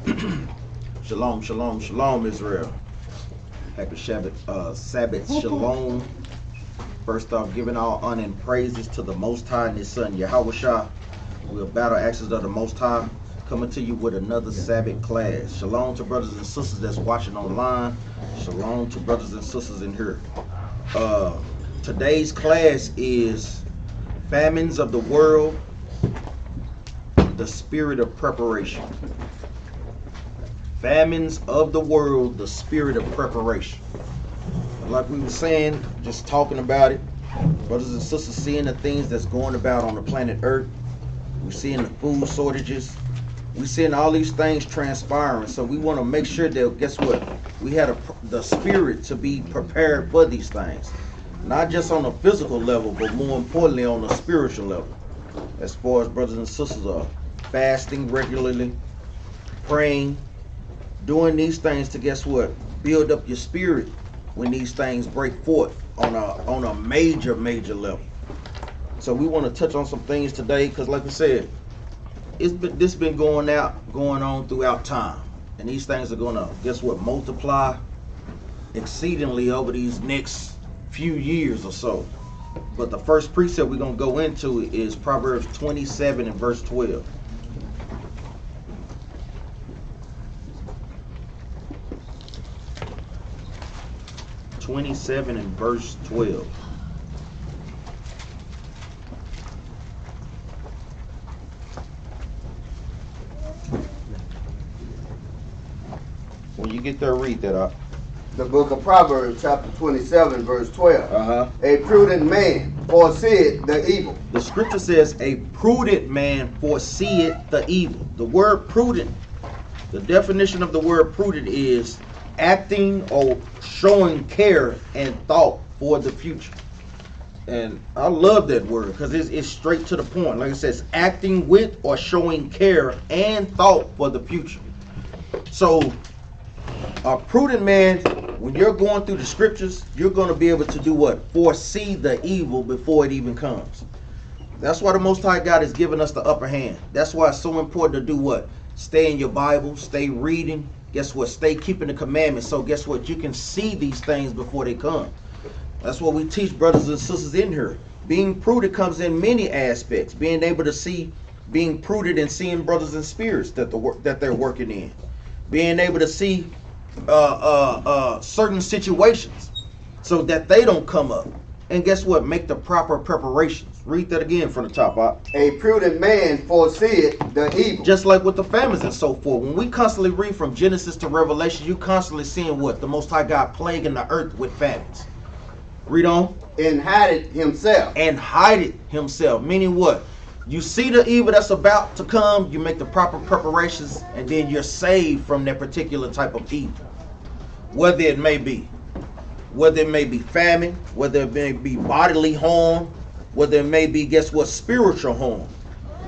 Shalom, shalom, shalom, Israel. Happy Sabbath, shalom. First off, giving all honor and praises to the Most High and His Son, Yahushua. We're Battle Axes of the Most High, coming to you with another Sabbath class. Shalom to brothers and sisters that's watching online. Shalom to brothers and sisters in here. Today's class is Famines of the World, the Spirit of Preparation. Famines of the world, the spirit of preparation. Like we were saying, just talking about it, brothers and sisters seeing the things that's going about on the planet Earth. We're seeing the food shortages. We're seeing all these things transpiring. So we want to make sure that, guess what? We had the spirit to be prepared for these things. Not just on a physical level, but more importantly on a spiritual level. As far as brothers and sisters are fasting regularly, praying, doing these things to, guess what, build up your spirit when these things break forth on a major level. So we want to touch on some things today because, like we said, this been going on throughout time, and these things are gonna, guess what, multiply exceedingly over these next few years or so. But the first precept we're gonna go into is Proverbs 27 and verse 12. 27 and verse 12. When you get there, read that up. The book of Proverbs, chapter 27, verse 12. A prudent man foreseeth the evil. The scripture says, a prudent man foreseeth the evil. The word prudent, the definition of the word prudent is acting or showing care and thought for the future. And I love that word because it's straight to the point. Like it says, acting with or showing care and thought for the future. So a prudent man, when you're going through the scriptures, you're going to be able to do what? Foresee the evil before it even comes. That's why the Most High God has given us the upper hand. That's why it's so important to do what? Stay in your Bible, stay reading. Guess what? Stay keeping the commandments. So guess what? You can see these things before they come. That's what we teach brothers and sisters in here. Being prudent comes in many aspects. Being able to see, being prudent and seeing brothers and spirits that they're working in. Being able to see certain situations so that they don't come up. And guess what? Make the proper preparations. Read that again from the top up. A prudent man foreseeth the evil. Just like with the famines and so forth. When we constantly read from Genesis to Revelation, you constantly seeing what? The Most High God plaguing the earth with famines. Read on. And hide it himself. And hide it himself. Meaning what? You see the evil that's about to come, you make the proper preparations, and then you're saved from that particular type of evil. Whether it may be famine, whether it may be bodily harm, whether it may be, guess what, spiritual harm.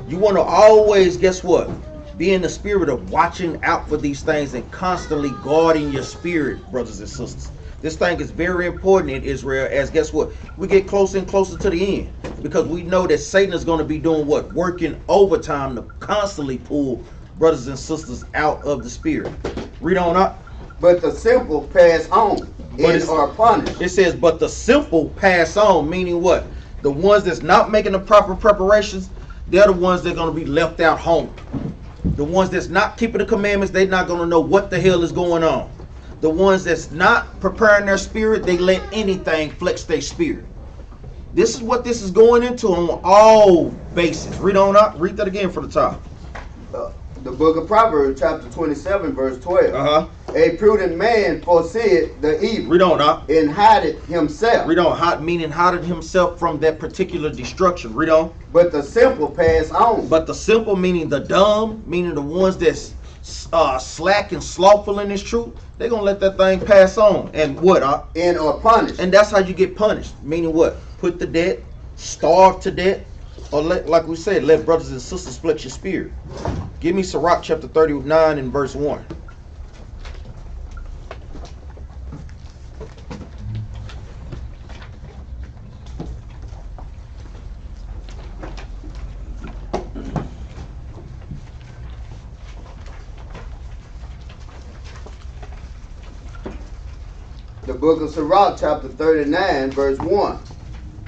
You want to always, guess what, be in the spirit of watching out for these things and constantly guarding your spirit, brothers and sisters. This thing is very important in Israel as, guess what, we get closer and closer to the end. Because we know that Satan is going to be doing what? Working overtime to constantly pull brothers and sisters out of the spirit. Read on up. But the simple pass on and are punished. It says, but the simple pass on, meaning what? The ones that's not making the proper preparations, they're the ones that are going to be left out home. The ones that's not keeping the commandments, they're not going to know what the hell is going on. The ones that's not preparing their spirit, they let anything flex their spirit. This is what this is going into on all bases. Read on up. Read that again from the top. The book of Proverbs, chapter 27, verse 12. A prudent man foreseeth the evil. Read on up. And hide it himself. Read on. Meaning hide it himself from that particular destruction. Read on. But the simple pass on. But the simple, meaning the dumb, meaning the ones that's slack and slothful in this truth, they're going to let that thing pass on. And what? And are punished. And that's how you get punished. Meaning what? Put to death, starve to death, or like we said, let brothers and sisters split your spirit. Give me Sirach chapter 39 and verse 1. book of Sirach, chapter 39, verse 1.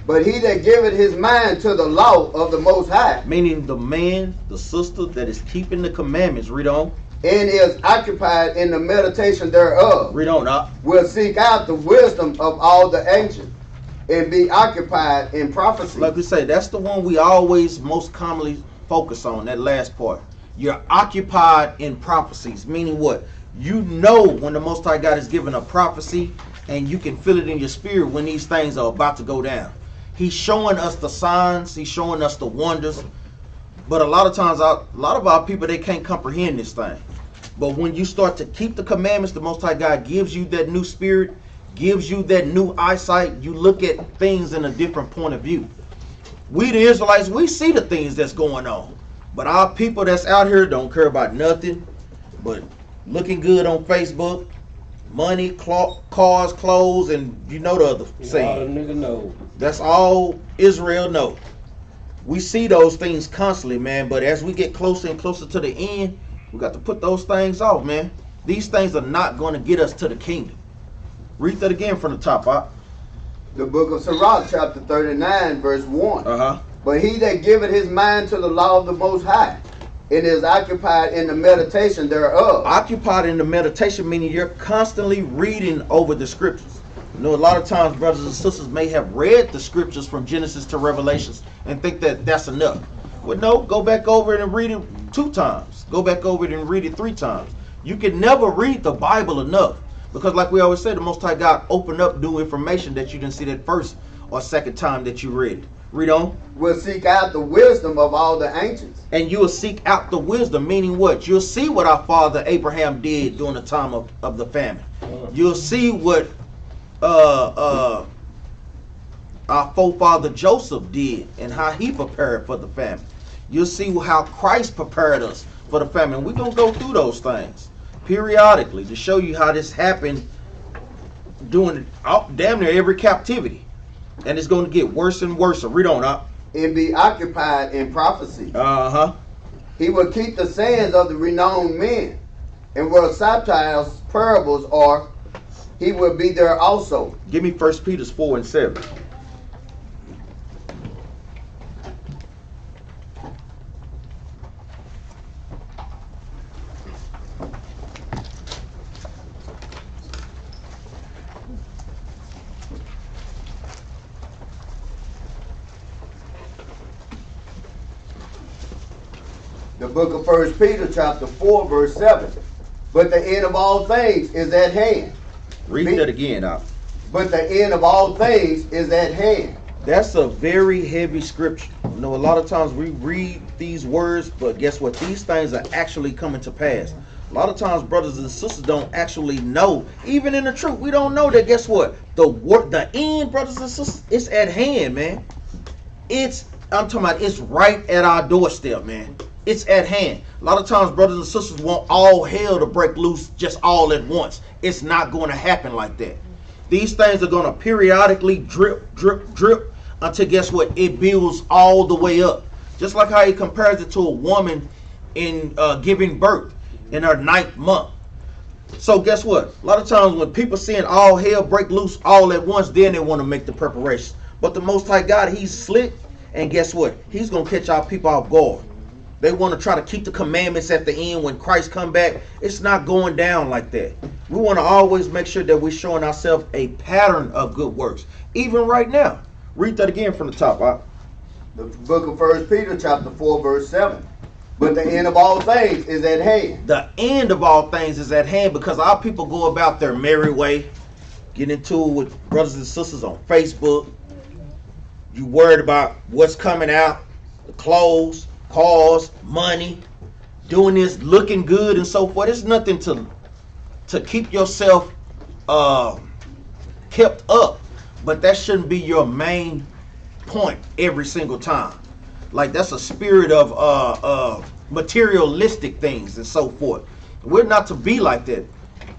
But he that giveth his mind to the law of the Most High, meaning the man, the sister that is keeping the commandments, read on, and is occupied in the meditation thereof, read on up, will seek out the wisdom of all the ancients, and be occupied in prophecy. Like we say, that's the one we always most commonly focus on, that last part. You're occupied in prophecies, meaning what? You know when the Most High God is giving a prophecy, and you can feel it in your spirit when these things are about to go down. He's showing us the signs, he's showing us the wonders, but a lot of times, a lot of our people, they can't comprehend this thing. But when you start to keep the commandments, the Most High God gives you that new spirit, gives you that new eyesight. You look at things in a different point of view. We the Israelites, we see the things that's going on, but our people that's out here don't care about nothing but looking good on Facebook, money, cars, clothes, and you know the other saying. That's all Israel know. We see those things constantly, man, but as we get closer and closer to the end, we got to put those things off, man. These things are not going to get us to the kingdom. Read that again from the top, Op. The book of Sirach, chapter 39, verse 1. Uh-huh. But he that giveth his mind to the law of the Most High, and is occupied in the meditation thereof. Occupied in the meditation, meaning you're constantly reading over the scriptures. You know, a lot of times brothers and sisters may have read the scriptures from Genesis to Revelations and think that that's enough. Well, no, go back over it and read it 2 times. Go back over it and read it 3 times. You can never read the Bible enough, because like we always say, the Most High God opened up new information that you didn't see that first or second time that you read it. Read on. Will seek out the wisdom of all the ancients. And you will seek out the wisdom, meaning what? You'll see what our father Abraham did during the time of the famine. You'll see what our forefather Joseph did and how he prepared for the famine. You'll see how Christ prepared us for the famine. We're going to go through those things periodically to show you how this happened during damn near every captivity. And it's going to get worse and worse. So read on up. And be occupied in prophecy. Uh-huh. He will keep the sayings of the renowned men, and where satires, parables are, he will be there also. Give me 1 Peter 4 and 7. The book of 1 Peter chapter 4 verse 7. But the end of all things is at hand. Read that again, Op. But the end of all things is at hand. That's a very heavy scripture. You know, a lot of times we read these words, but guess what? These things are actually coming to pass. A lot of times brothers and sisters don't actually know. Even in the truth, we don't know that, guess what? The end, brothers and sisters, it's at hand, man. I'm talking about it's right at our doorstep, man. It's at hand. A lot of times brothers and sisters want all hell to break loose just all at once. It's not going to happen like that. These things are going to periodically drip, drip, drip until, guess what? It builds all the way up. Just like how he compares it to a woman in giving birth in her 9th month. So guess what? A lot of times when people seeing all hell break loose all at once, then they want to make the preparations. But the Most High God, he's slick, and guess what? He's going to catch our people off guard. They want to try to keep the commandments at the end when Christ come back. It's not going down like that. We want to always make sure that we're showing ourselves a pattern of good works. Even right now. Read that again from the top. Right? The book of 1 Peter chapter 4 verse 7. But the end of all things is at hand. The end of all things is at hand, because our people go about their merry way. Get into it with brothers and sisters on Facebook. You worried about what's coming out. The clothes, cars, money, doing this, looking good and so forth. It's nothing to keep yourself kept up, but that shouldn't be your main point every single time. Like, that's a spirit of materialistic things and so forth. We're not to be like that.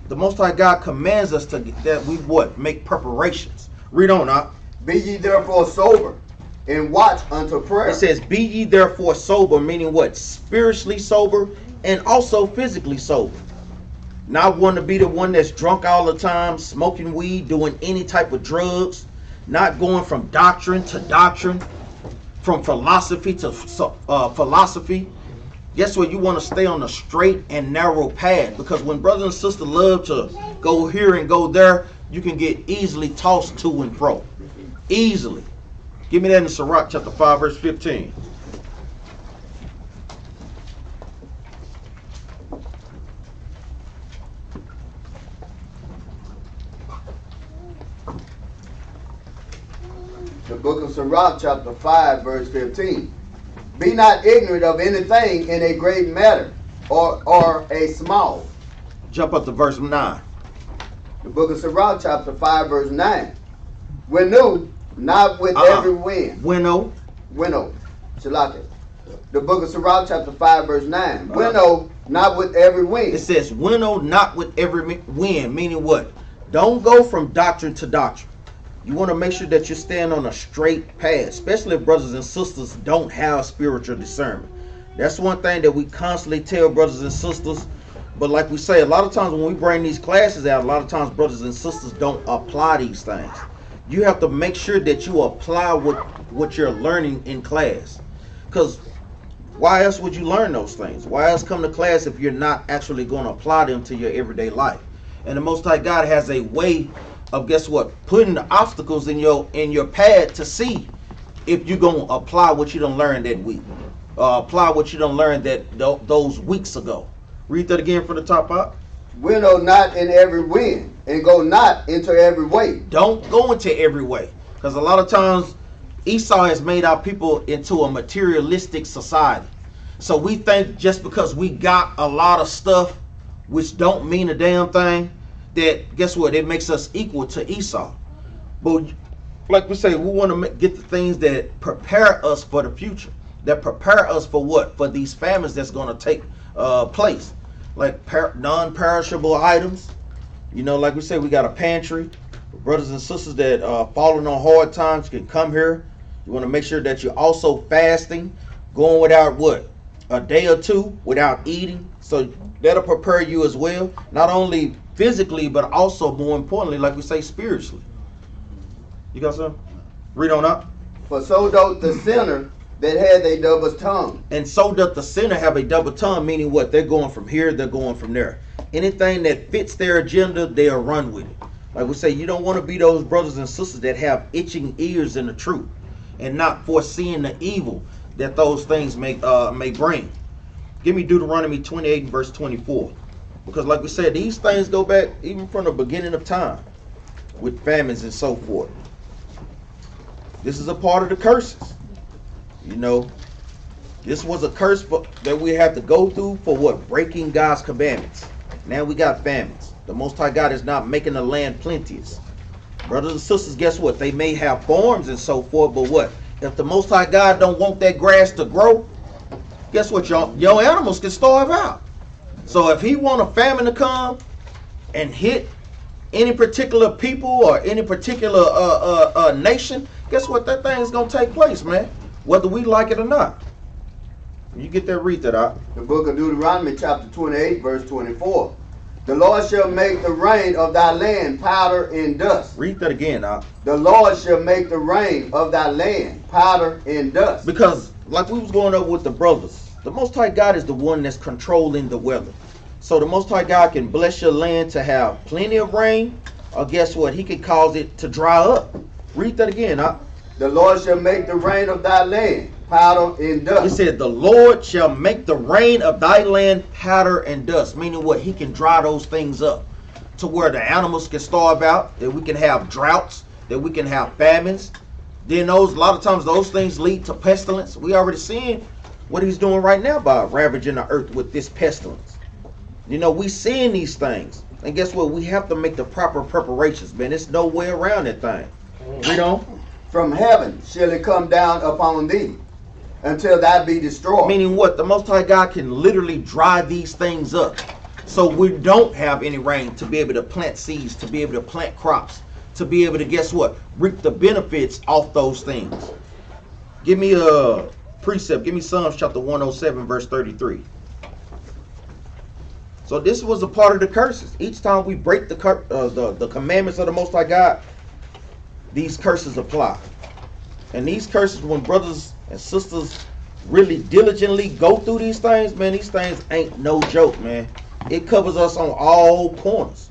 The Most High God commands us that we make preparations. Read on now. Be ye therefore sober, and watch unto prayer. It says, be ye therefore sober, meaning what? Spiritually sober and also physically sober. not want to be the one that's drunk all the time, smoking weed, doing any type of drugs, not going from doctrine to doctrine, from philosophy to philosophy. Guess what? You want to stay on a straight and narrow path, because when brothers and sisters love to go here and go there, you can get easily tossed to and fro. Easily. Give me that in Sirach chapter 5 verse 15. The book of Sirach chapter 5 verse 15. Be not ignorant of anything in a great matter or a small. Jump up to verse 9. The book of Sirach chapter 5 verse 9. Winnow, not with every wind. Winnow. Shalaka. The book of Sirach chapter 5 verse 9. Winnow, not with every wind. It says winnow, not with every wind. Meaning what? Don't go from doctrine to doctrine. You want to make sure that you stand on a straight path, especially if brothers and sisters don't have spiritual discernment. That's one thing that we constantly tell brothers and sisters. But like we say, a lot of times when we bring these classes out, a lot of times brothers and sisters don't apply these things. You have to make sure that you apply what you're learning in class. Because why else would you learn those things? Why else come to class if you're not actually going to apply them to your everyday life? And the Most High God has a way of, guess what, putting the obstacles in your path to see if you're going to apply what you done learned that week. Apply what you done learned those weeks ago. Read that again from the top up. Winnow not in every wind, and go not into every way. Don't go into every way. Because a lot of times Esau has made our people into a materialistic society. So we think just because we got a lot of stuff, which don't mean a damn thing, that, guess what, it makes us equal to Esau. But like we say, we want to get the things that prepare us for the future, that prepare us for what? For these famines that's going to take place. Like non-perishable items. You know, like we say, we got a pantry. Brothers and sisters that falling on hard times can come here. You want to make sure that you're also fasting, going without what? A day or two without eating. So that'll prepare you as well, not only physically, but also, more importantly, like we say, spiritually. You got something? Read on up. For so doth the sinner that had a double tongue. And so doth the sinner have a double tongue, meaning what? They're going from here, they're going from there. Anything that fits their agenda, they'll run with it. Like we say, you don't want to be those brothers and sisters that have itching ears in the truth and not foreseeing the evil that those things may bring. Give me Deuteronomy 28 and verse 24. Because like we said, these things go back even from the beginning of time with famines and so forth. This is a part of the curses. You know, this was a curse that we had to go through for what? Breaking God's commandments. Now we got famines. The Most High God is not making the land plenteous. Brothers and sisters, guess what? They may have farms and so forth, but what? If the Most High God don't want that grass to grow, guess what, y'all? Your animals can starve out. So if he want a famine to come and hit any particular people or any particular nation, guess what? That thing is going to take place, man. Whether we like it or not. You get that, read that out. The book of Deuteronomy chapter 28 verse 24. The Lord shall make the rain of thy land powder and dust. Read that again, out. The Lord shall make the rain of thy land powder and dust. Because like we was going over with the brothers, the Most High God is the one that's controlling the weather. So the Most High God can bless your land to have plenty of rain, or guess what? He can cause it to dry up. Read that again, out. The Lord shall make the rain of thy land powder and dust. He said, the Lord shall make the rain of thy land powder and dust. Meaning what? He can dry those things up to where the animals can starve out, that we can have droughts, that we can have famines. Then a lot of times those things lead to pestilence. We already seeing what he's doing right now by ravaging the earth with this pestilence. You know, we seeing these things. And guess what? We have to make the proper preparations, man. There's no way around that thing. Read on. From heaven shall it come down upon thee, until thou be destroyed. Meaning what? The Most High God can literally dry these things up. So we don't have any rain to be able to plant seeds, to be able to plant crops, to be able to, guess what? Reap the benefits off those things. Give me a precept. Give me Psalms chapter 107 verse 33. So this was a part of the curses. Each time we break the commandments of the Most High God, these curses apply. And these curses, when brothers and sisters really diligently go through these things, man, these things ain't no joke, man. It covers us on all corners.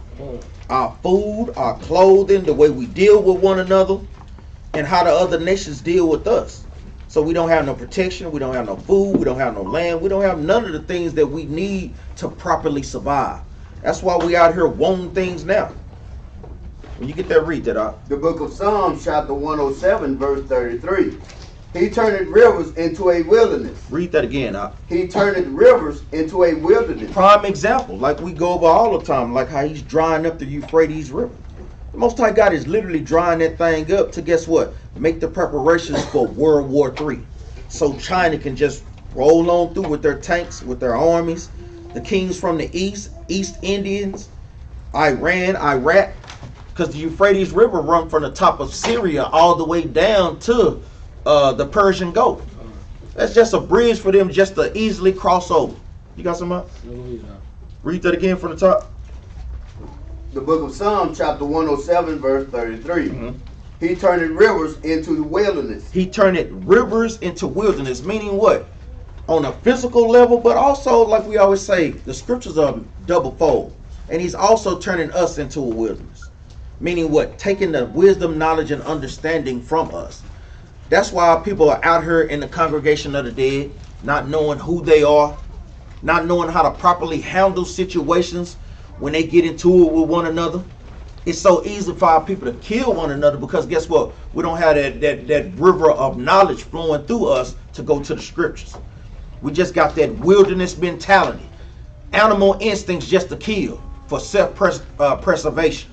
Our food, our clothing, the way we deal with one another, and how the other nations deal with us. So we don't have no protection, we don't have no food, we don't have no land, we don't have none of the things that we need to properly survive. That's why we out here wanting things now. When you get that, read that out. The book of Psalms, chapter 107, verse 33. He turneth rivers into a wilderness. Read that again, out. He turneth rivers into a wilderness. Prime example, like we go over all the time, like how he's drying up the Euphrates River. The Most High God is literally drying that thing up to, guess what? Make the preparations for World War III. So China can just roll on through with their tanks, with their armies. The kings from the East Indians, Iran, Iraq, because the Euphrates River run from the top of Syria all the way down to the Persian Gulf. That's just a bridge for them just to easily cross over. You got some up? Read that again from the top. The book of Psalms, chapter 107, verse 33. He turned rivers into the wilderness. He turned rivers into wilderness, meaning what? On a physical level, but also, like we always say, the scriptures are double fold. And he's also turning us into a wilderness. Meaning what? Taking the wisdom, knowledge, and understanding from us. That's why people are out here in the congregation of the dead, not knowing who they are, not knowing how to properly handle situations when they get into it with one another. It's so easy for our people to kill one another because guess what? We don't have that river of knowledge flowing through us to go to the scriptures. We just got that wilderness mentality. Animal instincts just to kill for self-preservation.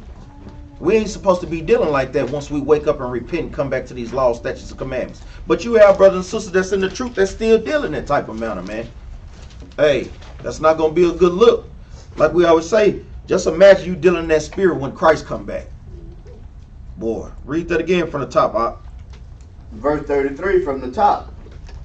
We ain't supposed to be dealing like that once we wake up and repent and come back to these laws, statutes, and commandments. But you have brothers and sisters that's in the truth that's still dealing that type of manner, man. Hey, that's not going to be a good look. Like we always say, just imagine you dealing in that spirit when Christ come back. Boy, read that again from the top. Verse 33 from the top.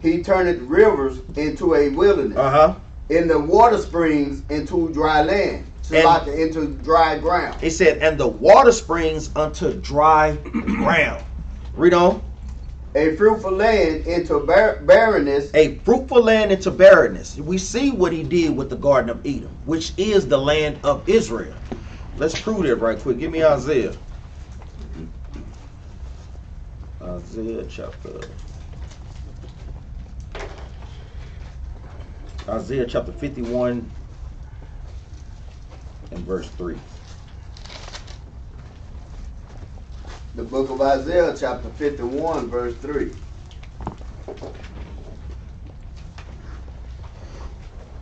He turneth rivers into a wilderness. In the water springs into dry land. Into dry ground. It said, and the water springs unto dry ground. Read on. A fruitful land into barrenness. A fruitful land into barrenness. We see what he did with the Garden of Eden, which is the land of Israel. Let's prove that right quick. Give me Isaiah. Isaiah chapter 51 and verse 3. The book of Isaiah chapter 51 verse 3.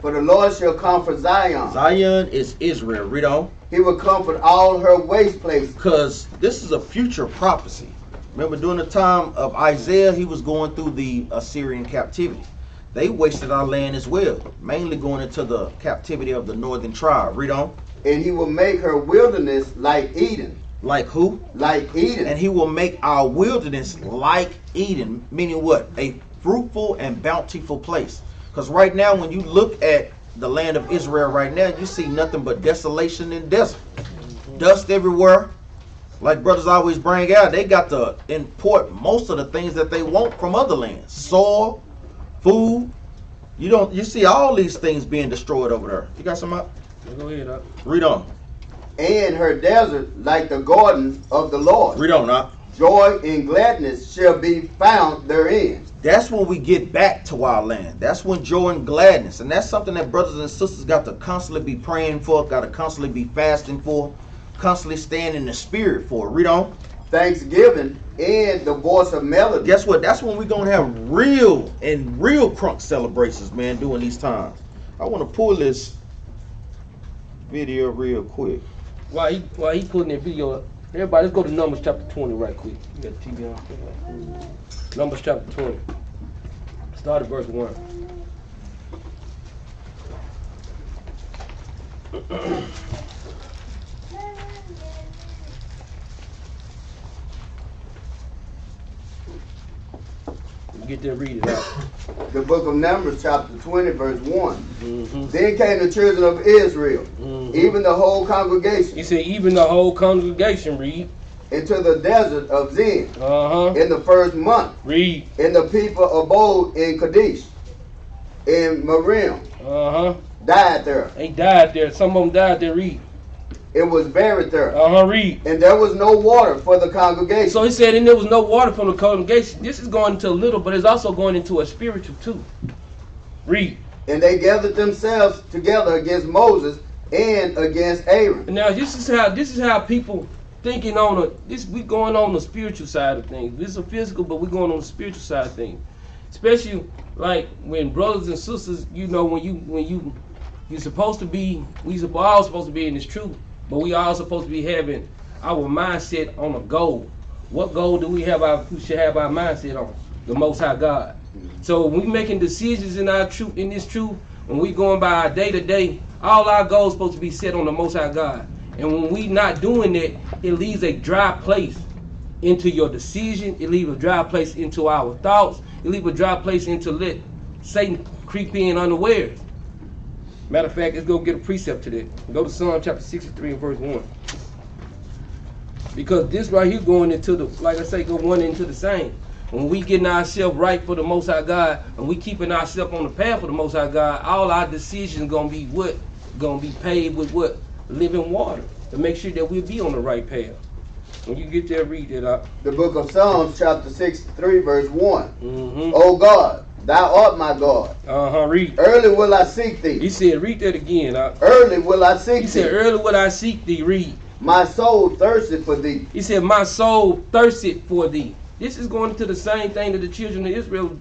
For the Lord shall comfort Zion. Zion is Israel. Read on. He will comfort all her waste places. Because this is a future prophecy. Remember during the time of Isaiah, he was going through the Assyrian captivity. They wasted our land as well, mainly going into the captivity of the northern tribe. Read on. And he will make her wilderness like Eden. Like who? Like Eden. And he will make our wilderness like Eden, meaning what? A fruitful and bountiful place. Because right now, when you look at the land of Israel right now, you see nothing but desolation and desert. Dust everywhere. Like brothers always bring out, they got to import most of the things that they want from other lands. Soil, food. You see all these things being destroyed over there. You got some up? Go ahead, Read on. And her desert like the garden of the Lord. Read on, up. Joy and gladness shall be found therein. That's when we get back to our land. That's when joy and gladness. And that's something that brothers and sisters got to constantly be praying for, got to constantly be fasting for, constantly staying in the spirit for. Read on. Thanksgiving and the voice of melody. Guess what? That's when we're going to have real crunk celebrations, man, during these times. I want to pull this video real quick. While he putting that video up, everybody, let's go to Numbers chapter 20 right quick. You got the TV on. Numbers chapter 20. Start at verse 1. Get there, read it out. The book of Numbers, chapter 20, verse 1. Then came the children of Israel, even the whole congregation. He said, even the whole congregation, read. Into the desert of Zin in the first month. Read. And the people abode in Kadesh, in Marim. Died there. They died there. Some of them died there, read. It was buried there. Read. And there was no water for the congregation. So he said, and there was no water for the congregation. This is going into a little, but it's also going into a spiritual too. Read. And they gathered themselves together against Moses and against Aaron. Now this is how people thinking on we going on the spiritual side of things. This is a physical, but we're going on the spiritual side of things. Especially like when brothers and sisters, you know, when you're supposed to be, we all supposed to be in this truth, but we all supposed to be having our mindset on a goal. What goal do we should have our mindset on? The Most High God. So when we making decisions in our truth, in this truth, when we going by our day to day, all our goals supposed to be set on the Most High God. And when we not doing that, it leaves a dry place into your decision. It leaves a dry place into our thoughts. It leaves a dry place into let Satan creep in unawares. Matter of fact, let's go get a precept to that. Go to Psalm chapter 63 and verse 1. Because this right here going into the, like I say, go one into the same. When we getting ourselves right for the Most High God, and we keeping ourselves on the path for the Most High God, all our decisions gonna be what? Gonna be paved with what? Living water, to make sure that we'll be on the right path. When you get there, read it out. The book of Psalms, chapter 63, verse 1. O God, thou art my God. Read. Early will I seek thee. He said, read that again. Early will I seek thee. He said, early will I seek thee. Read. My soul thirsted for thee. He said, my soul thirsted for thee. This is going to the same thing that the children of Israel,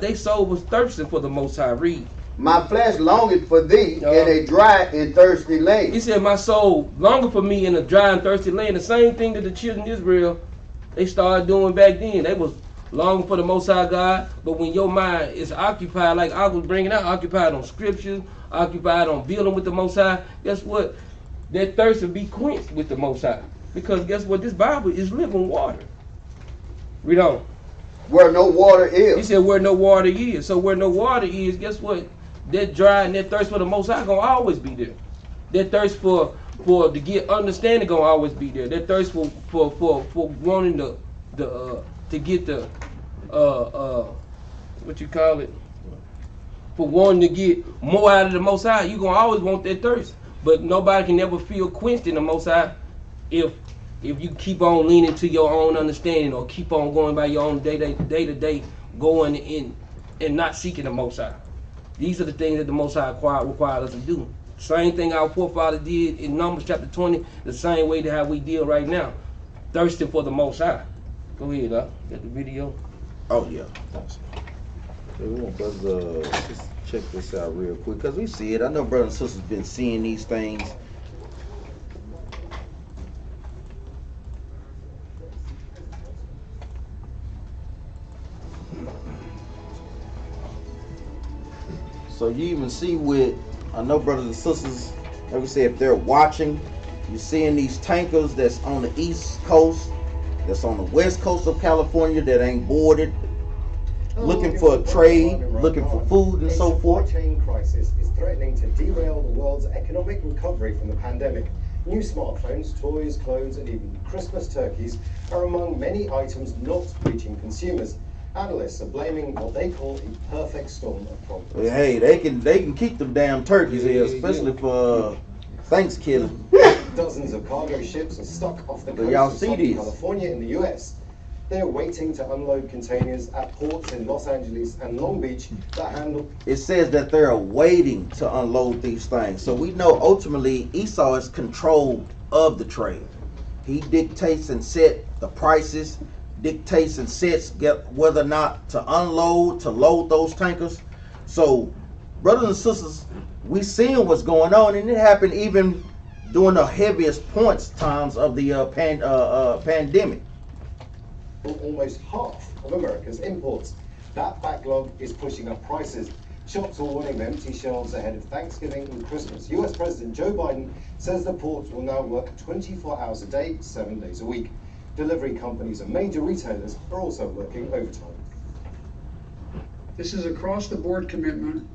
their soul was thirsting for the Most High. Read. My flesh longeth for thee in a dry and thirsty land. He said, my soul longeth for me in a dry and thirsty land. The same thing that the children of Israel, they started doing back then. They was longing for the Most High God, but when your mind is occupied, like I was bringing out, occupied on scriptures, occupied on building with the Most High, guess what? That thirst will be quenched with the Most High. Because guess what? This Bible is living water. Read on. Where no water is. He said, where no water is. So where no water is, guess what? That dry and that thirst for the Most High gonna always be there. That thirst for to get understanding gonna always be there. That thirst for wanting to get the what you call it? For wanting to get more out of the Most High, you gonna always want that thirst. But nobody can ever feel quenched in the Most High if you keep on leaning to your own understanding or keep on going by your own day to day going in and not seeking the Most High. These are the things that the Most High required us to do. Same thing our forefathers did in Numbers chapter 20, the same way to how we deal right now. Thirsting for the Most High. Go ahead, get the video. Oh, yeah. Hey, we want brothers just check this out real quick, because we see it. I know brothers and sisters been seeing these things. So you even see I know brothers and sisters, like we say, if they're watching, you're seeing these tankers that's on the East Coast, that's on the West Coast of California that ain't boarded, looking for a trade, looking for food and so forth. The chain crisis is threatening to derail the world's economic recovery from the pandemic. New smartphones, toys, clothes, and even Christmas turkeys are among many items not reaching consumers. Analysts are blaming what they call a perfect storm of problems. Hey, they can keep them damn turkeys here, especially for Thanksgiving. Dozens of cargo ships are stuck off the coast of Southern California in the US. They're waiting to unload containers at ports in Los Angeles and Long Beach that handle... It says that they're waiting to unload these things. So we know ultimately Esau is control of the trade. He dictates and set the prices, dictates and sets whether or not to unload, to load those tankers. So brothers and sisters, we seeing what's going on, and it happened even during the heaviest times of the pandemic. Almost half of America's imports. That backlog is pushing up prices. Shops are warning of empty shelves ahead of Thanksgiving and Christmas. US President Joe Biden says the ports will now work 24 hours a day, 7 days a week. Delivery companies and major retailers are also working overtime. This is across the board commitment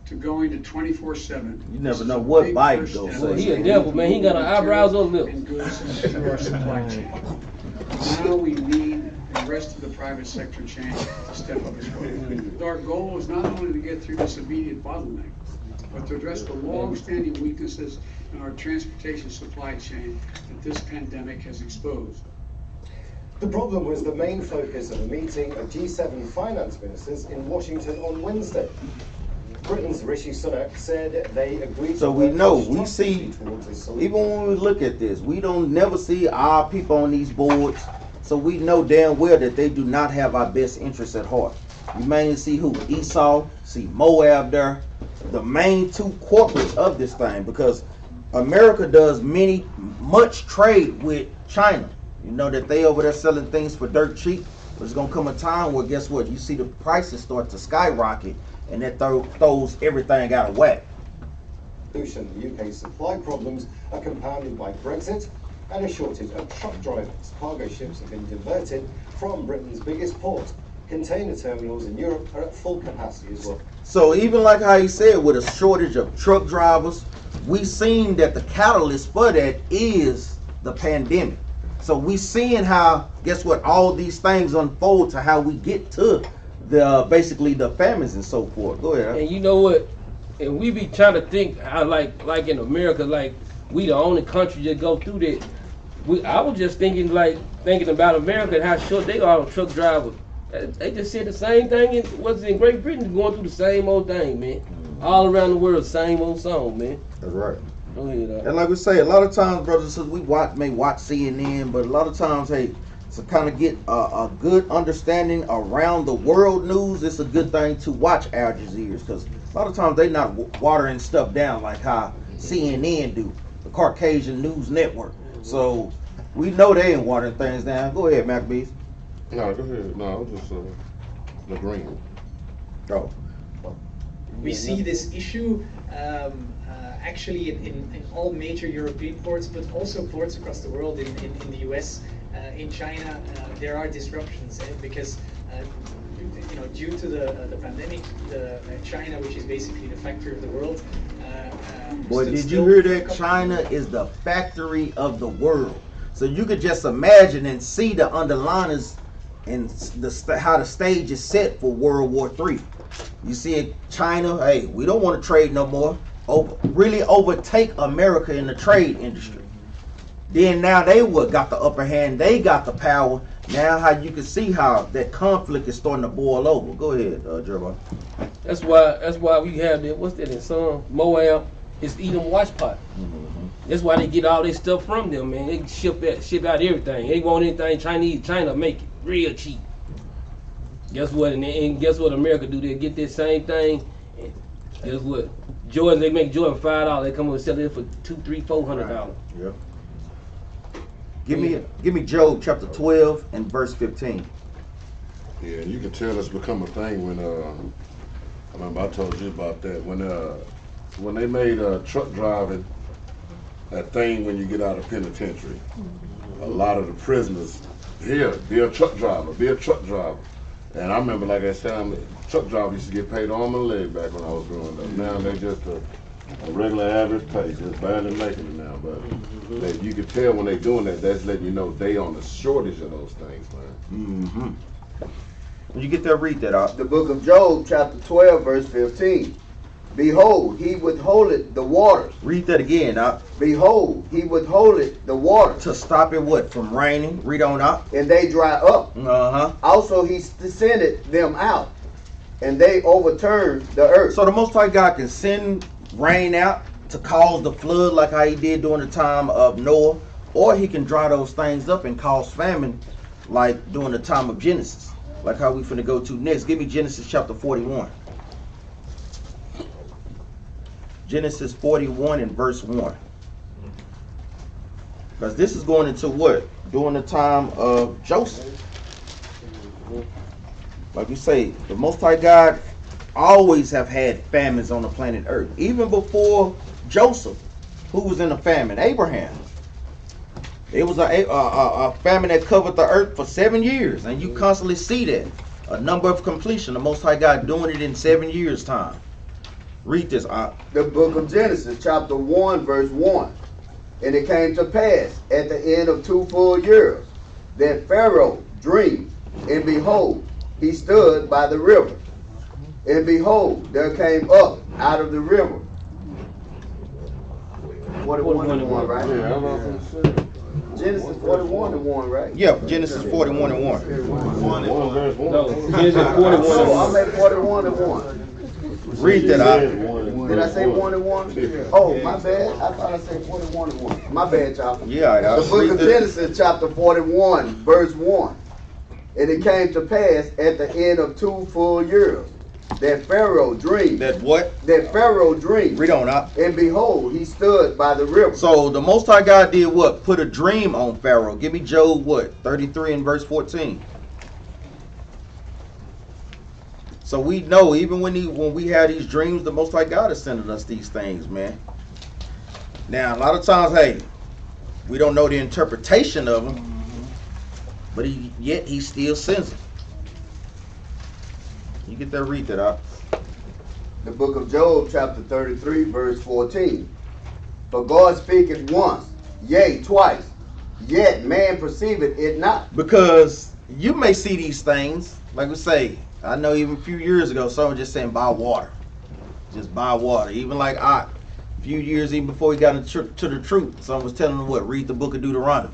to going to 24/7. You never know what Biden goes So he a devil, man. He got an eyebrows on lips. And goods through our supply chain. Now we need the rest of the private sector chain to step up as well. Our goal is not only to get through this immediate bottleneck, but to address the long-standing weaknesses in our transportation supply chain that this pandemic has exposed. The problem was the main focus of a meeting of G7 finance ministers in Washington on Wednesday. Britain's Rishi Sunak said they agreed. So we know, we see, even when we look at this, we don't never see our people on these boards. So we know damn well that they do not have our best interests at heart. You mainly see who? Esau, see Moab there, the main two corporates of this thing, because America does much trade with China. You know that they over there selling things for dirt cheap. There's gonna come a time where, guess what? You see the prices start to skyrocket, and that throws everything out of whack. The UK's supply problems are compounded by Brexit and a shortage of truck drivers. Cargo ships have been diverted from Britain's biggest port. Container terminals in Europe are at full capacity as well. So even like how he said, with a shortage of truck drivers, we seen that the catalyst for that is the pandemic. So we seeing how, guess what, all these things unfold to how we get to the basically the famines and so forth. Go ahead. And you know what? And we be trying to think how like in America, like we the only country that go through that. I was just thinking about America and how short they are on truck drivers. They just said the same thing in Great Britain, going through the same old thing, man. All around the world, same old song, man. That's right. Go ahead. And like we say, a lot of times, brothers and sisters, we may watch CNN, but a lot of times, hey, to kind of get a good understanding around the world news, it's a good thing to watch Al Jazeera, because a lot of times they not watering stuff down like how CNN do, the Caucasian News Network. So we know they ain't watering things down. Go ahead, Maccabees. No, go ahead. No, I was just agreeing. Oh. We see this issue actually in all major European ports, but also ports across the world, in the US, in China. There are disruptions because due to the pandemic, China, which is basically the factory of the world. Boy, did you hear that? China is the factory of the world. So you could just imagine and see the underliners and how the stage is set for World War III. You see China, hey, we don't want to trade no more. Really overtake America in the trade industry. Then now they got the upper hand. They got the power. Now how you can see how that conflict is starting to boil over. Go ahead, Jerubbaal. That's why we have that. What's that in some Moab? It's Edom washpot. That's why they get all this stuff from them, man. They ship out everything. They want anything Chinese, China make it real cheap. Guess what? And guess what America do? They get this same thing. And guess what? Jordan, they make Jordan $5. They come and sell it for $200, $300, $400. Yep. Give me Job chapter 12 and verse 15. Yeah, and you can tell it's become a thing when I remember I told you about that when they made truck driving that thing when you get out of penitentiary. A lot of the prisoners here, be a truck driver. And I remember, like I said, truck driver used to get paid arm and leg back when I was growing up. Now they just a regular average pay, just barely making it now. But you can tell when they doing that, that's letting you know they on the shortage of those things, man. When you get there, read that out. The book of Job, chapter 12, verse 15. Behold, he withholdeth the waters. Read that again, out. Behold, he withholdeth the waters. To stop it what? From raining? Read on out. And they dry up. Also he sendeth them out, and they overturn the earth. So the Most High God can send rain out to cause the flood like how he did during the time of Noah, or he can dry those things up and cause famine like during the time of Genesis, like how we finna go to next. Give me Genesis chapter 41. Genesis 41 and verse 1. Because this is going into what? During the time of Joseph. Like we say, the Most High God always have had famines on the planet Earth. Even before Joseph, who was in a famine? Abraham. It was a famine that covered the earth for 7 years. And you constantly see that. A number of completion. The Most High God doing it in 7 years' time. Read this. The book of Genesis, chapter 1, verse 1. And it came to pass at the end of 2 full years that Pharaoh dreamed, and behold, he stood by the river. And behold, there came up out of the river. 41:1, right? Genesis 41:1, right? Yeah, Genesis 41:1. No, Genesis 41:1. Oh, I'm at 41:1. Read that out. Did I say 1:1? Oh, my bad. I thought I said 41:1. My bad, y'all. Yeah, The book of Genesis, chapter 41, verse 1. And it came to pass at the end of 2 full years that Pharaoh dreamed. That what? That Pharaoh dreamed. Read on out. And behold, he stood by the river. So the Most High God did what? Put a dream on Pharaoh. Give me Job what? 33 and verse 14. So we know even when we have these dreams, the Most High God is sending us these things, man. Now a lot of times, hey, we don't know the interpretation of them, but yet he still sends them. You get that? Read that out. The book of Job, chapter 33, verse 14. For God speaketh once, yea, twice, yet man perceiveth it not. Because you may see these things, like we say, I know even a few years ago, someone just saying buy water. Just buy water. Even like a few years even before he got to the truth, someone was telling him what? Read the book of Deuteronomy.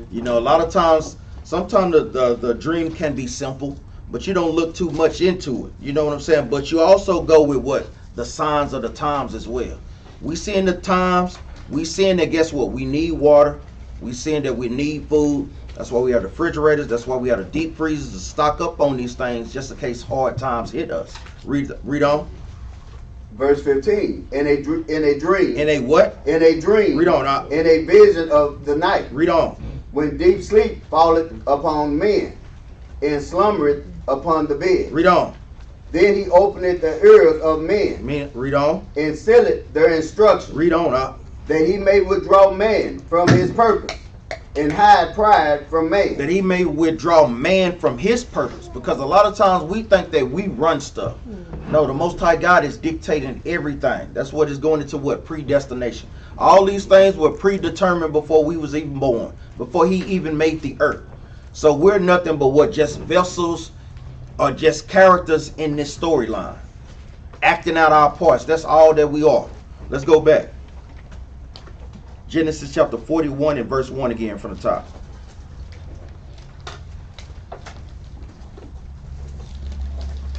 You know, a lot of times, sometimes the dream can be simple, but you don't look too much into it. You know what I'm saying? But you also go with what? The signs of the times as well. We seeing the times, we seeing that guess what? We need water. We seeing that we need food. That's why we have refrigerators. That's why we have the deep freezers to stock up on these things just in case hard times hit us. Read on. Verse 15. In a dream. In a what? In a dream. Read on. In a vision of the night. Read on. When deep sleep falleth upon men, and slumbereth upon the bed. Read on. Then he openeth the ears of men. Read on. And sealeth their instruction. Read on. That he may withdraw man from his purpose, and hide pride from man. That he may withdraw man from his purpose. Because a lot of times we think that we run stuff. No, the Most High God is dictating everything. That's what is going into what? Predestination. All these things were predetermined before we was even born. Before he even made the earth. So we're nothing but what? Just vessels or just characters in this storyline. Acting out our parts. That's all that we are. Let's go back. Genesis chapter 41 and verse 1 again from the top.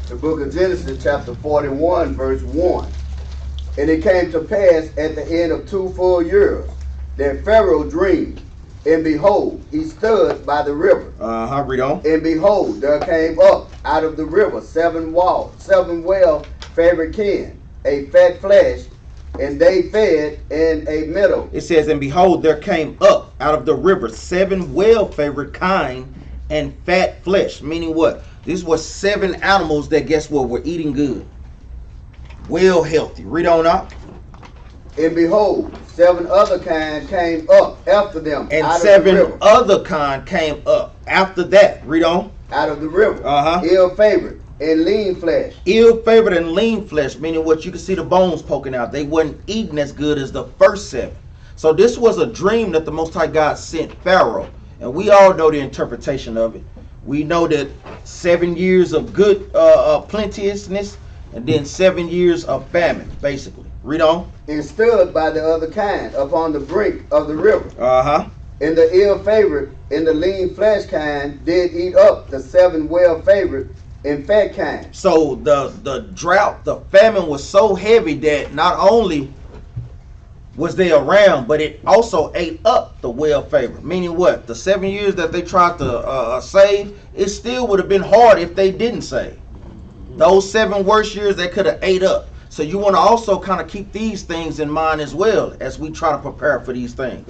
The book of Genesis chapter 41 verse 1. And it came to pass at the end of 2 full years that Pharaoh dreamed, and behold, he stood by the river. Read on. And behold, there came up out of the river 7 well-favored kine, a fat flesh, and they fed in a meadow. It says, and behold, there came up out of the river 7 well-favored kine and fat flesh. Meaning what? These were 7 animals that guess what? Were eating good. Well healthy. Read on up. And behold, 7 other kind came up after them. And out 7 of the river. other kind came up after that. Read on. Out of the river. Ill-favored and lean flesh. Ill-favored and lean flesh, meaning what? You can see the bones poking out. They wasn't eating as good as the first 7. So this was a dream that the Most High God sent Pharaoh. And we all know the interpretation of it. We know that 7 years of good plenteousness and then 7 years of famine, basically. Read on. And stood by the other kind upon the brink of the river. And the ill-favored and the lean flesh kind did eat up the 7 well-favored and fat kind. So the drought, the famine was so heavy that not only was they around, but it also ate up the well-favored. Meaning what? The 7 years that they tried to save, it still would have been hard if they didn't save. Those 7 worst years they could have ate up. So you want to also kind of keep these things in mind as well as we try to prepare for these things.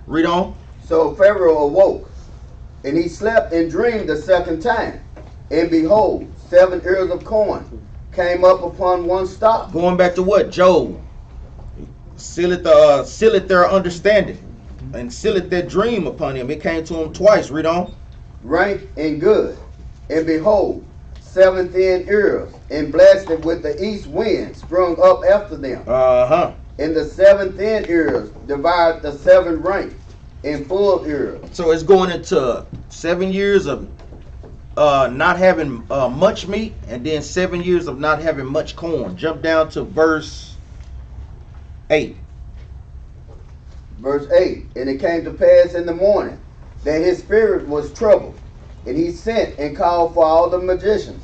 Read on. So Pharaoh awoke, and he slept and dreamed the 2nd time. And behold, 7 ears of corn came up upon one stalk. Going back to what? Job. Seal it their understanding. And seal it their dream upon him. It came to him twice. Read on. Rank and good. And behold, 7 thin ears, and blessed it with the east wind sprung up after them. Uh-huh. And the 7 thin ears devoured the 7 ranks in full ears. So it's going into 7 years of not having much meat, and then 7 years of not having much corn. Jump down to verse 8. Verse 8. And it came to pass in the morning that his spirit was troubled, and he sent and called for all the magicians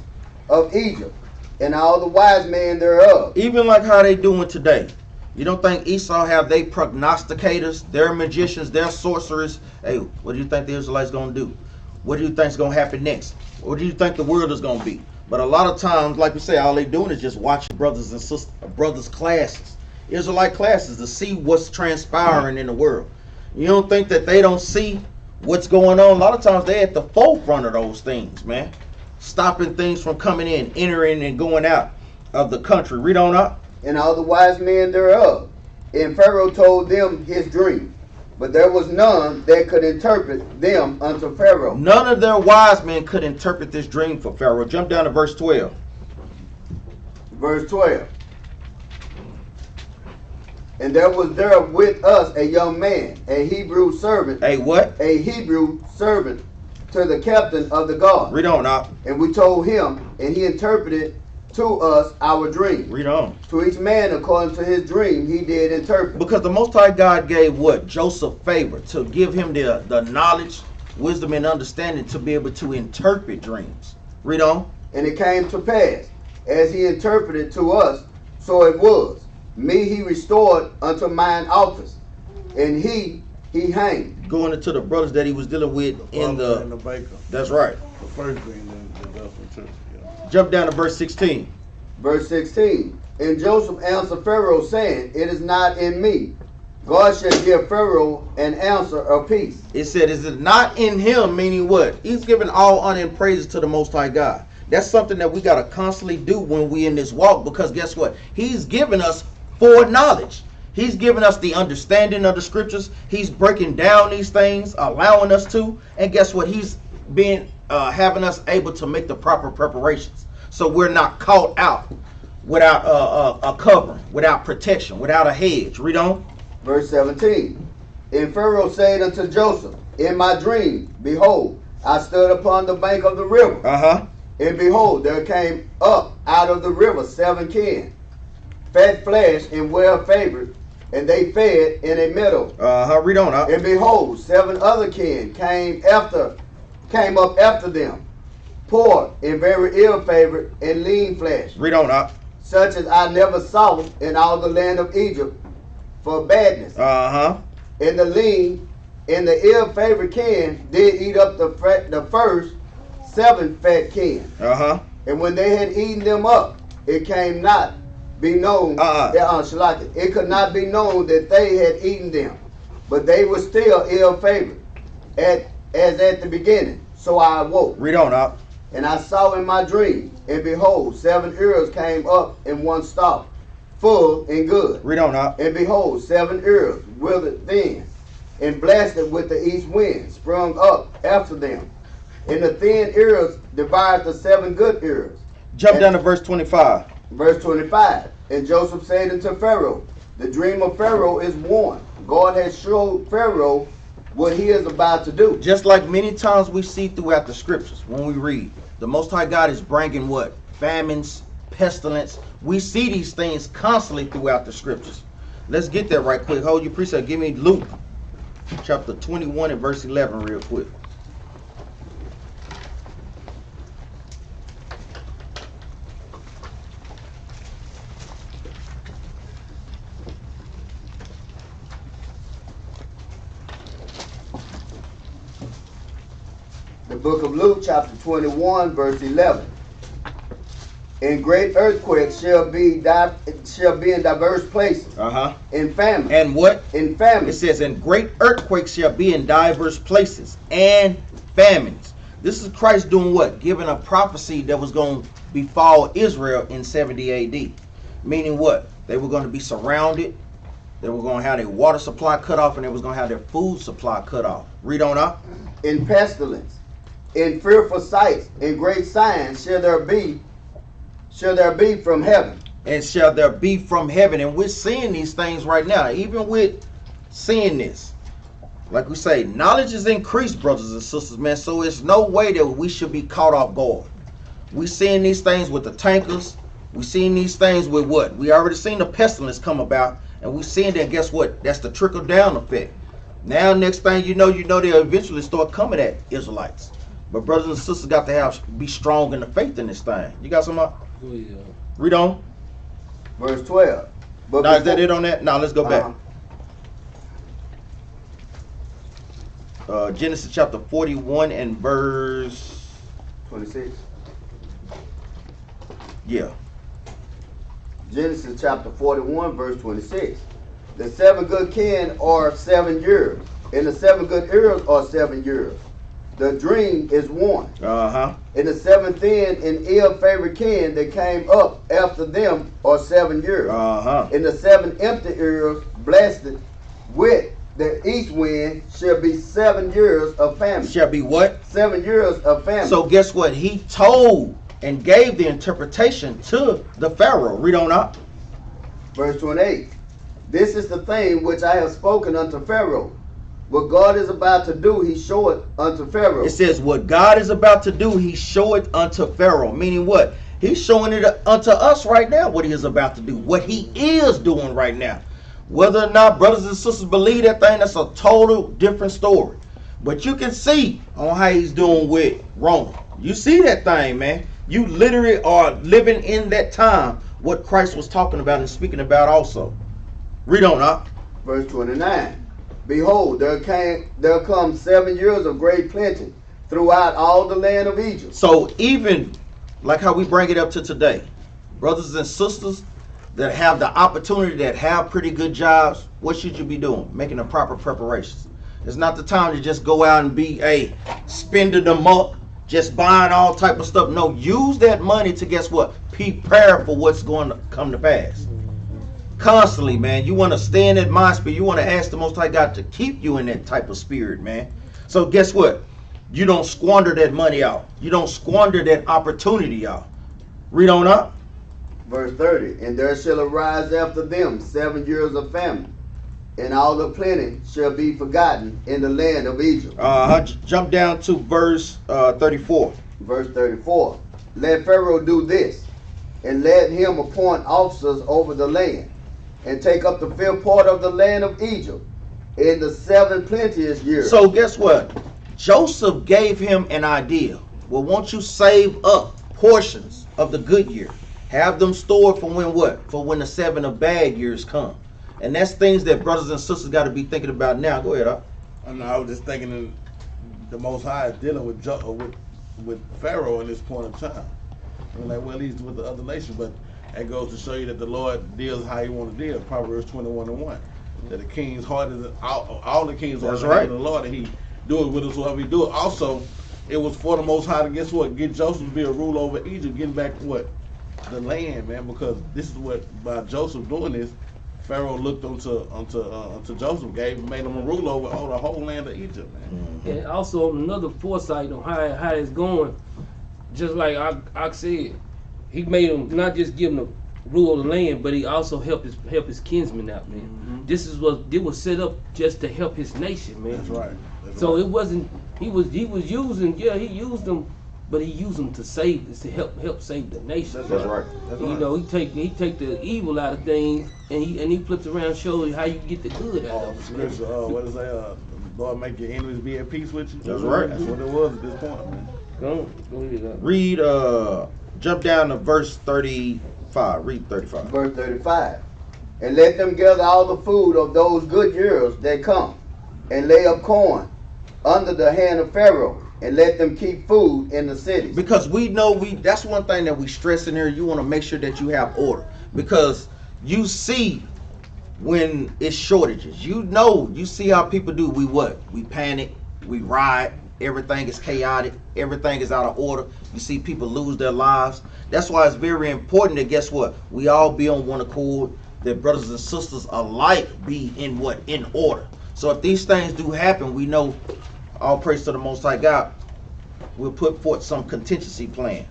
of Egypt and all the wise men thereof. Even like how they doing today. You don't think Esau have they prognosticators, their magicians, their sorcerers? Hey, what do you think the Israelites going to do? What do you think is going to happen next? What do you think the world is going to be? But a lot of times, like we say, all they doing is just watching brothers and sisters, brothers' classes, Israelite classes, to see what's transpiring in the world. You don't think that they don't see what's going on? A lot of times they're at the forefront of those things, man. Stopping things from coming in, entering and going out of the country. Read on up. And all the wise men thereof. And Pharaoh told them his dream, but there was none that could interpret them unto Pharaoh. None of their wise men could interpret this dream for Pharaoh. Jump down to verse 12. Verse 12. And there was there with us a young man, a Hebrew servant. A what? A Hebrew servant to the captain of the guard. Read on up. And we told him, and he interpreted to us our dream. Read on. To each man according to his dream he did interpret. Because the Most High God gave what? Joseph favor to give him the knowledge, wisdom, and understanding to be able to interpret dreams. Read on. And it came to pass, as he interpreted to us, so it was. Me he restored unto mine office, and he hanged. Going into the brothers that he was dealing with in the baker. That's right. The first being the vessel too. Yeah. Jump down to verse 16. Verse 16. And Joseph answered Pharaoh, saying, It is not in me. God shall give Pharaoh an answer of peace. It said, is it not in him? Meaning what? He's giving all honor and praises to the Most High God. That's something that we got to constantly do when we in this walk, because guess what? He's given us foreknowledge. He's giving us the understanding of the scriptures. He's breaking down these things, allowing us to. And guess what? He's been having us able to make the proper preparations, so we're not caught out without a covering, without protection, without a hedge. Read on. Verse 17. And Pharaoh said unto Joseph, In my dream, behold, I stood upon the bank of the river. And behold, there came up out of the river 7 kin, fat flesh and well favored, and they fed in a meadow. Read on. And behold, 7 other kin came up after them, poor and very ill favored and lean flesh. Read on. Such as I never saw in all the land of Egypt for badness. And the lean and the ill favored kin did eat up the first 7 fat kin. And when they had eaten them up, it came not be known it could not be known that they had eaten them, but they were still ill favored as at the beginning. So I awoke. Read on up. And I saw in my dream, and behold, 7 ears came up in one stalk, full and good. Read on up. And behold, 7 ears withered thin, and blasted with the east wind sprung up after them. And the thin ears devoured the 7 good ears. Jump down to verse 25. Verse 25. And Joseph said unto Pharaoh, The dream of Pharaoh is one. God has showed Pharaoh what he is about to do. Just like many times we see throughout the scriptures when we read, the Most High God is bringing what? Famines, pestilence. We see these things constantly throughout the scriptures. Let's get that right quick. Hold your precept. Give me Luke chapter 21 and verse 11 real quick. The book of Luke, chapter 21, verse 11. And great earthquakes shall be in diverse places. In famine. And what? In famine. It says, and great earthquakes shall be in diverse places, and famines. This is Christ doing what? Giving a prophecy that was going to befall Israel in 70 AD. Meaning what? They were going to be surrounded. They were going to have their water supply cut off, and they was going to have their food supply cut off. Read on up. In pestilence. in fearful sights and great signs shall there be from heaven. And shall there be from heaven. And we're seeing these things right now. Even with seeing this, like we say, knowledge is increased, brothers and sisters, man. So it's no way that we should be caught off guard. We seeing these things with the tankers. We seeing these things with what? We already seen the pestilence come about. And we seeing that, guess what? That's the trickle down effect. Now, next thing you know, they'll eventually start coming at Israelites. But brothers and sisters got to be strong in the faith in this thing. You got something? Read on. Verse 12. But now, is that it on that? Now, let's go back. Genesis chapter 41 and verse 26. Yeah. Genesis chapter 41, verse 26. The 7 good kin are 7 years, and the 7 good ears are 7 years. The dream is one. And the 7 thin and ill-favored kin that came up after them are 7 years. And the 7 empty ears blasted with the east wind shall be 7 years of famine. Shall be what? 7 years of famine. So guess what? He told and gave the interpretation to the Pharaoh. Read on up. Verse 28. This is the thing which I have spoken unto Pharaoh. What God is about to do, he show it unto Pharaoh. It says, what God is about to do, he show it unto Pharaoh. Meaning what? He's showing it unto us right now, what he is about to do. What he is doing right now. Whether or not brothers and sisters believe that thing, that's a total different story. But you can see on how he's doing with Rome. You see that thing, man. You literally are living in that time, what Christ was talking about and speaking about also. Read on up. Verse 29. Behold, there come 7 years of great plenty throughout all the land of Egypt. So even like how we bring it up to today, brothers and sisters that have the opportunity, that have pretty good jobs, what should you be doing? Making the proper preparations. It's not the time to just go out and be spending them up, just buying all type of stuff. No, use that money to, guess what? Prepare for what's going to come to pass. Constantly, man. You want to stay in that mind spirit. You want to ask the Most High God to keep you in that type of spirit, man. So guess what? You don't squander that money out. You don't squander that opportunity out. Read on up. Verse 30. And there shall arise after them 7 years of famine, and all the plenty shall be forgotten in the land of Egypt. Jump down to verse 34. Verse 34. Let Pharaoh do this, and let him appoint officers over the land, and take up the 5th part of the land of Egypt in the 7 plenteous years. So guess what? Joseph gave him an idea. Well, won't you save up portions of the good year? Have them stored for when what? For when the 7 of bad years come. And that's things that brothers and sisters got to be thinking about now. Go ahead, Up. I was just thinking the Most High is dealing with Pharaoh in this point in time. I'm like, well, he's with the other nation, but that goes to show you that the Lord deals how he want to deal. Proverbs 21:1. That the king's heart is all the kings are right. The Lord, and he do it with us whoever he do it. Also, it was for the Most High to, guess what, get Joseph to be a ruler over Egypt, getting back what? The land, man, because this is what, by Joseph doing this, Pharaoh looked onto Joseph, made him a ruler over the whole land of Egypt, man. And also on another foresight on how it's going, just like I said, he made him not just give him the rule of the land, but he also helped his kinsmen out, man. Mm-hmm. It was set up just to help his nation, man. That's right. It wasn't, he was using, he used them, but he used them to help save the nation. That's right. You know, he take the evil out of things, and he flips around and shows you how you get the good out of it. Scripture, what does that? Lord, make your enemies be at peace with you. That's right. That's what it was at this point, man. Go ahead. Read, jump down to verse 35. Read 35. Verse 35. And let them gather all the food of those good years that come, and lay up corn under the hand of Pharaoh, and let them keep food in the cities. Because we know that's one thing that we stress in here. You want to make sure that you have order, because you see when it's shortages. You see how people do. We panic, we riot, everything is chaotic, everything is out of order. You see people lose their lives. That's why it's very important that, guess what, we all be on one accord, that brothers and sisters alike be in order. So if these things do happen, we know, all praise to the Most High God, We'll put forth some contingency plan.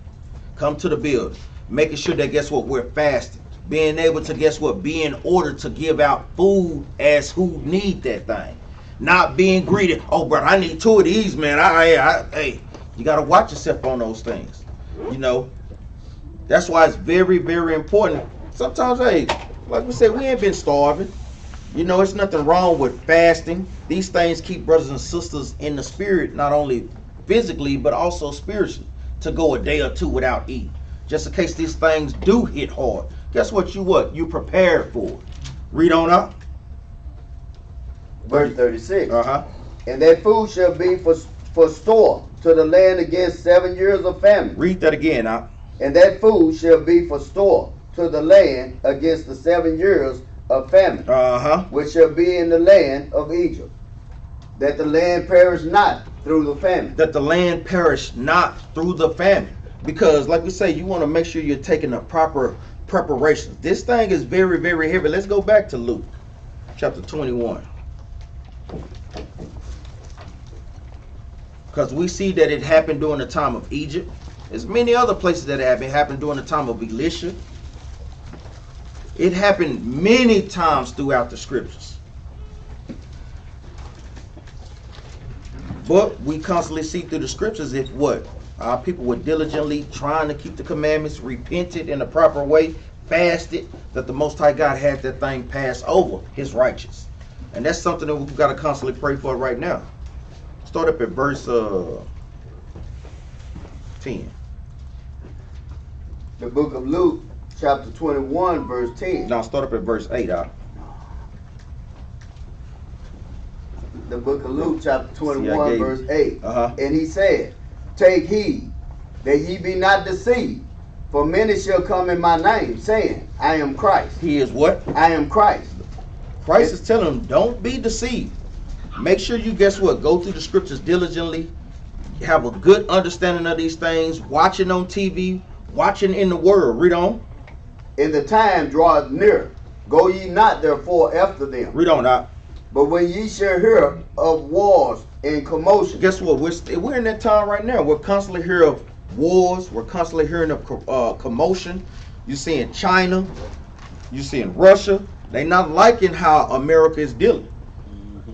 Come to the building. Making sure that, guess what, we're fasting. Being able to, guess what, be in order to give out food as who need that thing. Not being greedy. Oh, brother, I need 2 of these, man. Hey, you got to watch yourself on those things. You know, that's why it's very, very important. Sometimes, hey, like we said, we ain't been starving. You know, it's nothing wrong with fasting. These things keep brothers and sisters in the spirit, not only physically, but also spiritually, to go a day or 2 without eating. Just in case these things do hit hard. Guess what? You prepared for it. Read on up. Verse 36. Uh-huh. And that food shall be for store to the land against 7 years of famine. Read that again, huh? And that food shall be for store to the land against the 7 years of famine, Uh-huh. which shall be in the land of Egypt, that the land perish not through the famine. That the land perish not through the famine. Because, like we say, you want to make sure you're taking the proper preparations. This thing is very, very heavy. Let's go back to Luke chapter 21. Because we see that it happened during the time of Egypt. There's many other places that it happened during the time of Elisha. It happened many times throughout the scriptures. But we constantly see through the scriptures if what? Our people were diligently trying to keep the commandments, repented in the proper way, fasted, that the Most High God had that thing pass over his righteous. And that's something that we've got to constantly pray for right now. Start up at verse 10. The book of Luke, chapter 21, verse 10. Now start up at verse 8. The book of Luke, chapter 21, verse 8. Uh-huh. And he said, Take heed that ye be not deceived, for many shall come in my name, saying, I am Christ. He is what? I am Christ. Christ is telling them, don't be deceived. Make sure you, guess what, go through the scriptures diligently, have a good understanding of these things, watching on TV, watching in the Word. Read on. In the time draweth near, go ye not therefore after them. Read on out. But when ye shall hear of wars and commotion. Guess what? We're in that time right now. We're constantly hearing of wars. We're constantly hearing of commotion. You're seeing China. You're seeing Russia. They're not liking how America is dealing.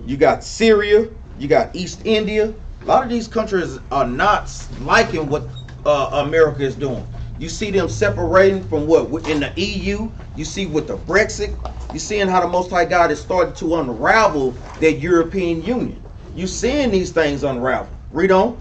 You got Syria. You got East India. A lot of these countries are not liking what America is doing. You see them separating from what? In the EU. You see with the Brexit. You're seeing how the Most High God is starting to unravel that European Union. You're seeing these things unravel. Read on.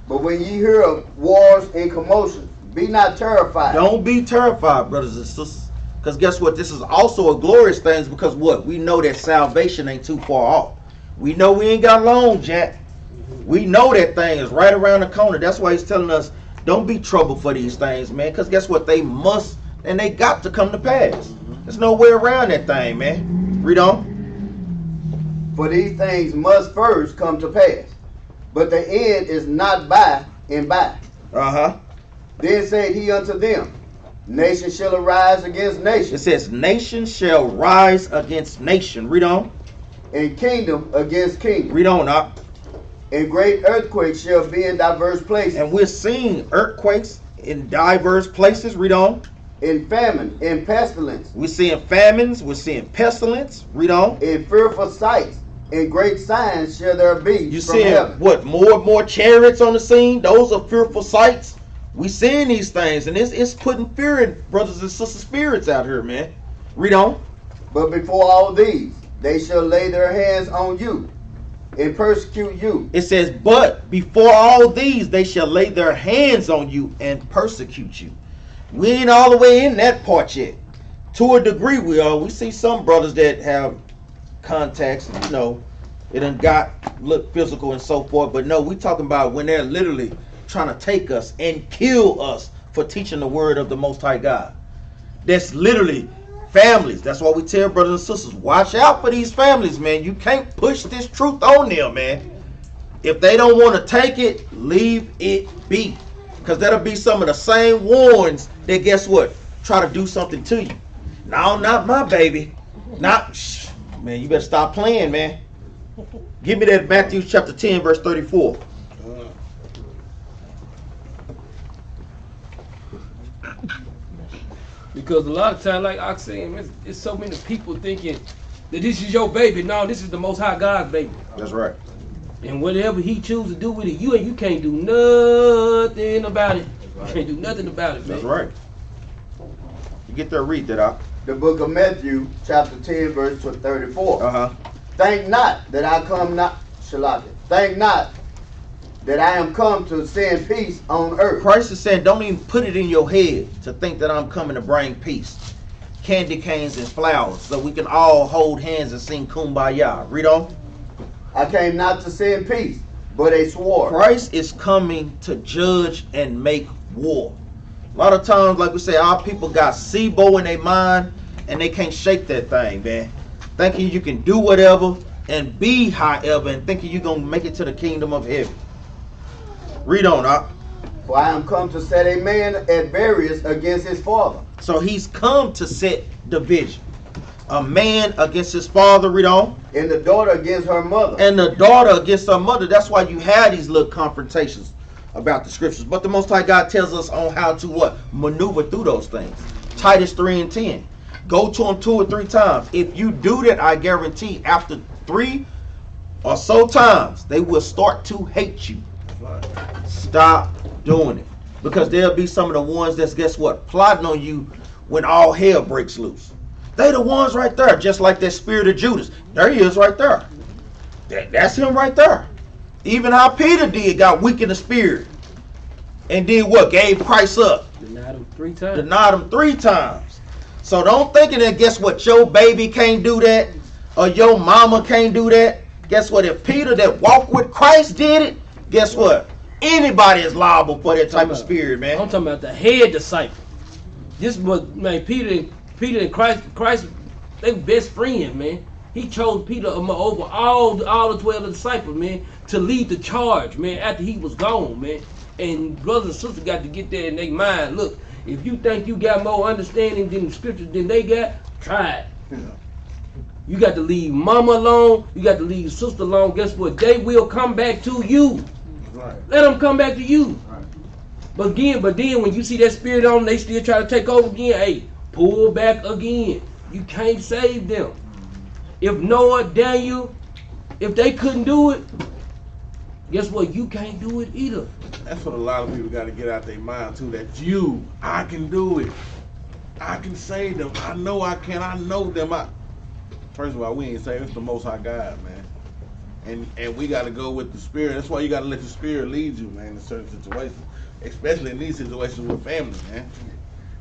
But when ye hear of wars and commotions, be not terrified. Don't be terrified, brothers and sisters. Because guess what? This is also a glorious thing because what? We know that salvation ain't too far off. We know we ain't got long, Jack. We know that thing is right around the corner. That's why he's telling us, don't be troubled for these things, man. Because guess what? They must and they got to come to pass. There's no way around that thing, man. Read on. For these things must first come to pass, but the end is not by and by. Uh-huh. Then said he unto them, Nation shall arise against nation. It says, nation shall rise against nation. Read on. And kingdom against kingdom. Read on up. And great earthquakes shall be in diverse places. And we're seeing earthquakes in diverse places. Read on. In famine, in pestilence. We're seeing famines. We're seeing pestilence. Read on. In fearful sights, and great signs shall there be You from seeing heaven. what? More and more chariots on the scene. Those are fearful sights. We seeing these things, and it's putting fear in brothers and sisters' spirits out here, man. Read on. But before all these, they shall lay their hands on you and persecute you. It says, but before all these, they shall lay their hands on you and persecute you. We ain't all the way in that part yet. To a degree, we are. We see some brothers that have contacts, you know, it done look physical and so forth. But no, we talking about when they're literally trying to take us and kill us for teaching the word of the Most High God. That's literally families. That's why we tell brothers and sisters, watch out for these families, man. You can't push this truth on them, man. If they don't want to take it, leave it be. Because that'll be some of the same ones that, guess what, try to do something to you. No, not my baby. Man, you better stop playing, man. Give me that Matthew chapter 10, verse 34. Because a lot of times, like I said, it's so many people thinking that this is your baby. No, this is the Most High God's baby. That's right. And whatever He chooses to do with it, you can't do nothing about it. You can't do nothing about it, man. That's right. You get there, read that out. The book of Matthew, chapter 10, verse 34. Uh-huh. Think not that I come not, Shalaka. Think not that I am come to send peace on earth. Christ is saying, don't even put it in your head to think that I'm coming to bring peace. Candy canes and flowers, so we can all hold hands and sing Kumbaya. Read on. I came not to send peace, but a sword. Christ is coming to judge and make war. A lot of times, like we say, our people got SIBO in their mind, and they can't shake that thing, man. Thinking you can do whatever and be however, and thinking you're going to make it to the kingdom of heaven. Read on, Doc. For I am come to set a man at variance against his father. So he's come to set division. A man against his father, read on. And the daughter against her mother. And the daughter against her mother. That's why you have these little confrontations about the scriptures. But the Most High God tells us on how to what? Maneuver through those things. Titus 3:10. Go to them 2 or 3 times. If you do that, I guarantee after 3 or so times, they will start to hate you. Stop doing it. Because there'll be some of the ones that's, guess what, plotting on you when all hell breaks loose. They the ones right there, just like that spirit of Judas. There he is right there. That's him right there. Even how Peter did, got weak in the spirit. And did what? Gave Christ up. Denied him 3 times. Denied him 3 times. So don't think that, guess what, your baby can't do that, or your mama can't do that. Guess what, if Peter that walked with Christ did it, guess what? Anybody is liable for that type of spirit, man. I'm talking about the head disciple. This was, man, Peter and Christ, they were best friends, man. He chose Peter over all the 12 disciples, man, to lead the charge, man, after he was gone, man. And brothers and sisters got to get that in their mind. Look, if you think you got more understanding than the scriptures than they got, try it. Yeah. You got to leave mama alone. You got to leave sister alone. Guess what? They will come back to you. Right. Let them come back to you. Right. But then when you see that spirit on them, they still try to take over again. Hey, pull back again. You can't save them. If Noah, Daniel, if they couldn't do it, guess what? You can't do it either. That's what a lot of people got to get out their mind too. That I can do it. I can save them. I know I can. I know them. First of all, we ain't saved. It's the Most High God, man. And we got to go with the Spirit. That's why you got to let the Spirit lead you, man, in certain situations. Especially in these situations with family, man.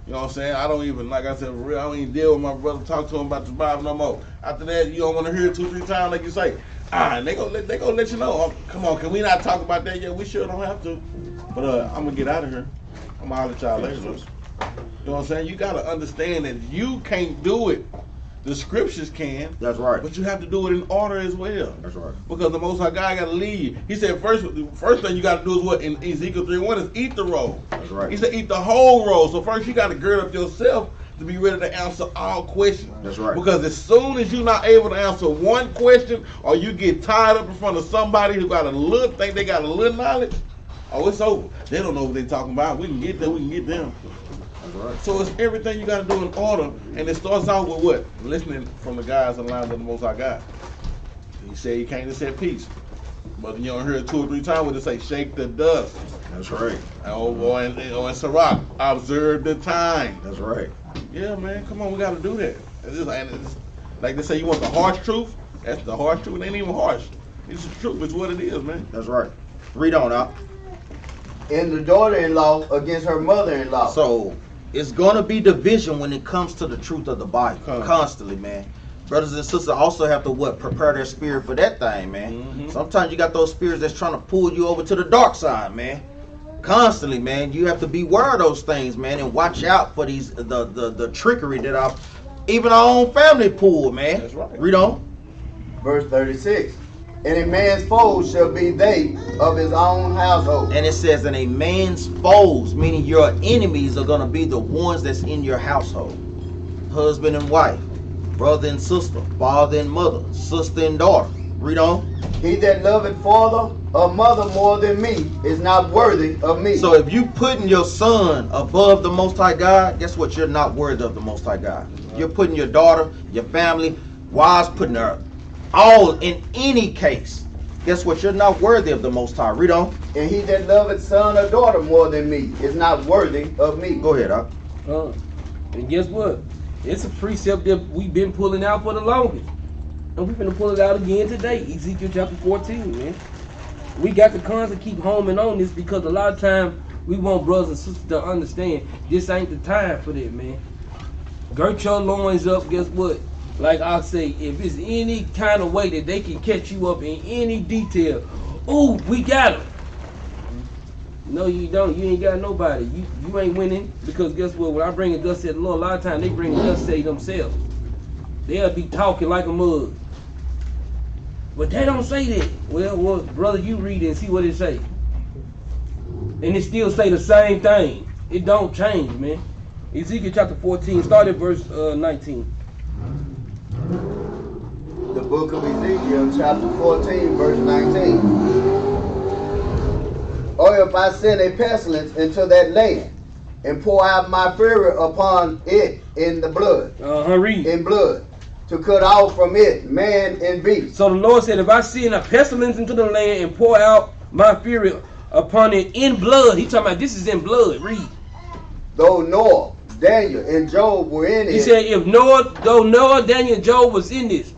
You know what I'm saying? I don't even, like I said, for real, I don't even deal with my brother, talk to him about the Bible no more. After that, you don't want to hear it 2 or 3 times like you say. And they gonna let you know. Oh, come on, can we not talk about that yet? We sure don't have to. But I'm gonna get out of here. I'm gonna holler at y'all later. You know what I'm saying? You gotta understand that you can't do it. The scriptures can. That's right. But you have to do it in order as well. That's right. Because the Most High God got to lead you. He said first thing you got to do is what? In Ezekiel 3:1 is eat the roll. That's right. He said eat the whole roll. So first you got to gird up yourself to be ready to answer all questions. That's right. Because as soon as you're not able to answer one question, or you get tied up in front of somebody who got think they got a little knowledge, oh, it's over. They don't know what they're talking about. We can get them. We can get them. That's right. So it's everything you got to do in order, and it starts out with what? Listening from the guys in line of the Most High God. He said he came to set peace, but you don't hear it 2 or 3 times when they say shake the dust. That's right. Or in Sirach, observe the time. That's right. Yeah, man, come on, we got to do that. It's like they say, you want the harsh truth? That's the harsh truth. It ain't even harsh. It's the truth. It's what it is, man. That's right. Read on out. And the daughter-in-law against her mother-in-law. So it's gonna be division when it comes to the truth of the Bible. Constantly, man. Brothers and sisters also have to what? Prepare their spirit for that thing, man. Mm-hmm. Sometimes you got those spirits that's trying to pull you over to the dark side, man. Constantly, man. You have to beware of those things, man, and watch out for these the trickery that even our own family pulled, man. That's right. Read on. Verse 36. And a man's foes shall be they of his own household. And it says, and a man's foes, meaning your enemies, are gonna be the ones that's in your household. Husband and wife, brother and sister, father and mother, sister and daughter. Read on. He that loveth father or mother more than me is not worthy of me. So if you putting your son above the Most High God, guess what? You're not worthy of the Most High God. You're putting your daughter, your family, wives, putting her all in any case. Guess what? You're not worthy of the Most High. Read on. And he that loveth son or daughter more than me is not worthy of me. Go ahead, huh? And guess what? It's a precept that we've been pulling out for the longest. And we're going to pull it out again today. Ezekiel chapter 14, man. We got to constantly keep homing on this because a lot of times we want brothers and sisters to understand this ain't the time for that, man. Girt your loins up, guess what? Like I say, if it's any kind of way that they can catch you up in any detail, oh, we got them. No, you don't. You ain't got nobody. You ain't winning because guess what? When I bring it, thus said the Lord, a lot of times they bring it, thus say themselves. They'll be talking like a mug. But they don't say that. Well, brother, you read it and see what it say. And it still say the same thing. It don't change, man. Ezekiel chapter 14, start at verse 19. The book of Ezekiel chapter 14 verse 19. Or if I send a pestilence into that land and pour out my fury upon it in the blood. Read. In blood. To cut off from it man and beast. So the Lord said, if I send a pestilence into the land and pour out my fury upon it in blood, he talking about this is in blood. Read. Though Noah, Daniel, and Job were in it. He said, though Noah, Daniel, and Job was in this.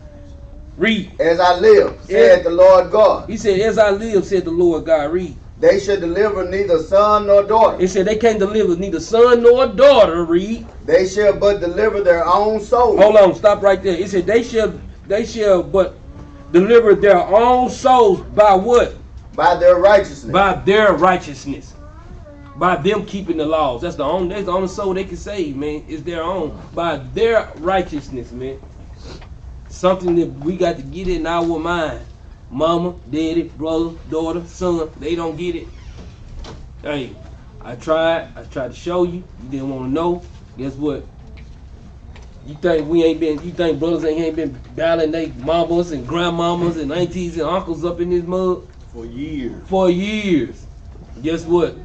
Read. As I live, said the Lord God. He said, as I live, said the Lord God. Read. They should deliver neither son nor daughter. He said they can't deliver neither son nor daughter. Read. They shall but deliver their own soul. Hold on, stop right there. He said they shall but deliver their own souls by what? By their righteousness. By their righteousness. By them keeping the laws. That's the only soul they can save, man. Is their own. By their righteousness, man. Something that we got to get in our mind. Mama, daddy, brother, daughter, son, they don't get it. Hey, I tried to show you. You didn't want to know. Guess what? You think brothers ain't been battling their mamas and grandmamas and aunties and uncles up in this mud? For years. For years. Guess what?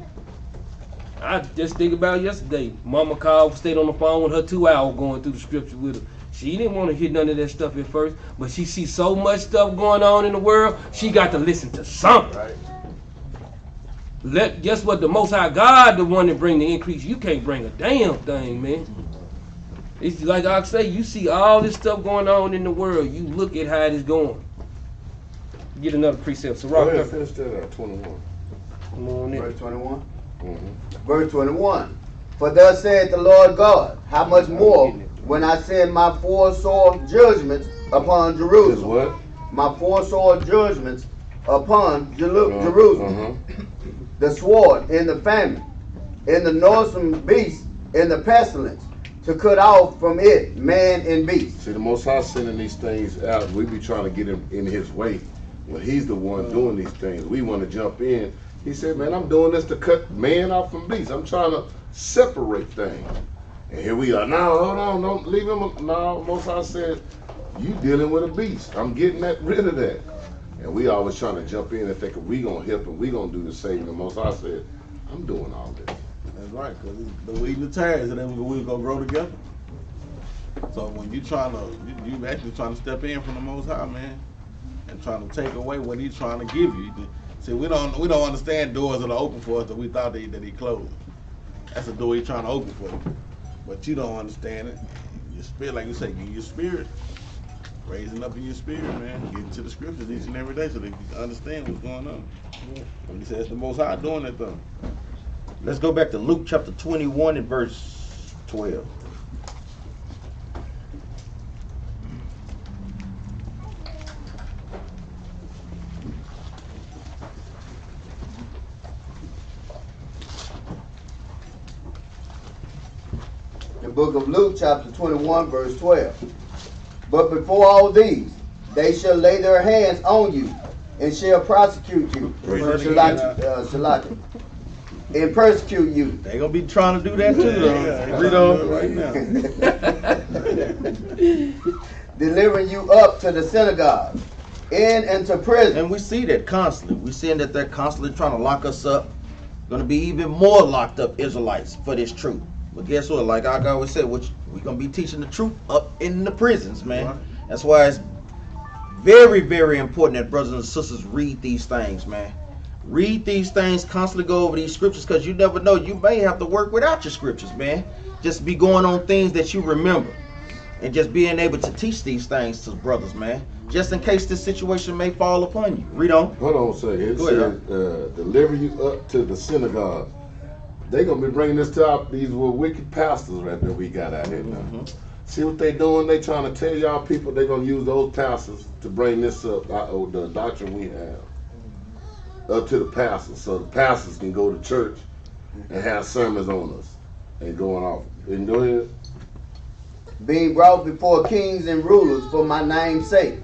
I just think about yesterday. Mama called, stayed on the phone with her 2 hours going through the scripture with her. She didn't want to hear none of that stuff at first, but she sees so much stuff going on in the world, she got to listen to something. Right. Guess what? The Most High God, the one that bring the increase. You can't bring a damn thing, man. It's like I say, you see all this stuff going on in the world. You look at how it is going. Get another precept. So Go ahead, finish that at 21. Come on in. Verse 21. Mm-hmm. Verse 21. For thus saith the Lord God, how much more when I send my four sword judgments upon Jerusalem. What? My four sword judgments upon Jerusalem. The sword and the famine, and the noisome beast, and the pestilence, to cut off from it man and beast. See, the Most High sending these things out, we be trying to get him in his way. When he's the one doing these things, we want to jump in. He said, man, I'm doing this to cut man off from beast. I'm trying to separate things. And here we are. Now, hold on, don't leave him. No, Most High said, you dealing with a beast. I'm getting rid of that. And we always trying to jump in and think we gonna help and we gonna do the saving. The Most High said, I'm doing all this. That's right, because the wheat and the tares, and then we're gonna grow together. So when you actually trying to step in from the Most High, man, and trying to take away what he's trying to give you. See, we don't understand doors that are open for us that we thought that he closed. That's a door he's trying to open for you. But you don't understand it. Your spirit, like you say, get your spirit. Raising up in your spirit, man. Get into the scriptures each and every day so that you can understand what's going on. Like he says, the Most High doing that though. Let's go back to Luke chapter 21 and verse 12. The book of Luke chapter 21 verse 12. But before all these, they shall lay their hands on you and shall prosecute you. And persecute you. They gonna be trying to do that too, though. Read on right now. Delivering you up to the synagogue into prison. And we see that constantly. We're seeing that they're constantly trying to lock us up. Going to be even more locked up Israelites for this truth. But guess what? Like I always said, we're going to be teaching the truth up in the prisons, man. That's why it's very, very important that brothers and sisters read these things, man. Read these things, constantly go over these scriptures, because you never know. You may have to work without your scriptures, man. Just be going on things that you remember. And just being able to teach these things to brothers, man. Just in case this situation may fall upon you. Read on. Hold on a second. It says, deliver you up to the synagogue. They're going to be bringing this to these wicked pastors right there we got out here now. See what they doing? They trying to tell y'all people they're going to use those pastors to bring this up, the doctrine we have, up to the pastors. So the pastors can go to church and have sermons on us and going off. And go ahead. Being brought before kings and rulers for my name's sake.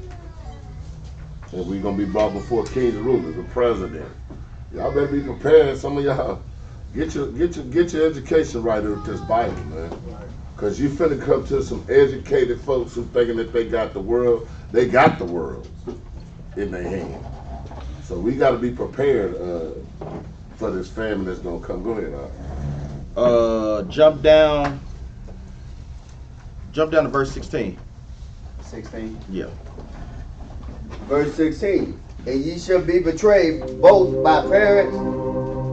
And we're going to be brought before kings and rulers, the president. Y'all better be prepared. Some of y'all, get your education right with this Bible, man. Because you finna come to some educated folks who thinking that they got the world. They got the world in their hand. So we got to be prepared for this famine that's going to come. Go ahead, Jump down to verse 16. 16? Yeah. Verse 16. And ye shall be betrayed both by parents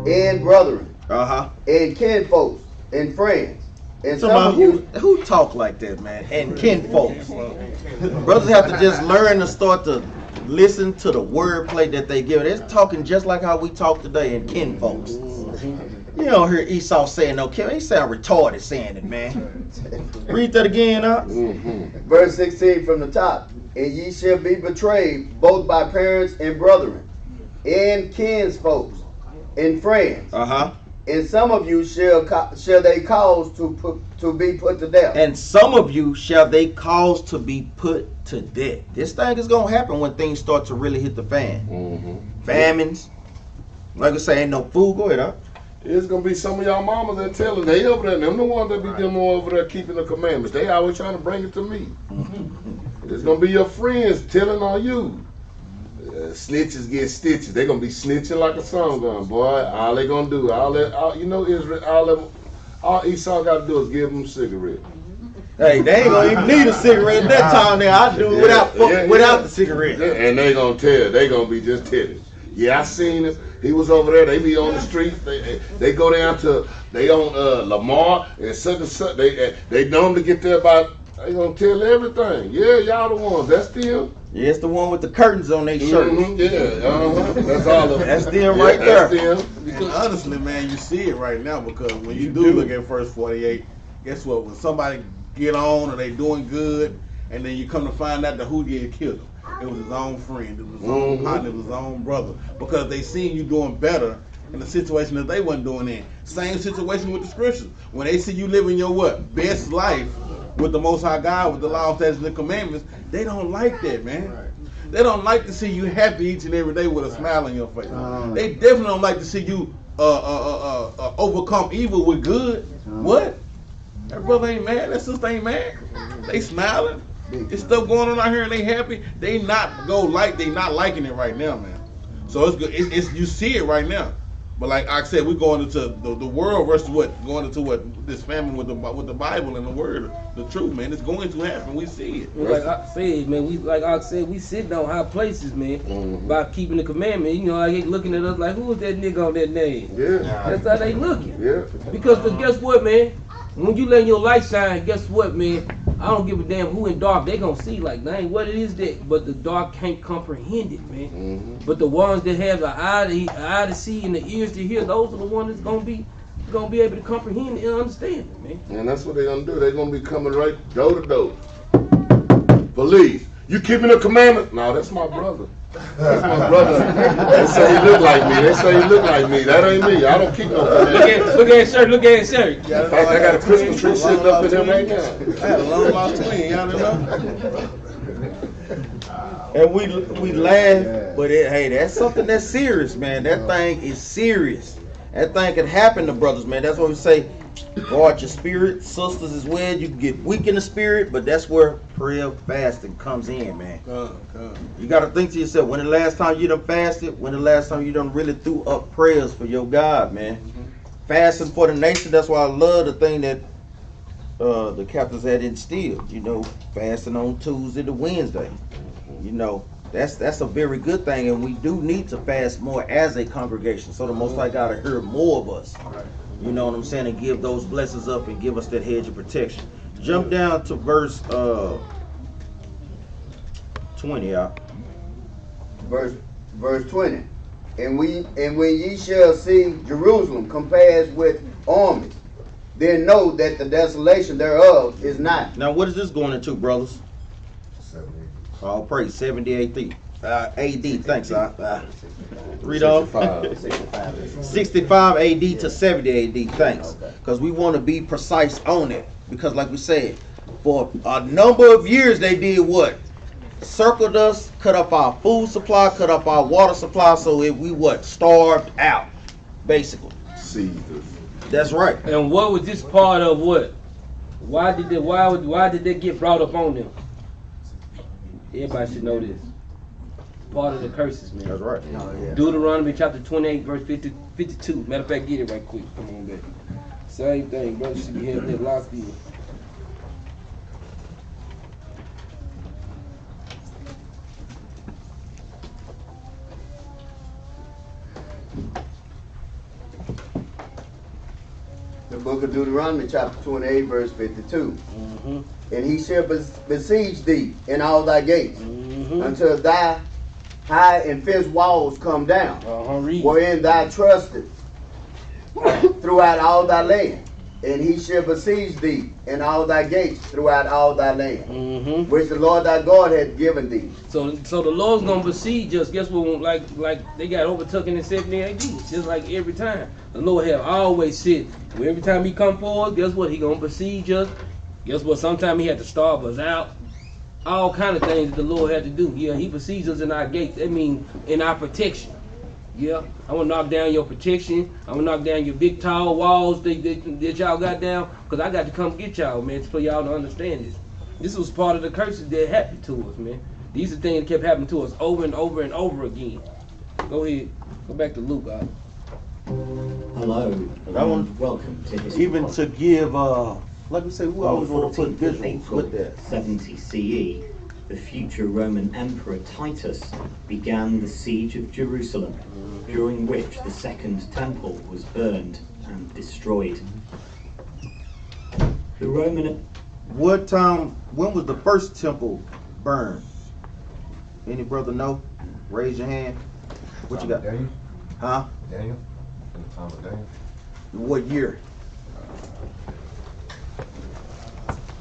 and brethren, and kinfolks and friends. And so some of you, who talk like that, man? And kinfolks. Brothers have to just learn to start to listen to the wordplay that they give. They're talking just like how we talk today in kinfolks. You don't hear Esau saying no kin. He sound retarded saying it, man. Read that again, huh? Verse 16 from the top. And ye shall be betrayed both by parents and brethren, and kinsfolks and friends. And some of you shall they cause to be put to death. And some of you shall they cause to be put to death. This thing is going to happen when things start to really hit the fan. Famines. Like I say, ain't no food. Go ahead, huh? It's going to be some of y'all mamas that telling, they over there, them the ones that be them over there keeping the commandments. They always trying to bring it to me. It's going to be your friends telling on you. Snitches get stitches. They're going to be snitching like a song gun, boy. All they going to do, all Esau got to do is give them a cigarette. Hey, they ain't going to even need a cigarette at that time there. I do it without the cigarette. And they going to tell. They going to be just telling. Yeah, I seen him. He was over there. They be on the street. They go down to, they on Lamar and such and such. They normally get there about, they gonna tell everything. Yeah, y'all the ones. That's them. Yeah, it's the one with the curtains on their shirt. That's all of them. That's them right there. That's them. And honestly, man, you see it right now, because when you do look at verse 48, guess what? When somebody get on or they doing good, and then you come to find out that who did kill them. It was his own friend, it was his own partner, it was his own brother. Because they seen you doing better in the situation that they wasn't doing in. Same situation with the scriptures. When they see you living your best life with the Most High God, with the law, statutes, and the commandments, they don't like that, man. They don't like to see you happy each and every day with a smile on your face. They definitely don't like to see you overcome evil with good. What? That brother ain't mad, that sister ain't mad. They smiling. There's stuff going on out here and they happy. They not liking it right now, man. So it's good. It's you see it right now. But like I said, we're going into the world versus going into this famine with the Bible and the word, the truth, man. It's going to happen. We see it. Well, like I said, man, we sitting on high places, man, by keeping the commandment. You know, I get looking at us like, who is that nigga on that name? Yeah. That's how they looking. Yeah. Because guess what, man? When you let your light shine, guess what, man? I don't give a damn who in dark. They gonna see like, dang, what it is that, but the dark can't comprehend it, man. But the ones that have the eye to see and the ears to hear, those are the ones that's gonna be able to comprehend and understand it, man. And that's what they're gonna do. They're gonna be coming right door to door. Police, you keeping the commandment? No, that's my brother. That's my brother. They say he look like me. That ain't me. I don't keep no commandment. Look at his shirt. In fact, I got a Christmas tree sitting up in here right now. I had a long lost twin, y'all know. And we laugh, but hey, that's something that's serious, man. That thing is serious. That thing can happen to brothers, man. That's what we say. Guard your spirit, sisters as well. You can get weak in the spirit, but that's where prayer fasting comes in, man. Come. You got to think to yourself, when the last time you done fasted? When the last time you done really threw up prayers for your God, man? Fasting for the nation. That's why I love the thing that the captains had instilled. You know, fasting on Tuesday to Wednesday. You know, that's a very good thing, and we do need to fast more as a congregation. So the Most High God to hear more of us. You know what I'm saying? And give those blessings up and give us that hedge of protection. Jump down to verse 20, y'all. Verse 20. And when ye shall see Jerusalem compared with armies, then know that the desolation thereof is not. Now, what is this going into, brothers? 70. All praise, 70 AD. AD, thanks, read off. 65 AD to 70 AD, thanks. Because we want to be precise on it. Because like we said, for a number of years they did what? Circled us, cut up our food supply, cut up our water supply, so we what? Starved out, basically. Seized us. That's right. And what was this part of what? Why did they get brought up on them? Everybody should know this. Part of the curses, man. That's right. Deuteronomy chapter 28, verse 52. Matter of fact, get it right quick. Come on, baby. Same thing, brother. Should be having that locked in. The book of Deuteronomy, chapter 28, verse 52. And he shall besiege thee in all thy gates until thy high and fenced walls come down, wherein thou trustest throughout all thy land. And he shall besiege thee in all thy gates throughout all thy land, which the Lord thy God hath given thee. So the Lord's gonna besiege us. Guess what? Like they got overtaken in 70 AD. Just like every time, the Lord have always said, well, every time He come forward, guess what? He gonna besiege us. Guess what? Sometimes He had to starve us out. All kind of things that the Lord had to do. Yeah, He besieges us in our gates. That means in our protection. Yeah, I'm gonna knock down your protection. I'm gonna knock down your big tall walls that y'all got down. Cause I got to come get y'all, man, for y'all to understand this. This was part of the curses that happened to us, man. These are things that kept happening to us over and over and over again. Go ahead. Go back to Luke, God. Hello, and welcome to History. Even to give, like we say, we always want to put visuals with that. 70 CE, the future Roman Emperor Titus began the siege of Jerusalem, during which the Second Temple was burned and destroyed. The Roman... When was the first temple burned? Any brother know? Raise your hand. What you got? Daniel. Huh? Daniel. In the time of Daniel. What year?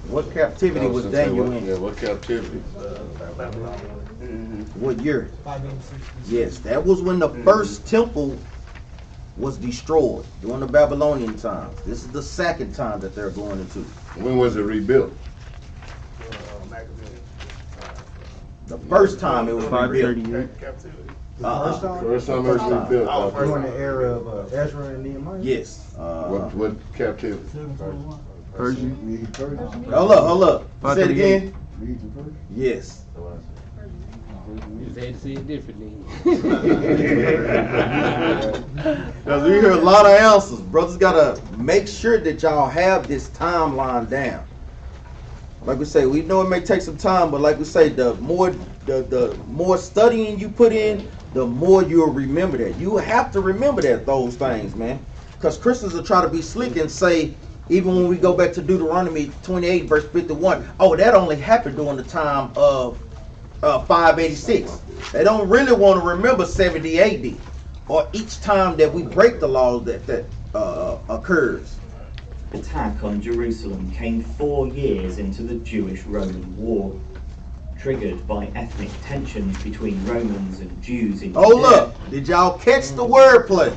What captivity was Daniel in? Yeah, what captivity? What year? Yes, that was when the first temple was destroyed during the Babylonian times. This is the second time that they're going into. When was it rebuilt? The first time it was rebuilt. First time it was rebuilt. During the era of Ezra and Nehemiah. Yes. What captivity? Persia. Hold up. Say it again. Yes. You just had to say it differently. Because we hear a lot of answers. Brothers gotta make sure that y'all have this timeline down. Like we say, we know it may take some time, but like we say, the more studying you put in, the more you'll remember that. You have to remember those things, man. Because Christians will try to be slick and say, even when we go back to Deuteronomy 28, verse 51, oh, that only happened during the time of 586. They don't really want to remember 70 AD or each time that we break the law that occurs. Attack on Jerusalem came 4 years into the Jewish-Roman War, triggered by ethnic tensions between Romans and Jews in Hold up. Did y'all catch the wordplay?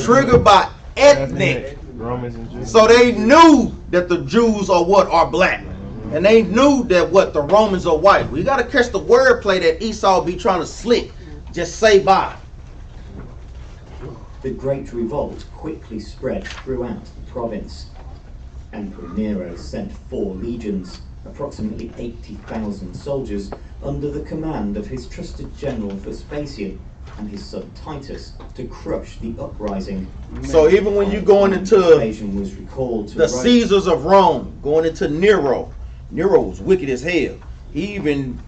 Triggered by ethnic. Romans and Jews. So they knew that the Jews are black. And they knew that the Romans are white. We got to catch the wordplay that Esau be trying to slick. Just say bye. The Great Revolt quickly spread throughout the province. Emperor Nero sent 4 legions approximately 80,000 soldiers under the command of his trusted general Vespasian and his son Titus to crush the uprising. So even when you going into invasion was recalled to the Rome. Caesars of Rome, going into Nero was wicked as hell. He even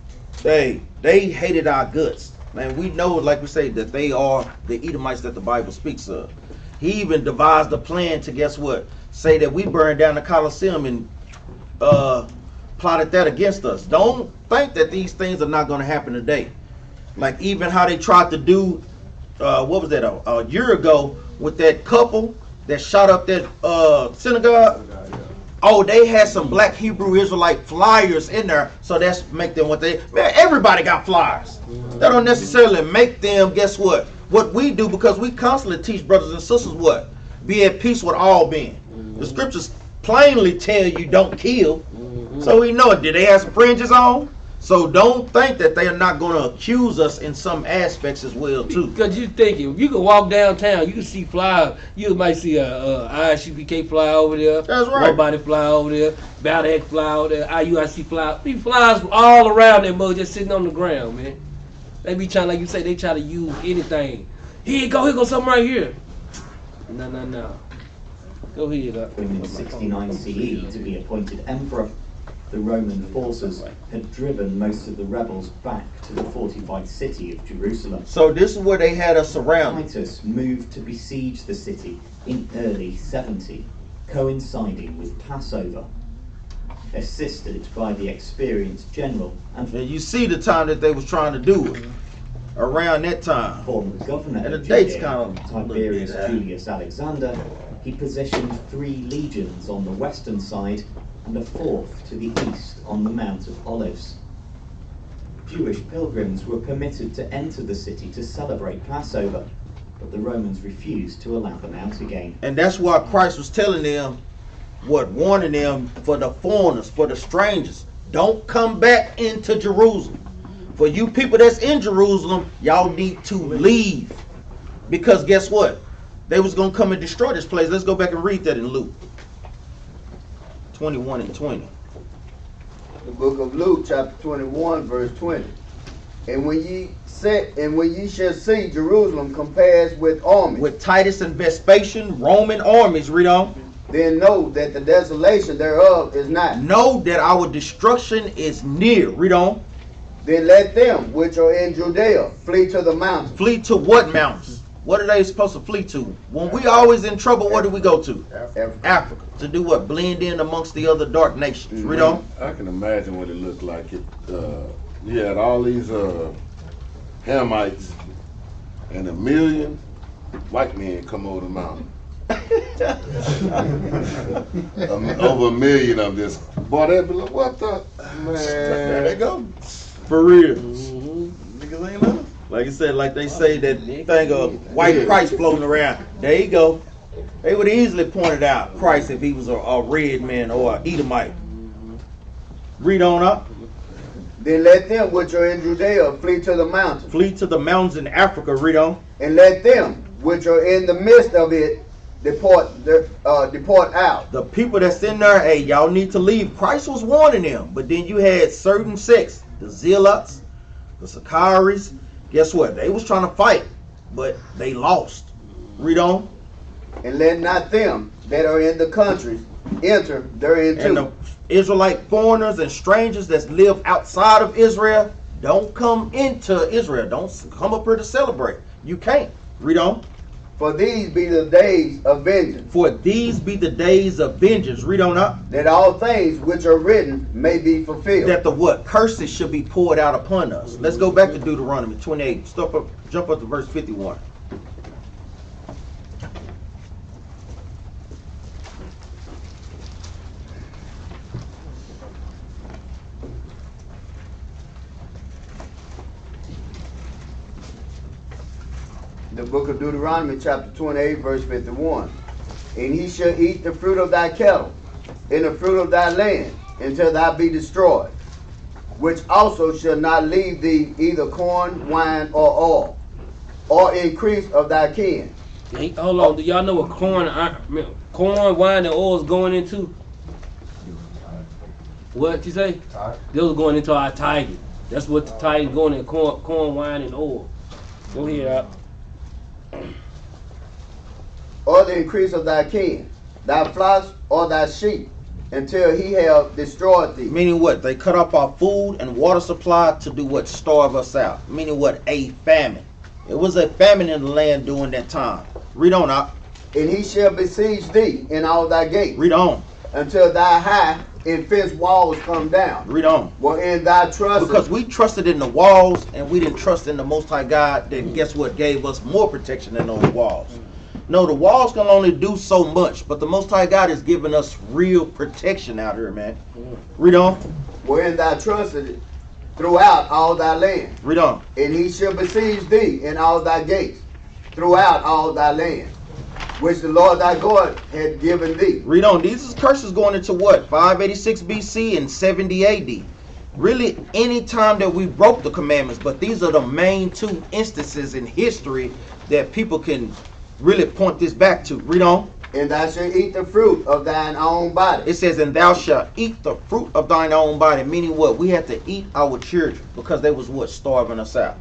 they hated our guts. Man, we know, like we say, that they are the Edomites that the Bible speaks of. He even devised a plan to, guess what, say that we burned down the Colosseum and plotted that against us. Don't think that these things are not going to happen today. Like even how they tried to do, what was that, a year ago with that couple that shot up that synagogue. Oh, they had some black Hebrew Israelite flyers in there, so that's make them what they, man, everybody got flyers. That don't necessarily make them, guess what we do, because we constantly teach brothers and sisters what? Be at peace with all men. The scriptures plainly tell you don't kill. So we know it. Did they have some fringes on? So don't think that they are not going to accuse us in some aspects as well too. Because you thinking, if you can walk downtown, you can see flyers. You might see a ISUPK fly over there. That's right. Nobody fly over there. Battle X fly over there. IUIC fly. These flies all around that mug just sitting on the ground, man. They be trying, like you say, they try to use anything. Here go something right here. No. Go ahead. In 69 CE to be appointed emperor, the Roman forces had driven most of the rebels back to the fortified city of Jerusalem. So this is where they had us surrounded. Titus moved to besiege the city in early 70, coinciding with Passover. Assisted by the experienced general and you see the time that they was trying to do it. Around that time. former governor And the of date's Judea, kind of Tiberius Julius Alexander, he positioned 3 legions on the western side and a 4th to the east on the Mount of Olives. Jewish pilgrims were permitted to enter the city to celebrate Passover, but the Romans refused to allow them out again. And that's why Christ was telling them, warning them for the foreigners, for the strangers, don't come back into Jerusalem. For you people that's in Jerusalem, y'all need to leave. Because guess what? They was going to come and destroy this place. Let's go back and read that in Luke 21 and 20. The book of Luke, chapter 21, verse 20. And when ye shall see Jerusalem compassed with armies, With Titus and Vespasian, Roman armies, read on. then know that the desolation thereof is not. Know that our destruction is near. Read on. Then let them which are in Judea flee to the mountains. Flee to what mountains? What are they supposed to flee to? When we always in trouble, where do we go to? Africa. To do what? Blend in amongst the other dark nations. Read on. I can imagine what it looked like. You had all these Hamites and 1 million white men come over the mountain. Over 1 million of this. Boy, they'd be like, what the? Man. There they go. For real. Niggas ain't know. Like I said, like they say that thing of white Christ floating around. There you go. They would easily pointed out Christ if he was a red man or a Edomite. Read on up. Then let them which are in Judea flee to the mountains. Flee to the mountains in Africa. Read on. And let them which are in the midst of it depart out. The people that's in there, hey, y'all need to leave. Christ was warning them. But then you had certain sects, the Zealots, the Sicaries. Guess what? They was trying to fight, but they lost. Read on. And let not them that are in the countries enter therein And the Israelite foreigners and strangers that live outside of Israel, don't come into Israel. Don't come up here to celebrate. You can't. Read on. For these be the days of vengeance. For these be the days of vengeance. Read on up. That all things which are written may be fulfilled. That the what? Curses should be poured out upon us. Let's go back to Deuteronomy 28. Jump up to verse 51. The book of Deuteronomy, chapter 28, verse 51. And he shall eat the fruit of thy cattle, and the fruit of thy land, until thou be destroyed, which also shall not leave thee either corn, wine, or oil, or increase of thy kin. Hey, hold on. Do y'all know what corn, wine, and oil is going into? What you say? Tithe. They was going into our tithing. That's what the tithe going in corn, wine, and oil. Go ahead, Or the increase of thy kin, thy flocks or thy sheep, until he have destroyed thee. Meaning what? They cut off our food and water supply to do what? Starve us out. Meaning what? A famine. It was a famine in the land during that time. Read on out. And he shall besiege thee in all thy gates. Read on. Until thy high and fenced walls come down. Read on. Wherein thy trust. Because we trusted in the walls and we didn't trust in the Most High God, then guess what? Gave us more protection than those walls. No, the walls can only do so much, but the Most High God is giving us real protection out here, man. Read on. Wherein thou trusted throughout all thy land. Read on. And he shall besiege thee in all thy gates throughout all thy land, which the Lord thy God had given thee. Read on. These is curses going into what? 586 BC and 70 AD. Really, any time that we broke the commandments, but these are the main two instances in history that people can really point this back to. Read on. And thou shalt eat the fruit of thine own body. It says, and thou shalt eat the fruit of thine own body. Meaning what? We had to eat our children because they was what? Starving us out.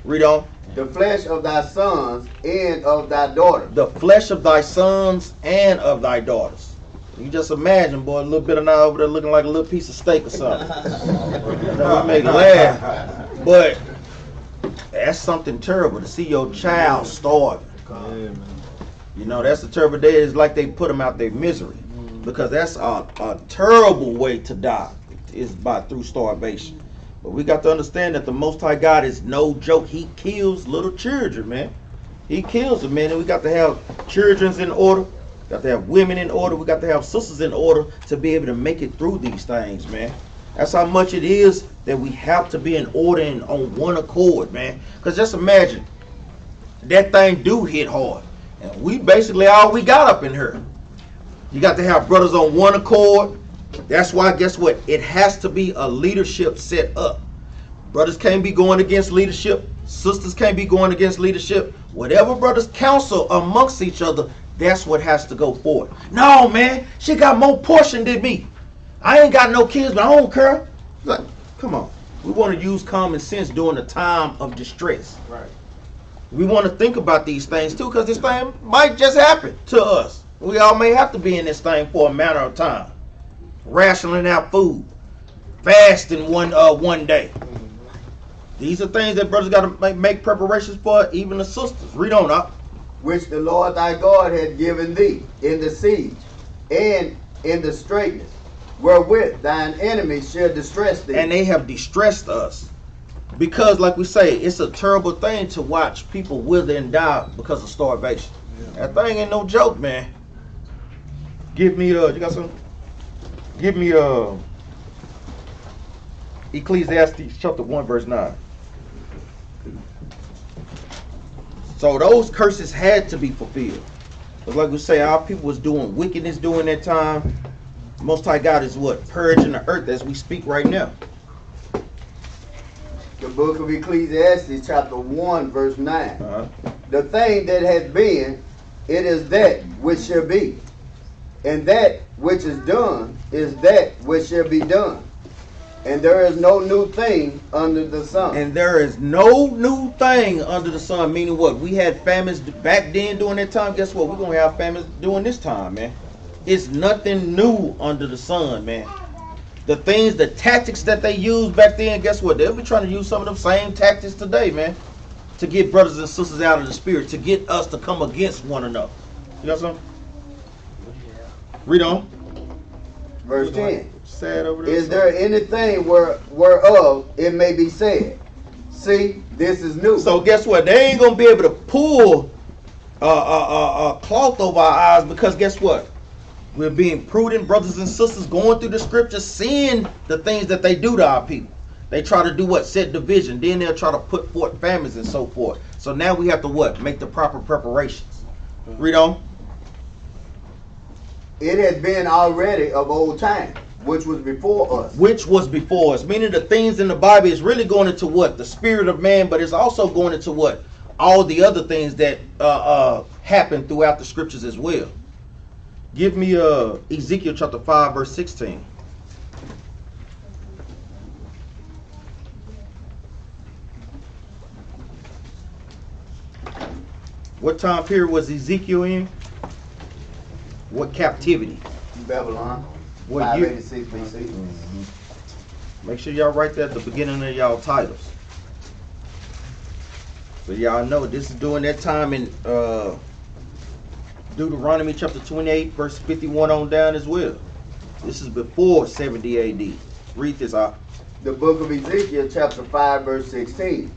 Read on. The flesh of thy sons and of thy daughters. The flesh of thy sons and of thy daughters. You just imagine, boy, a little bit of now over there looking like a little piece of steak or something. That would make laugh. But that's something terrible to see your child starving. You know, that's a terrible day. It's like they put them out their misery. Because that's a terrible way to die, is through starvation. But we got to understand that the Most High God is no joke. He kills little children, man. He kills them, man. And we got to have children in order. Got to have women in order. We got to have sisters in order to be able to make it through these things, man. That's how much it is that we have to be in order and on one accord, man. Because just imagine, that thing do hit hard. And we basically all we got up in here. You got to have brothers on one accord. That's why, guess what? It has to be a leadership set up. Brothers can't be going against leadership. Sisters can't be going against leadership. Whatever brothers counsel amongst each other, that's what has to go forward. No, man, she got more portion than me. I ain't got no kids, but I don't care. Like, come on. We want to use common sense during a time of distress. Right. We want to think about these things too, because this thing might just happen to us. We all may have to be in this thing for a matter of time. Rationing out food, fasting one day. These are things that brothers got to make preparations for, even the sisters. Read on up. Which the Lord thy God had given thee in the siege and in the straitness, wherewith thine enemies shall distress thee. And they have distressed us. Because, like we say, it's a terrible thing to watch people wither and die because of starvation. Yeah. That thing ain't no joke, man. Give me, you got some? Give me, Ecclesiastes chapter 1, verse 9. So those curses had to be fulfilled. But like we say, our people was doing wickedness during that time. Most High God is what? Purging the earth as we speak right now. The book of Ecclesiastes chapter 1 verse 9. The thing that has been, it is that which shall be. And that which is done is that which shall be done. And there is no new thing under the sun. And there is no new thing under the sun. Meaning what? We had famines back then during that time. Guess what? We're going to have famines during this time, man. It's nothing new under the sun, man. The things, the tactics that they used back then, guess what? They'll be trying to use some of them same tactics today, man. To get brothers and sisters out of the spirit. To get us to come against one another. You got something? Read on. Verse 10. Sad over there. Is there anything whereof it may be said, see, this is new? So guess what? They ain't gonna be able to pull a cloth over our eyes, because guess what? We're being prudent, brothers and sisters, going through the scriptures, seeing the things that they do to our people. They try to do what? Set division. Then they'll try to put forth famines and so forth. So now we have to what? Make the proper preparations. Read on. It had been already of old time, which was before us. Which was before us. Meaning the things in the Bible is really going into what? The spirit of man, but it's also going into what? All the other things that happen throughout the scriptures as well. Give me Ezekiel chapter 5 verse 16. What time period was Ezekiel in? What captivity? Babylon, What year? 586 BC. Make sure y'all write that at the beginning of y'all titles. So y'all know this is during that time in Deuteronomy chapter 28, verse 51 on down as well. This is before 70 AD. Read this out. The book of Ezekiel, chapter 5, verse 16.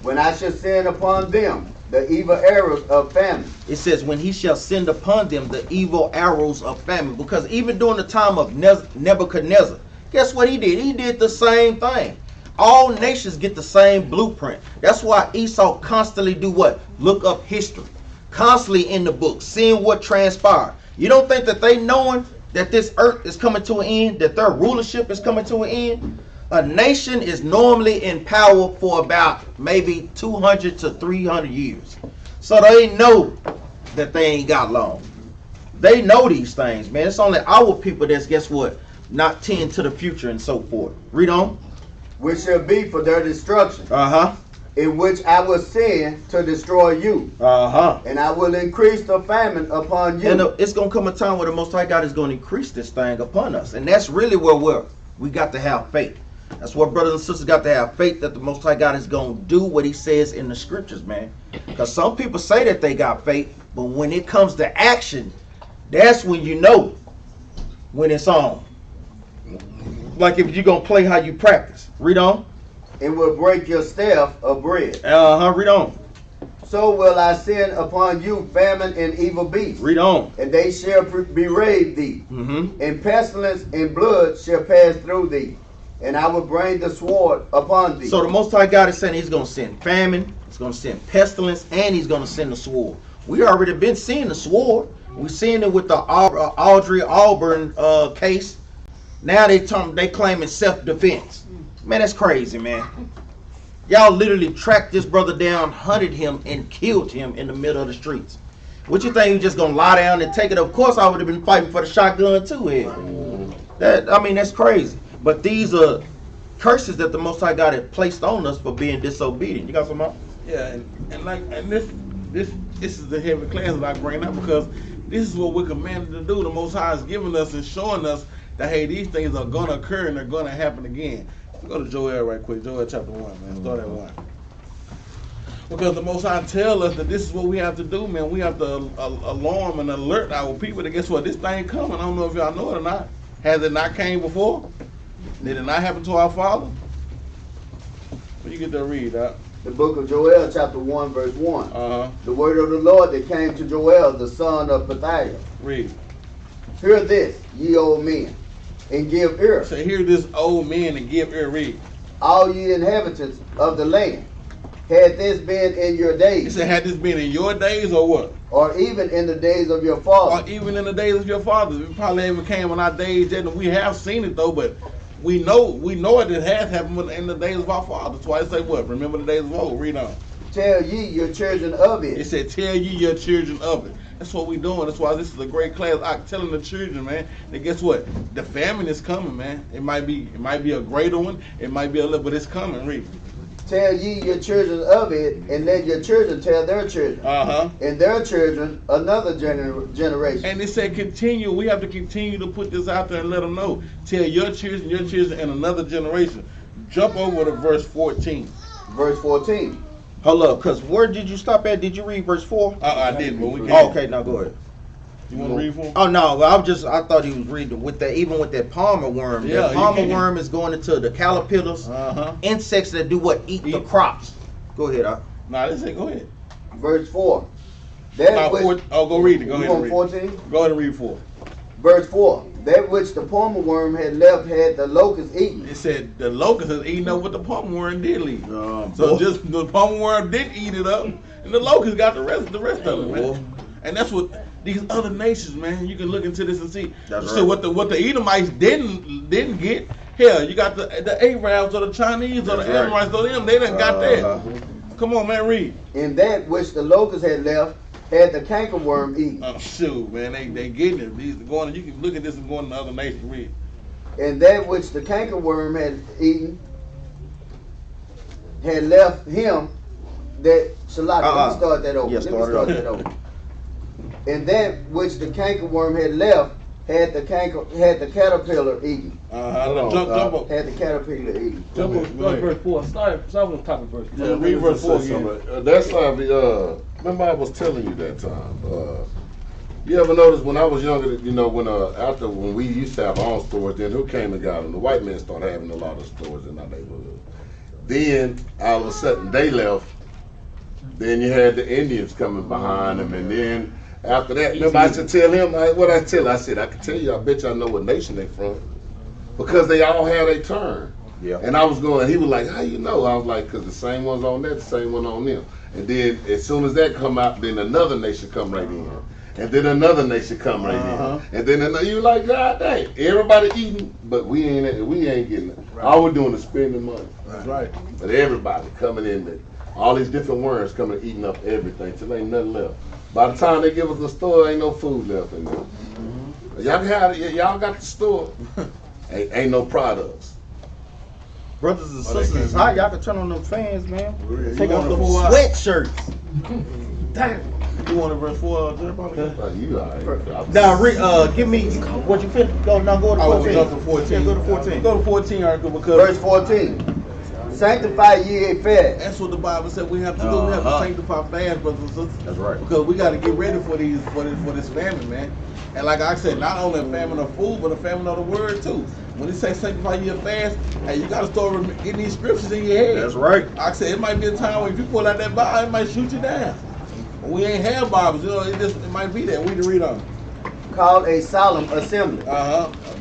When I shall send upon them the evil arrows of famine. It says, when he shall send upon them the evil arrows of famine. Because even during the time of Nebuchadnezzar, guess what he did? He did the same thing. All nations get the same blueprint. That's why Esau constantly do what? Look up history. Constantly in the book, seeing what transpired. You don't think that they knowing that this earth is coming to an end, that their rulership is coming to an end? A nation is normally in power for about maybe 200 to 300 years. So they know that they ain't got long. They know these things, man. It's only our people that's, guess what, not tend to the future and so forth. Read on. Which shall be for their destruction. Uh-huh. In which I will send to destroy you. Uh-huh. And I will increase the famine upon you. And it's going to come a time where the Most High God is going to increase this thing upon us. And that's really where we got to have faith. That's where brothers and sisters got to have faith that the Most High God is going to do what he says in the scriptures, man. Because some people say that they got faith, but when it comes to action, that's when you know when it's on. Like if you're going to play how you practice. Read on. And will break your staff of bread. Uh-huh, read on. So will I send upon you famine and evil beasts. Read on. And they shall berate thee. Mm-hmm. And pestilence and blood shall pass through thee. And I will bring the sword upon thee. So the Most High God is saying he's going to send famine, he's going to send pestilence, and he's going to send the sword. We already been seeing the sword. We're seeing it with the Audrey Auburn case. Now they claiming self-defense. Man, that's crazy, man. Y'all literally tracked this brother down, hunted him, and killed him in the middle of the streets. What you think, you just going to lie down and take it? Of course I would have been fighting for the shotgun too here. That's crazy. But these are curses that the Most High God had placed on us for being disobedient. You got something else? Yeah, and this is the heavy class that I bring up, because this is what we're commanded to do. The Most High is giving us and showing us that, hey, these things are going to occur and they're going to happen again. Go to Joel right quick. Joel chapter 1, man. Start at 1. Because the Most High tell us that this is what we have to do, man. We have to alarm and alert our people that, guess what, this thing coming. I don't know if y'all know it or not. Has it not came before? Did it not happen to our father? When you get to read that. The book of Joel, chapter 1, verse 1. Uh-huh. The word of the Lord that came to Joel, the son of Pethiah. Read. Hear this, ye old men, and give ear. So hear this, old men, and give ear. Read. All ye inhabitants of the land. Had this been in your days. He said, had this been in your days or what? Or even in the days of your fathers. Or even in the days of your fathers. It probably even came in our days yet, and we have seen it though, but we know it has happened in the days of our fathers. That's why it say what? Remember the days of old. Read on. Tell ye your children of it. It said, tell ye your children of it. That's what we doing. That's why this is a great class. I'm telling the children, man, that guess what? The famine is coming, man. It might be a greater one. It might be a little, but it's coming. Read. Tell ye your children of it, and let your children tell their children. Uh-huh. And their children another generation. And it said continue. We have to continue to put this out there and let them know. Tell your children, and another generation. Jump over to verse 14. Verse 14. Hold up, because where did you stop at? Did you read verse 4? I didn't, but we can. Oh, okay, now go ahead. You want to read for him? Oh no, well, I thought he was reading with that, even with that palmer worm. Yeah, that palmer worm is going into the caterpillars, insects that do what? Eat the crops. Go ahead, Nah, this ain't, go ahead. Verse 4. Go read it. Go ahead and read 14? Go ahead and read 4. Verse 4. That which the palmer worm had left had the locust eaten. It said the locust has eaten up what the palmer worm did leave. So just the palmer worm did eat it up, and the locust got the rest of it, man. And that's what these other nations, man. You can look into this and see. That's so right. what the Edomites didn't get. Hell, you got the Arabs or the Chinese or the Amorites or them. They done got that. Come on, man, read. And that which the locust had left had the cankerworm eaten. Oh shoot, man, they getting it. These going. You can look at this and go in the other nation. Read. And that which the cankerworm had eaten had left him that Shalak, let me start that over. Yeah, Let me start it start over. that over. And that which the cankerworm had left had the caterpillar eaten. Had the caterpillar eaten. Jump on verse 4. Start with top of verse 4. Yeah, read verse 4 again. That's how remember I was telling you that time. You ever notice when I was younger, you know, when we used to have our own stores, then who came and got them? The white men started having a lot of stores in our neighborhood. Then all of a sudden they left. Then you had the Indians coming behind them, and then after that, remember I should tell him what I tell. I said I can tell you. I bet you I know what nation they from, because they all had a turn. Yeah. And I was going. He was like, "How you know?" I was like, "Cause the same one's on that, the same one on them." And then as soon as that come out, then another nation come right in. And then another nation come right in, and then you like, God dang, everybody eating, but we ain't getting it. Right. All we're doing is spending money. That's right. But everybody coming in, all these different worms coming and eating up everything till ain't nothing left. By the time they give us the store, ain't no food left in there. Y'all got the store, ain't no products. Brothers and sisters, it's hot. Y'all can turn on them fans, man. Take off the want sweatshirts. Damn. You want a verse 4, Jerubbaal? You all right. Now, give me what you fit. Go to 14. I was up to 14. Yeah, go to 14. Go to 14, Article, because Verse 14. Sanctify ye a fast. that's what the Bible said we have to do. We have to sanctify fast, brothers and sisters. That's right. Because we got to get ready for this famine, man. And like I said, not only a famine of food, but a famine of the word too. When they say sanctify ye a fast, hey, you got to start getting these scriptures in your head. That's right. Like I said, it might be a time when if you pull out that Bible, it might shoot you down. We ain't have Bibles, you know. It might be that we can read on. Called a solemn assembly.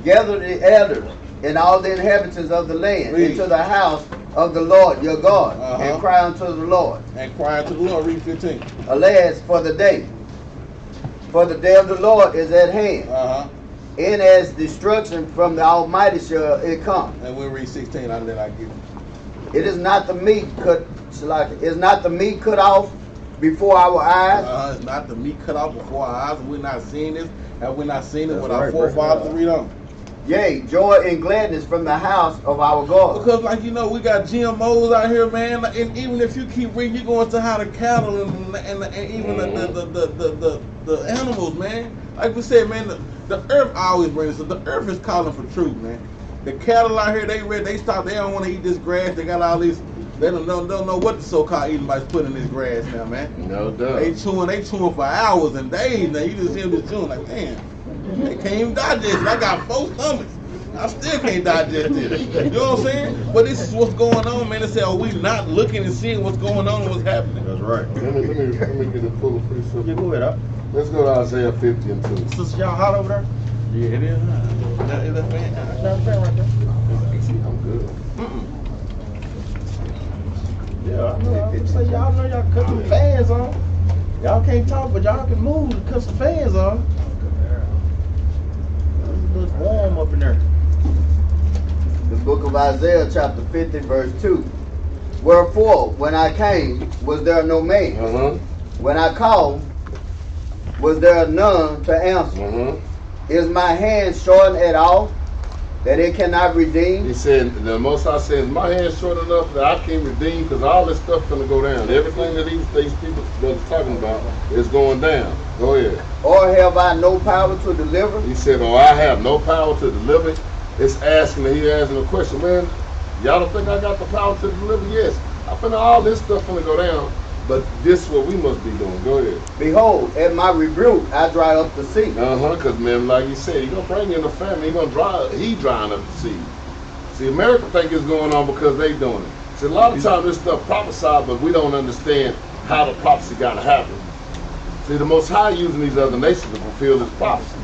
Gather the elders and all the inhabitants of the land into the house of the Lord your God, and cry unto the Lord. And cry unto the Lord. Read 15. Alas, for the day of the Lord is at hand. And as destruction from the Almighty shall it come. And we'll read 16 out of that I give you. It is not the meat cut off before our eyes. It's not the meat cut off before our eyes. We're not seeing this. Have we not seen it with right, our forefathers? Read on. Yea, joy and gladness from the house of our God. Because, like, you know, we got GMOs out here, man. And even if you keep reading, you're going to how the cattle and even the animals, man. Like we said, man, the earth always brings us. The earth is calling for truth, man. The cattle out here, they stop. They don't want to eat this grass. They got all these. They don't know what the so-called Edomites put in this grass now, man. No doubt. They chewing for hours and days. Now you just see them just chewing like, damn. They can't even digest it. I got 4 stomachs. I still can't digest it. You know what I'm saying? But this is what's going on, man. They say, are we not looking and seeing what's going on and what's happening? That's right. Let me get a full precept. Yeah, go ahead. Let's go to Isaiah 50 and 2. Sister, y'all hot over there? Yeah, it is. That fan. That's fan right there. I'm good. Yeah, I know. I say y'all know y'all cut some fans on. Y'all can't talk, but y'all can move and cut some fans on. It's warm up in there. The book of Isaiah, chapter 50, verse 2. Wherefore, when I came, was there no man? When I called, was there none to answer? Is my hand shortened at all, that it cannot redeem? He said, the Most High says, my hand's short enough that I can't redeem, because all this stuff's going to go down. Everything that these people that are talking about is going down. Go ahead. Or have I no power to deliver? He said, oh, I have no power to deliver. He's asking a question, man, y'all don't think I got the power to deliver? Yes. I think all this stuff going to go down, but this is what we must be doing. Go ahead. Behold, at my rebuke, I dry up the sea. Because, man, like you said, he's going to bring in the famine. He's going to drying up the sea. See, America think it's going on because they doing it. See, a lot of times this stuff prophesied, but we don't understand how the prophecy got to happen. See, the Most High using these other nations to fulfill this prophecy.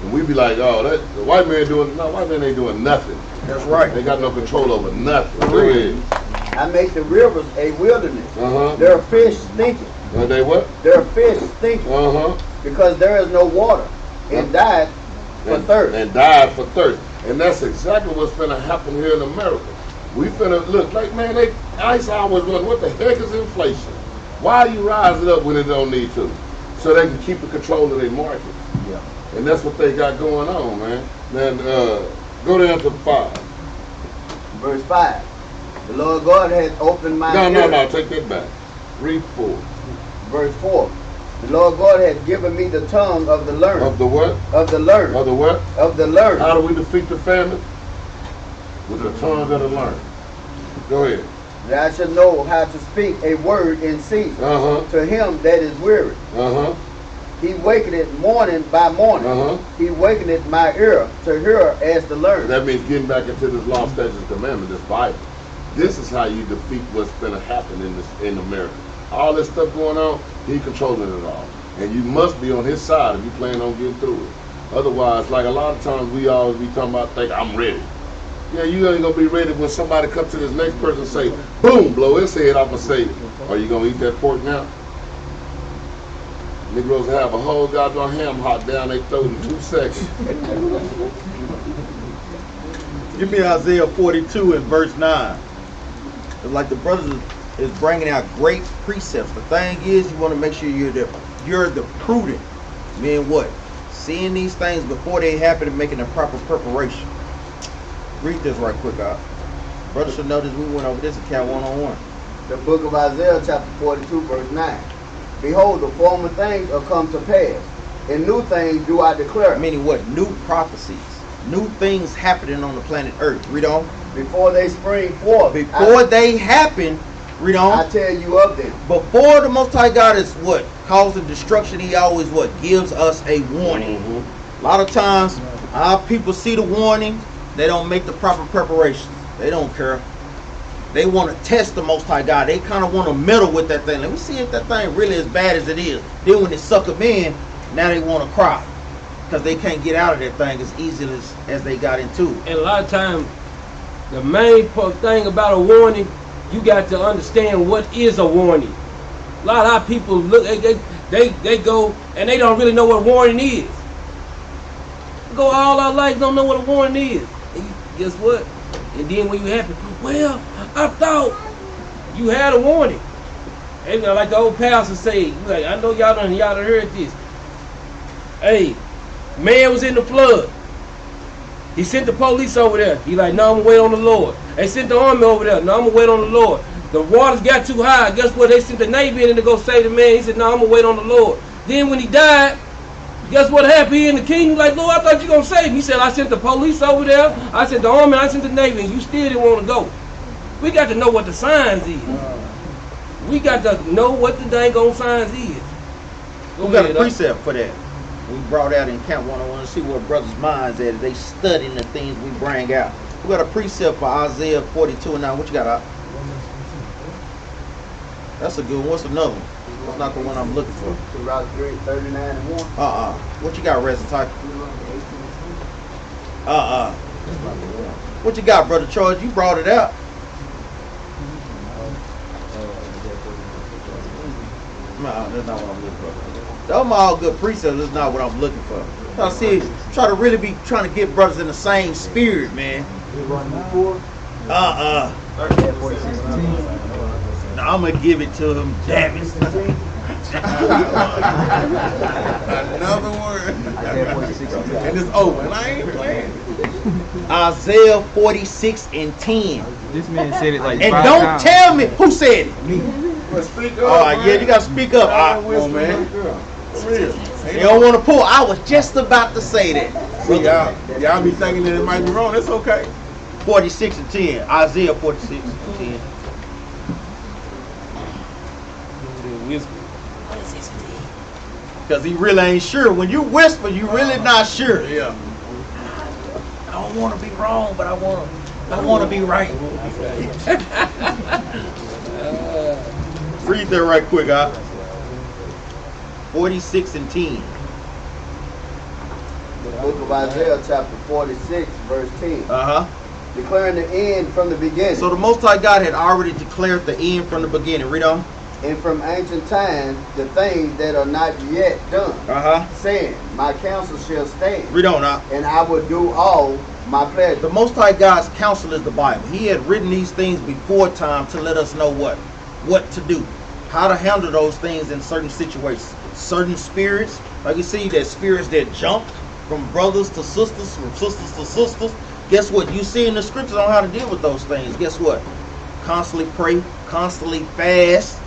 And we be like, oh, the white man white man ain't doing nothing. That's right. They got no control over nothing. Go ahead. I make the rivers a wilderness. There are fish stinking. They what? There are fish stinking. Because there is no water. And died for thirst. And died for thirst. And that's exactly what's finna happen here in America. We finna look like, man, ICE always wonder, what the heck is inflation? Why are you rising up when it don't need to? So they can keep the control of their market. Yeah. And that's what they got going on, man. Then go down to 5. Verse 5. The Lord God has opened my ears. No, take that back. Read 4. Verse 4. The Lord God has given me the tongue of the learned. Of the what? Of the learned. Of the what? Of the learned. How do we defeat the famine? With the tongue of the learned. Go ahead. That I should know how to speak a word in season to him that is weary. He wakeneth morning by morning. He wakeneth my ear to hear as the learned. That means getting back into this law, statutes, and commandment, this Bible. This is how you defeat what's going to happen in America. All this stuff going on, he controlling it all. And you must be on his side if you plan on getting through it. Otherwise, like a lot of times we always be talking about, think I'm ready. Yeah, you ain't going to be ready when somebody comes to this next person and say, boom, blow his head off and say, are you going to eat that pork now? Negroes have a whole goddamn ham hock down their throat in 2 seconds. Give me Isaiah 42 and verse 9. It's like the brothers is bringing out great precepts. The thing is, you want to make sure you're the prudent. Meaning what? Seeing these things before they happen and making the proper preparation. Read this right quick, out. Brothers should know this. We went over this account 101. The book of Isaiah chapter 42 verse 9. Behold, the former things are come to pass, and new things do I declare. Meaning what? New prophecies. New things happening on the planet Earth. Read on. Before they spring forth. Before they happen, read on. I tell you of them. Before the Most High God is what? Causing destruction, he always what? Gives us a warning. A lot of times, our people see the warning, they don't make the proper preparations. They don't care. They want to test the Most High God. They kind of want to meddle with that thing. Let me see if that thing really as bad as it is. Then when they suck them in, now they want to cry. Because they can't get out of that thing as easily as they got into it. And a lot of times, the main thing about a warning, you got to understand what is a warning. A lot of our people look, they go and they don't really know what a warning is. Go all our life, don't know what a warning is. And guess what? And then when you happen, well, I thought you had a warning. And like the old pastor say, like, I know y'all done heard this. Hey, man was in the flood. He sent the police over there. He like, no, I'm gonna wait on the Lord. They sent the army over there. No, I'm gonna wait on the Lord. The waters got too high. Guess what? They sent the Navy in to go save the man. He said, no, I'm gonna wait on the Lord. Then when he died, guess what happened? He in the kingdom like, Lord, I thought you gonna save me. He said, I sent the police over there. I sent the army. I sent the Navy, and you still didn't want to go. We got to know what the signs is. We got to know what the dang on signs is. We got a precept for that. We brought out in Camp 101 to see what brothers' minds at. They studying the things we bring out. We got a precept for Isaiah 42 and 9. What you got out? That's a good one. What's another one? That's not the one I'm looking for. Throughout 39 and 1. What you got, Resin Type? What you got, Brother Charles? You brought it out. No, that's not what I'm looking for. Those are all good precepts. That's not what I'm looking for. I see, try to really be trying to get brothers in the same spirit, man. No, I'm gonna give it to him. Damn it. Another word. And it's over. And I ain't playing. Isaiah 46 and 10. This man said it like and 5 don't times. tell me who said it. Me. Well, speak up. Yeah, you gotta speak up. Come on, man. You don't want to pull. I was just about to say that. See, y'all be thinking that it might be wrong. That's okay. 46 and 10. Isaiah 46 and 10. Because he really ain't sure. When you whisper, you really not sure. Yeah. I don't want to be wrong, but I want to be right. Read that right quick, 46 and 10. The book of Isaiah chapter 46 verse 10. Declaring the end from the beginning. So the Most High God had already declared the end from the beginning. Read on. And from ancient times the things that are not yet done. Saying, my counsel shall stand. Read on and I will do all my pleasure. The Most High God's counsel is the Bible. He had written these things before time to let us know what to do, how to handle those things in certain situations. Certain spirits, like you see, that spirits that jump from brothers to sisters, from sisters to sisters. Guess what? You see in the scriptures on how to deal with those things. Guess what? Constantly pray, constantly fast.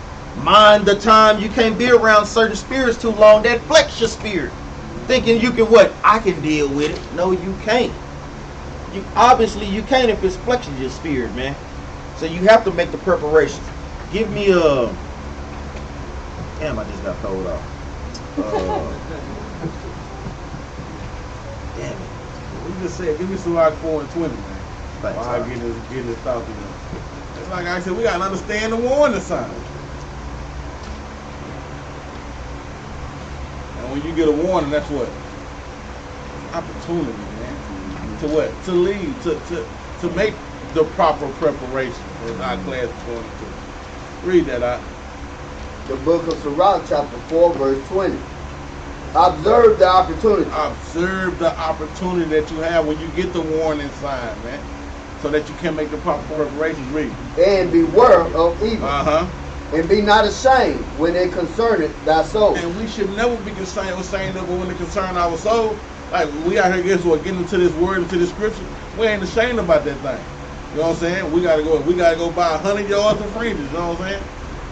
Mind the time. You can't be around certain spirits too long. That flex your spirit. Thinking you can what? I can deal with it. No, you can't. You obviously you can't if it's flexing your spirit, man. So you have to make the preparations. Give me a. Damn, I just got thrown off. Damn it. We just said, give me some like 4 and 20, man. Thanks, While I sir. getting this thought to you. It's like I said, we gotta understand the warning sign. And when you get a warning, that's what? Opportunity, man. To what? To lead, to make the proper preparation. As our class is going to. Read that out. The book of Sirach, chapter 4, verse 20. Observe the opportunity. Observe the opportunity that you have when you get the warning sign, man. So that you can make the proper preparations. Read. And beware of evil. Uh-huh. And be not ashamed when it concerneth thy soul. And we should never be concerned that when it concern our soul. Like we out here, guess what? Getting into this word, into this scripture, we ain't ashamed about that thing. You know what I'm saying? We gotta go buy 100 yards of fringes. You know what I'm saying?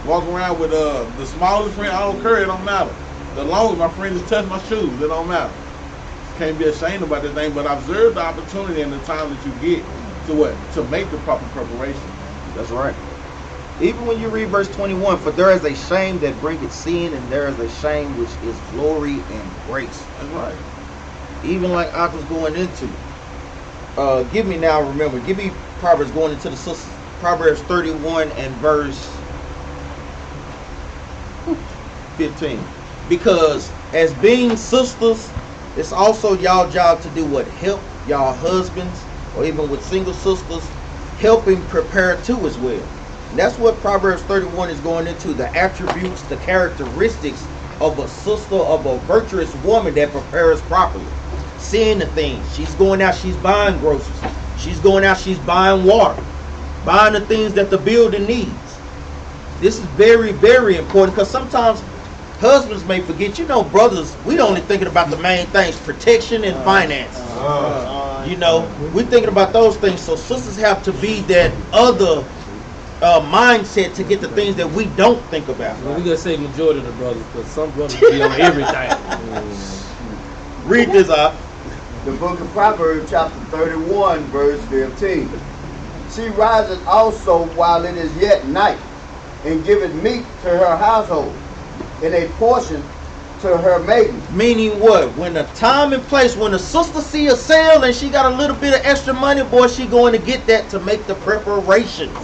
Walk around with the smallest fringe. I don't care. It don't matter. The longest my fringes touch my shoes. It don't matter. Can't be ashamed about that thing. But observe the opportunity and the time that you get to what? To make the proper preparation. That's right. Even when you read verse 21, for there is a shame that bringeth sin, and there is a shame which is glory and grace. That's right. Even like I was going into. Give me now, remember, give me Proverbs going into the sisters. Proverbs 31 and verse 15. Because as being sisters, it's also y'all job to do what? Help y'all husbands, or even with single sisters, helping prepare too as well. And that's what Proverbs 31 is going into, the attributes, the characteristics of a sister, of a virtuous woman that prepares properly. Seeing the things. She's going out, she's buying groceries. She's going out, she's buying water. Buying the things that the building needs. This is very, very important, because sometimes husbands may forget, you know, brothers, we only thinking about the main things, protection and finance. You know, we're thinking about those things. So sisters have to be that other mindset to get the things that we don't think about. Well, we gotta say majority of the brothers, because some brothers be on everything. Read this out. The book of Proverbs, chapter 31, verse 15. She riseth also while it is yet night, and giveth meat to her household, and a portion to her maidens. Meaning what? When the time and place, when the sister see a sale and she got a little bit of extra money, boy, she going to get that to make the preparations.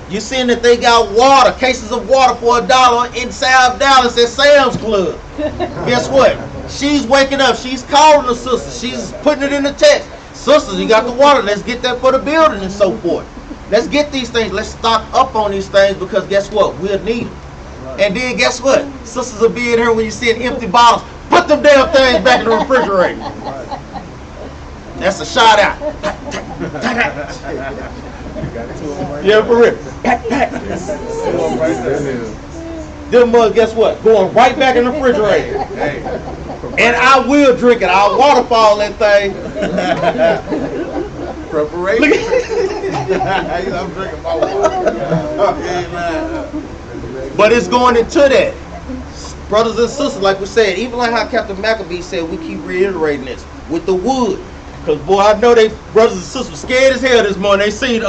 You seeing that they got water, cases of water for $1 inside Dallas at Sam's Club. Guess what? She's waking up. She's calling the sister. She's putting it in the text. Sisters, you got the water. Let's get that for the building and so forth. Let's get these things. Let's stock up on these things, because guess what? We'll need them. And then guess what? Sisters will be in here when you see empty bottles. Put them damn things back in the refrigerator. That's a shout out. Yeah, for real. Pack. Them mugs, guess what? Going right back in the refrigerator. And I will drink it. I'll waterfall that thing. Preparation. I'm drinking my water. But it's going into that. Brothers and sisters, like we said, even like how Captain Maccabee said, we keep reiterating this with the wood. Because, boy, I know they brothers and sisters scared as hell this morning. They seen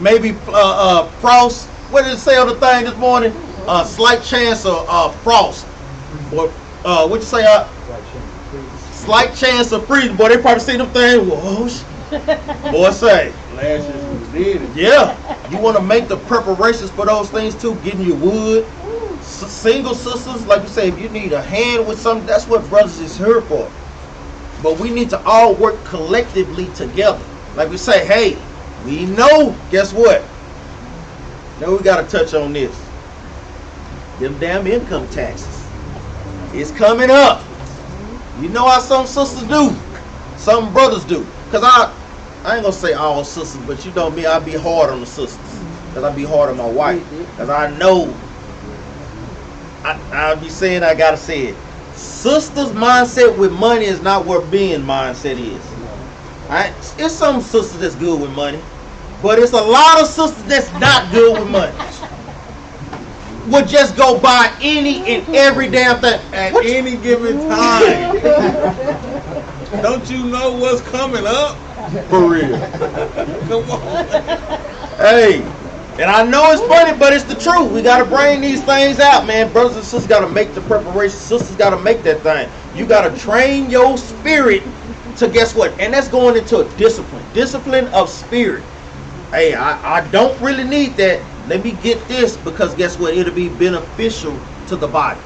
maybe frost. What did it say on the thing this morning? Slight chance of frost. Or what you say? Slight chance of freezing. Boy, they probably seen them things. Whoosh. Boy, say. Last year was dead. Yeah. You want to make the preparations for those things too. Getting your wood. Single sisters, like you say, if you need a hand with something, that's what brothers is here for. But we need to all work collectively together. Like we say, hey, we know, guess what? Now we got to touch on this. Them damn income taxes. It's coming up. You know how some sisters do. Some brothers do. Because I ain't going to say all sisters, but you know me, I be hard on the sisters. Because I be hard on my wife. Because I know, I'll be saying I got to say it. Sisters' mindset with money is not where being mindset is. Alright? It's some sisters that's good with money, but it's a lot of sisters that's not good with money. would just go by any and every damn thing. At any given time. Don't you know what's coming up? For real. Come on. Hey, and I know it's funny, but it's the truth. We got to bring these things out, man. Brothers and sisters got to make the preparation. Sisters got to make that thing. You got to train your spirit to guess what? And that's going into a discipline. Discipline of spirit. Hey, I don't really need that. Let me get this because guess what? It'll be beneficial to the body.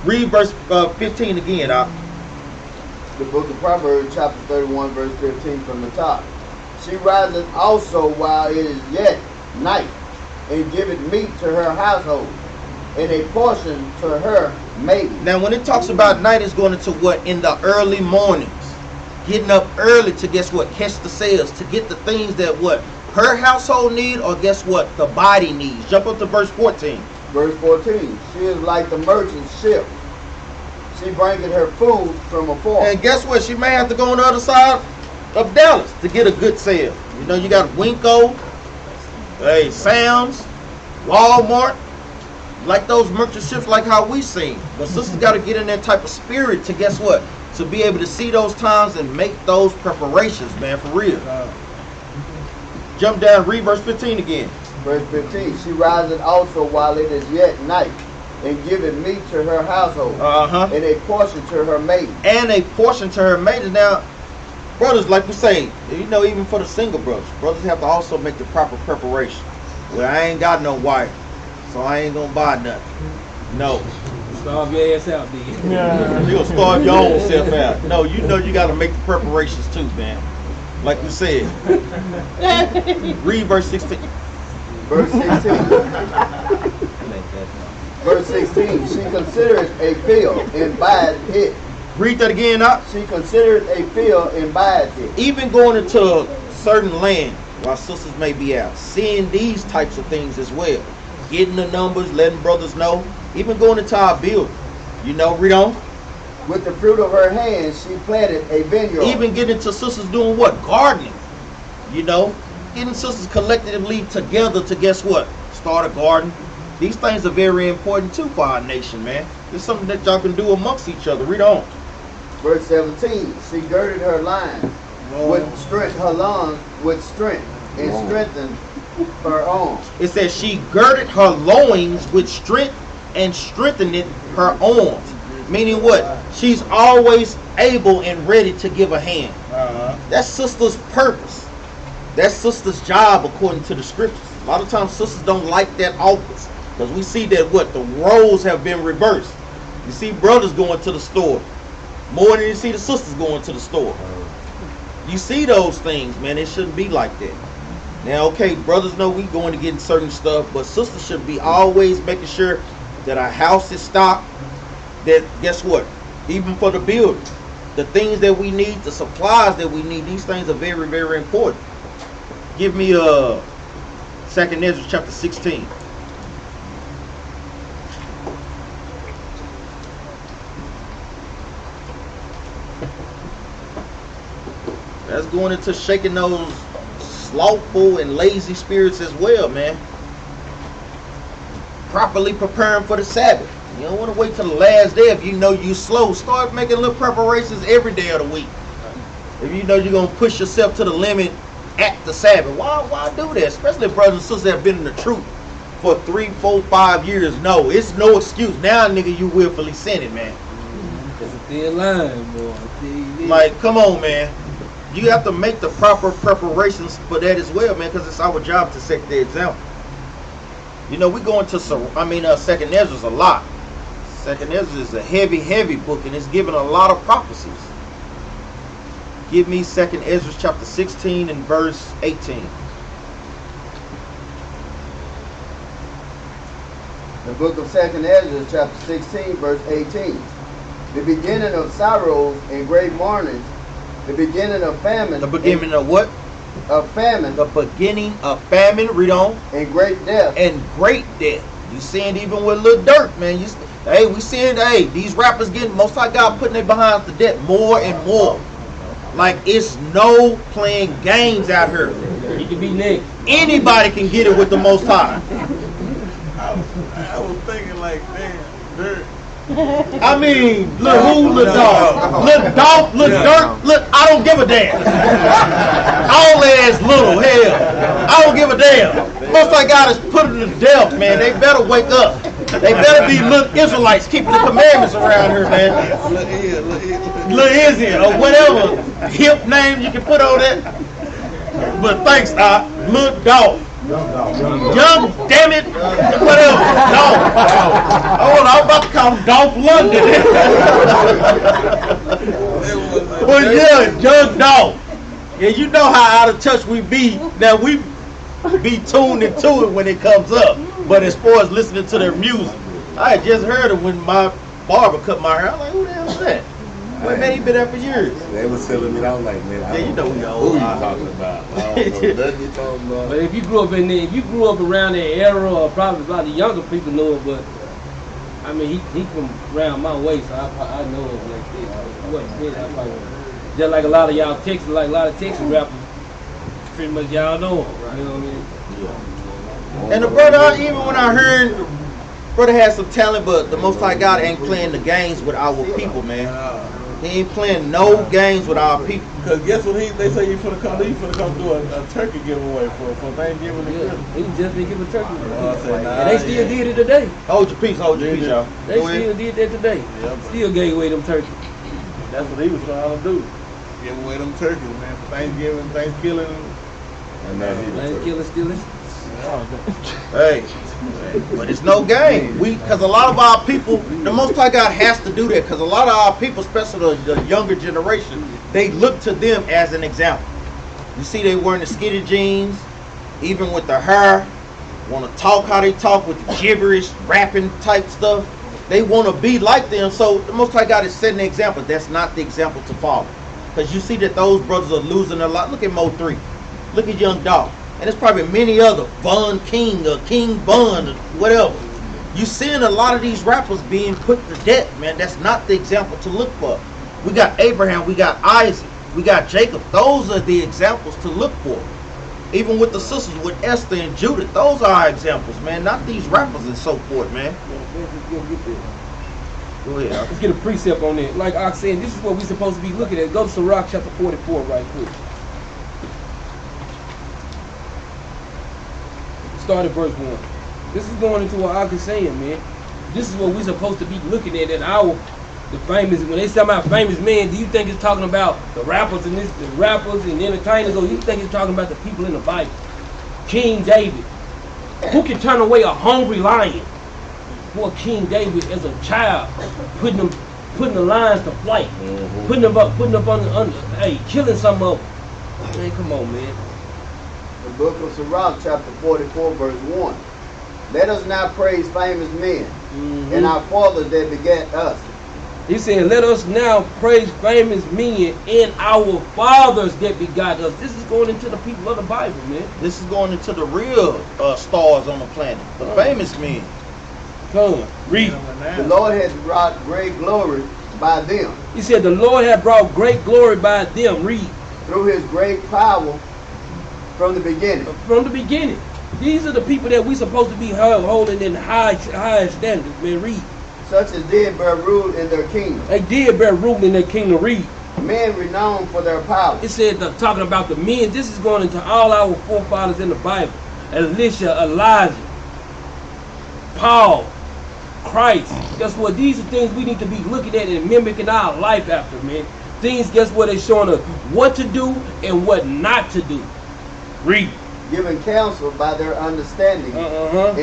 Read verse 15 again, The book of Proverbs, chapter 31, verse 15 from the top. She riseth also while it is yet night, and giveth meat to her household, and a portion to her maiden. Now, when it talks about night, it's going into what? In the early mornings. Getting up early to guess what? Catch the sales, to get the things that what? Her household need, or guess what? The body needs. Jump up to verse 14. Verse 14. She is like the merchant ship. She bringeth her food from afar. And guess what? She may have to go on the other side of Dallas to get a good sale. You know, you got Winco, hey, Sam's, Walmart, like those merchant ships, like how we sing. But sisters got to get in that type of spirit to guess what? To be able to see those times and make those preparations, man, for real. Jump down, read verse 15 again. Verse 15. She riseth also while it is yet night, and giveth meat to her household, and a portion to her maiden. And a portion to her maiden. Now, brothers, like we say, you know, even for the single brothers have to also make the proper preparation. Well, I ain't got no wife, so I ain't gonna buy nothing. No. Starve your ass out, dude. Yeah. You'll starve your own self out. No, you know you got to make the preparations too, man. Like we said. Read verse 16. Verse 16. Verse 16. She considereth a field and buyeth it. Read that again, up. She considereth a field and buyeth it. Even going into certain land while sisters may be out, seeing these types of things as well. Getting the numbers, letting brothers know. Even going into our building. You know, read on. With the fruit of her hands, she planted a vineyard. Even getting to sisters doing what? Gardening. You know, getting sisters collectively together to guess what? Start a garden. These things are very important too for our nation, man. It's something that y'all can do amongst each other. Read on. Verse 17. She girded her loins with strength, her lungs with strength, and strengthened her arms. It says she girded her loins with strength and strengthened her arms. Meaning what? She's always able and ready to give a hand. That's sister's purpose. That's sister's job according to the scriptures. A lot of times sisters don't like that office because we see that what? The roles have been reversed. You see brothers going to the store more than you see the sisters going to the store. You see those things, man. It shouldn't be like that. Now, okay, brothers know we going to get certain stuff, but sisters should be always making sure that our house is stocked. That, guess what? Even for the building, the things that we need, the supplies that we need, these things are very, very important. Give me 2nd Ezra chapter 16. That's going into shaking those slothful and lazy spirits as well, man. Properly preparing for the Sabbath. You don't want to wait till the last day if you know you slow. Start making little preparations every day of the week. If you know you're going to push yourself to the limit at the Sabbath, why do that? Especially if brothers and sisters have been in the truth for 3, 4, 5 years. No, it's no excuse. Now, nigga, you willfully sinning, man. It's a thin line, boy. Like, come on, man. You have to make the proper preparations for that as well, man, because it's our job to set the example. You know, we go into 2nd Ezra's a lot. 2nd Ezra is a heavy, heavy book, and it's giving a lot of prophecies. Give me 2nd Ezra chapter 16 and verse 18. The book of 2nd Ezra, chapter 16, verse 18. The beginning of sorrows and great mourning, the beginning of famine. The beginning of what? Of famine. The beginning of famine. Read on. And great death. And great death. You seeing even with Lil Durk, man. Hey, we seeing, these rappers getting, most of God putting their behind the death more and more. Like, it's no playing games out here. You can be next. Anybody can get it with the Most High. was thinking like, damn, dirt. I mean, look who, look dog, look Dolph, look Dirt, look, I don't give a damn. All ass little, hell, I don't give a damn. Most I got is put them to death, man. They better wake up. They better be little Israelites keeping the commandments around here, man. Little Izzy or whatever hip name you can put on that. But thanks, Doc. Look Dolph. Young, damn it, whatever. Dolph. Oh, I'm about to call him Dolph London. But yeah, Young Dolph. Yeah, you know how out of touch we be. Now we be tuned into it when it comes up. But as far as listening to their music, I had just heard it when my barber cut my hair. I was like, who the hell is that? Well, man, he been there for years. They was telling me, I was like, man, Yeah, you know we who you talking about? I don't know nothing you talking about. But if you grew up in there, if you grew up around that era, or probably a lot of younger people know it, but I mean, he from around my way, so I know him like this. He wasn't dead, I probably just like a lot of y'all Texas, like a lot of Texas rappers, pretty much y'all know him. You know what I mean? And the brother, even when I heard, brother had some talent, but the Most High God ain't playing the games with our people, man. He ain't playing no games with our people. Cause guess what they say you finna come do a turkey giveaway for Thanksgiving. Yeah, he just didn't give a turkey. Nah, And they still did it today. Hold your peace, y'all. They still did that today. Yep. Still gave away them turkeys. That's what he was trying to do. Give away them turkeys, man, for Thanksgiving, Thanksgiving. And now he Thanksgiving, stealing. Hey, but it's no game. Because a lot of our people, the Most High God has to do that. Because a lot of our people, especially the younger generation, they look to them as an example. You see, they wearing the skinny jeans, even with the hair. Want to talk how they talk with the gibberish, rapping type stuff. They want to be like them. So the Most High God is setting the example. That's not the example to follow. Because you see that those brothers are losing a lot. Look at Mo 3. Look at Young Dog. And there's probably many other, Von King or King Bun or whatever. You seeing a lot of these rappers being put to death, man. That's not the example to look for. We got Abraham, we got Isaac, we got Jacob. Those are the examples to look for. Even with the sisters, with Esther and Judith, those are our examples, man. Not these rappers and so forth, man. Go ahead. Let's get a precept on it. Like I said, this is what we're supposed to be looking at. Go to Sirach chapter 44 right quick. Start at verse 1. This is going into what I was saying, man. This is what we're supposed to be looking at the famous, when they say about famous men, do you think it's talking about the rappers and the rappers and entertainers, or you think it's talking about the people in the Bible? King David. Who can turn away a hungry lion? Boy, King David as a child, putting the lions to flight, putting them up under, hey, killing some of them. Man, come on, man. The book of Sirach, chapter 44, verse 1. Let us not praise famous men and our fathers that begat us. He said, let us now praise famous men and our fathers that begot us. This is going into the people of the Bible, man. This is going into the real stars on the planet, the famous men. Come on, read. The Lord has brought great glory by them. He said, the Lord hath brought great glory by them. Read. Through his great power from the beginning. From the beginning. These are the people that we supposed to be holding in high standards, man. Read. Such as did bear rule in their kingdom. They did bear rule in their kingdom. Read. Men renowned for their power. It said, talking about the men, this is going into all our forefathers in the Bible. Elisha, Elijah, Paul, Christ. Guess what? These are things we need to be looking at and mimicking our life after, man. Things, guess what? They're showing us what to do and what not to do. Read. Given counsel by their understanding and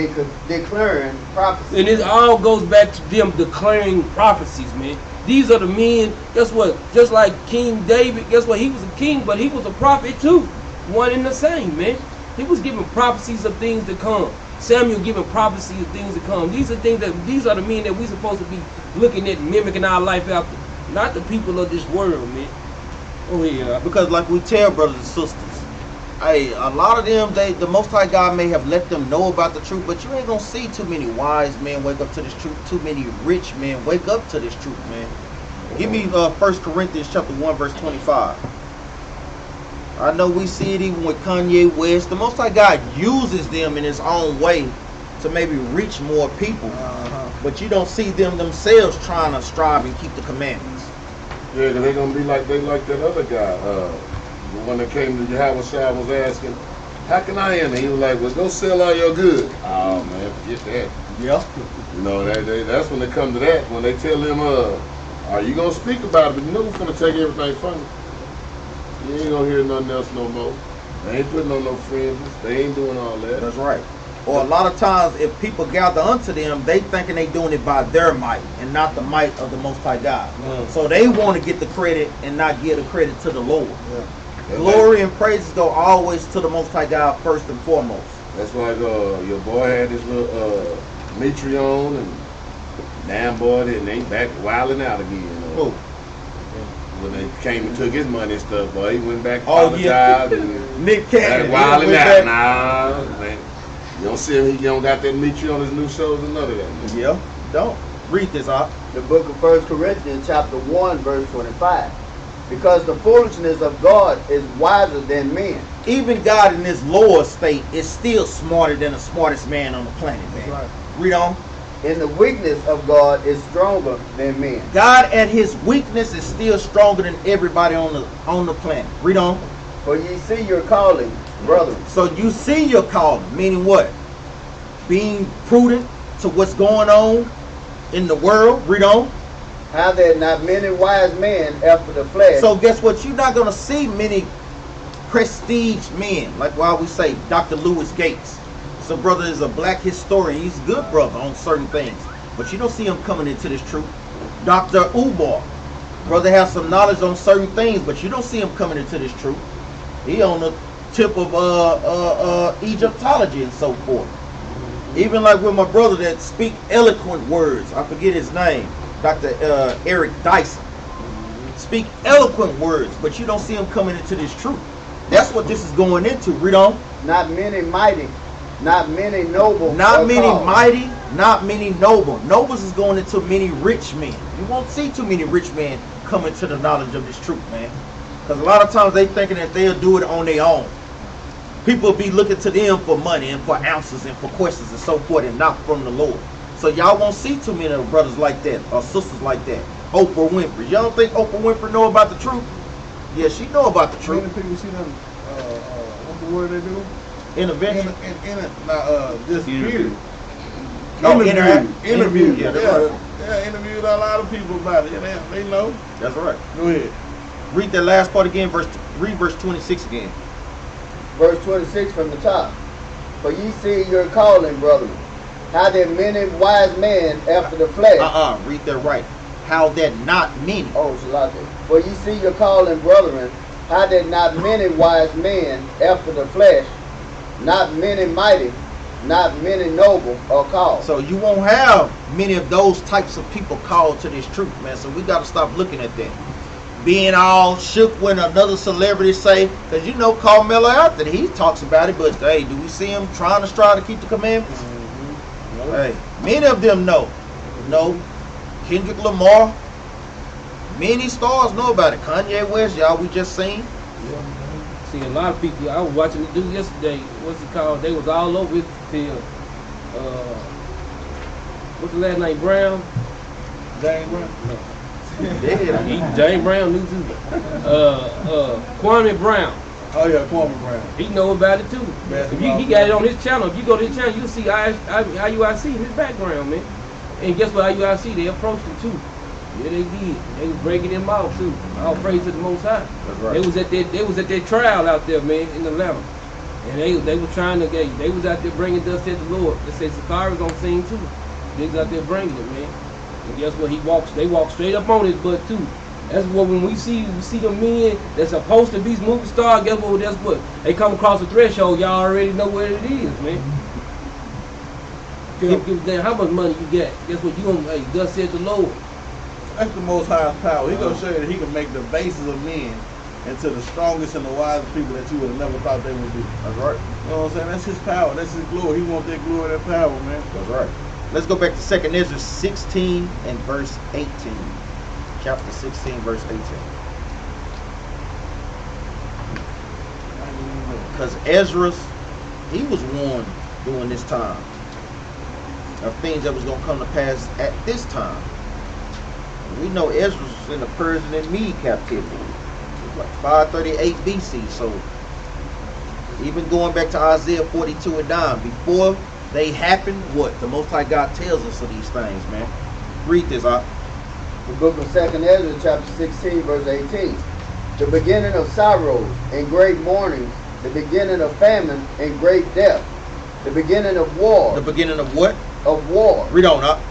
declaring prophecies. And it all goes back to them declaring prophecies, man. These are the men, guess what? Just like King David, guess what? He was a king, but he was a prophet too. One and the same, man. He was giving prophecies of things to come. Samuel giving prophecies of things to come. These are the men that we're supposed to be looking at and mimicking our life after. Not the people of this world, man. Oh yeah. Because like we tell brothers and sisters, hey, a lot of them, the Most High God may have let them know about the truth, but you ain't gonna see too many wise men wake up to this truth. Too many rich men wake up to this truth, man. Give me 1 Corinthians chapter 1, verse 25. I know we see it even with Kanye West. The Most High God uses them in his own way to maybe reach more people, but you don't see them themselves trying to strive and keep the commandments. Yeah, because they're gonna be like that other guy. When they came to Yahweh Shai was asking, how can I enter? He was like, well, go sell all your goods. Oh man, forget that. Yeah. You know, that's when they come to that. When they tell him, are you gonna speak about it? But you know we're gonna take everything from you. You ain't gonna hear nothing else no more. They ain't putting on no fringes. They ain't doing all that. That's right. Or a lot of times, if people gather unto them, they thinking they doing it by their might and not the might of the Most High God. So they want to get the credit and not give the credit to the Lord. Glory and praises go always to the Most High God first and foremost. That's like your boy had this little Metreon, and damn boy, they back wilding out again. When they came and took his money and stuff, boy, he went back, apologized, and Nick Cannon wilding out. Nah, man. You don't see him, he don't got that Metreon on his new shows and none of that. Man. Yeah, don't. Read this out. The book of 1 Corinthians chapter 1 verse 25. Because the foolishness of God is wiser than men. Even God in his lower state is still smarter than the smartest man on the planet, man. Right. Read on. And the weakness of God is stronger than men. God at his weakness is still stronger than everybody on the planet. Read on. For ye see your calling, brethren. So you see your calling, meaning what? Being prudent to what's going on in the world. Read on. How there not many wise men after the flesh. So guess what? You're not going to see many prestige men, like why we say Dr. Lewis Gates. So brother is a black historian. He's a good brother on certain things, but you don't see him coming into this truth. Dr. Ubar, brother has some knowledge on certain things, but you don't see him coming into this truth. He on the tip of Egyptology and so forth. Even like with my brother that speak eloquent words, I forget his name, Dr. Eric Dyson. Speak eloquent words, but you don't see him coming into this truth. That's what this is going into. Read on. Not many mighty, not many noble. Not many mighty, not many noble. Nobles is going into many rich men. You won't see too many rich men coming to the knowledge of this truth, man. Because a lot of times they thinking that they'll do it on their own. People be looking to them for money and for answers and for questions and so forth, and not from the Lord. So y'all won't see too many of brothers like that or sisters like that. Oprah Winfrey. Y'all don't think Oprah Winfrey know about the truth? Yeah, she know about the truth. Many people see them, what's the word they do? Intervention. Disappeared. Interview. Yeah, interviewed a lot of people about it. And they know. That's right. Go ahead. Read that last part again. Read verse 26 again. Verse 26 from the top. For ye see your calling, brethren. How there many wise men after the flesh. Read that right. How that not many. Oh, Shalaka. For ye see your calling, brethren. How there not many wise men after the flesh. Not many mighty. Not many noble are called. So you won't have many of those types of people called to this truth, man. So we got to stop looking at that. Being all shook when another celebrity say, because you know Carmelo Anthony, he talks about it, but hey, do we see him trying to strive to keep the commandments? Mm-hmm. Hey, many of them know. No. Kendrick Lamar, many stars know about it. Kanye West, y'all we just seen. Yeah. See, a lot of people, I was watching the dude yesterday, what's it called? They was all over his field. What's the last name? Brown? James Brown? No. James Brown knew too. Kwame Brown. Oh yeah, Kwame Brown. He know about it too. He got it on his channel. If you go to his channel, you'll see IUIC in his background, man. And guess what? IUIC, they approached him too. Yeah, they did. They was breaking him out too. All praise to the Most High. That's right. They was at their trial out there, man, in Atlanta. And they were trying to get. They was out there bringing dust at the Lord. They said Safari's gonna sing too. They was out there bringing it, man. And guess what? They walk straight up on his butt too. That's what when we see the men that's supposed to be movie stars. Guess what? That's what they come across the threshold. Y'all already know what it is, man. Give a damn how much money you got. Guess what? You gonna hey, thus said the Lord. That's the Most High's power. He gonna show you that he can make the bases of men into the strongest and the wisest people that you would have never thought they would be. That's right. You know what I'm saying? That's his power. That's his glory. He wants that glory, that power, man. That's right. Let's go back to 2nd Ezra 16 and verse 18. Chapter 16, verse 18. Because Ezra, he was warned during this time. of things that was going to come to pass at this time. We know Ezra was in the Persian and Mede captivity. It was like 538 BC. So even going back to Isaiah 42 and 9, before they happen, what? The Most High God tells us of these things, man. Read this out. The book of 2nd Ezra, chapter 16, verse 18. The beginning of sorrows and great mournings, the beginning of famine and great death, the beginning of war. The beginning of what? Of war. Read on up.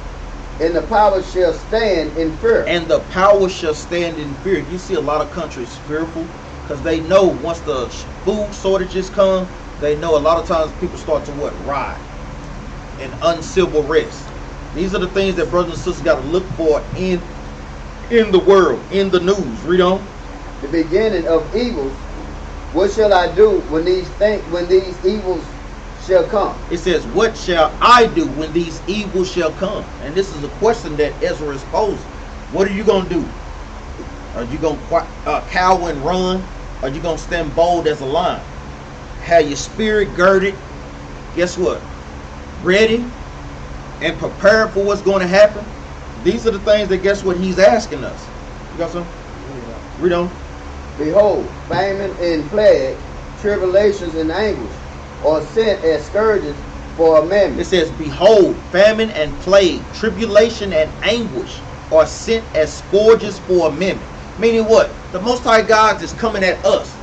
And the power shall stand in fear. And the power shall stand in fear. You see a lot of countries fearful because they know once the food shortages come, they know a lot of times people start to what? Riot and uncivil rest. These are the things that brothers and sisters got to look for in the world, in the news. Read on. The beginning of evils. What shall I do when these evils shall come? It says, what shall I do when these evils shall come? And this is a question that Ezra is posing. What are you going to do? Are you going to cower and run? Are you going to stand bold as a lion? Have your spirit girded? Guess what? Ready and prepared for what's going to happen? These are the things that, guess what, he's asking us. You got something? Read on. Behold, famine and plague, tribulations and anguish, are sent as scourges for a moment. It says, behold, famine and plague, tribulation and anguish are sent as scourges for a moment. Meaning what? The Most High God is coming at us.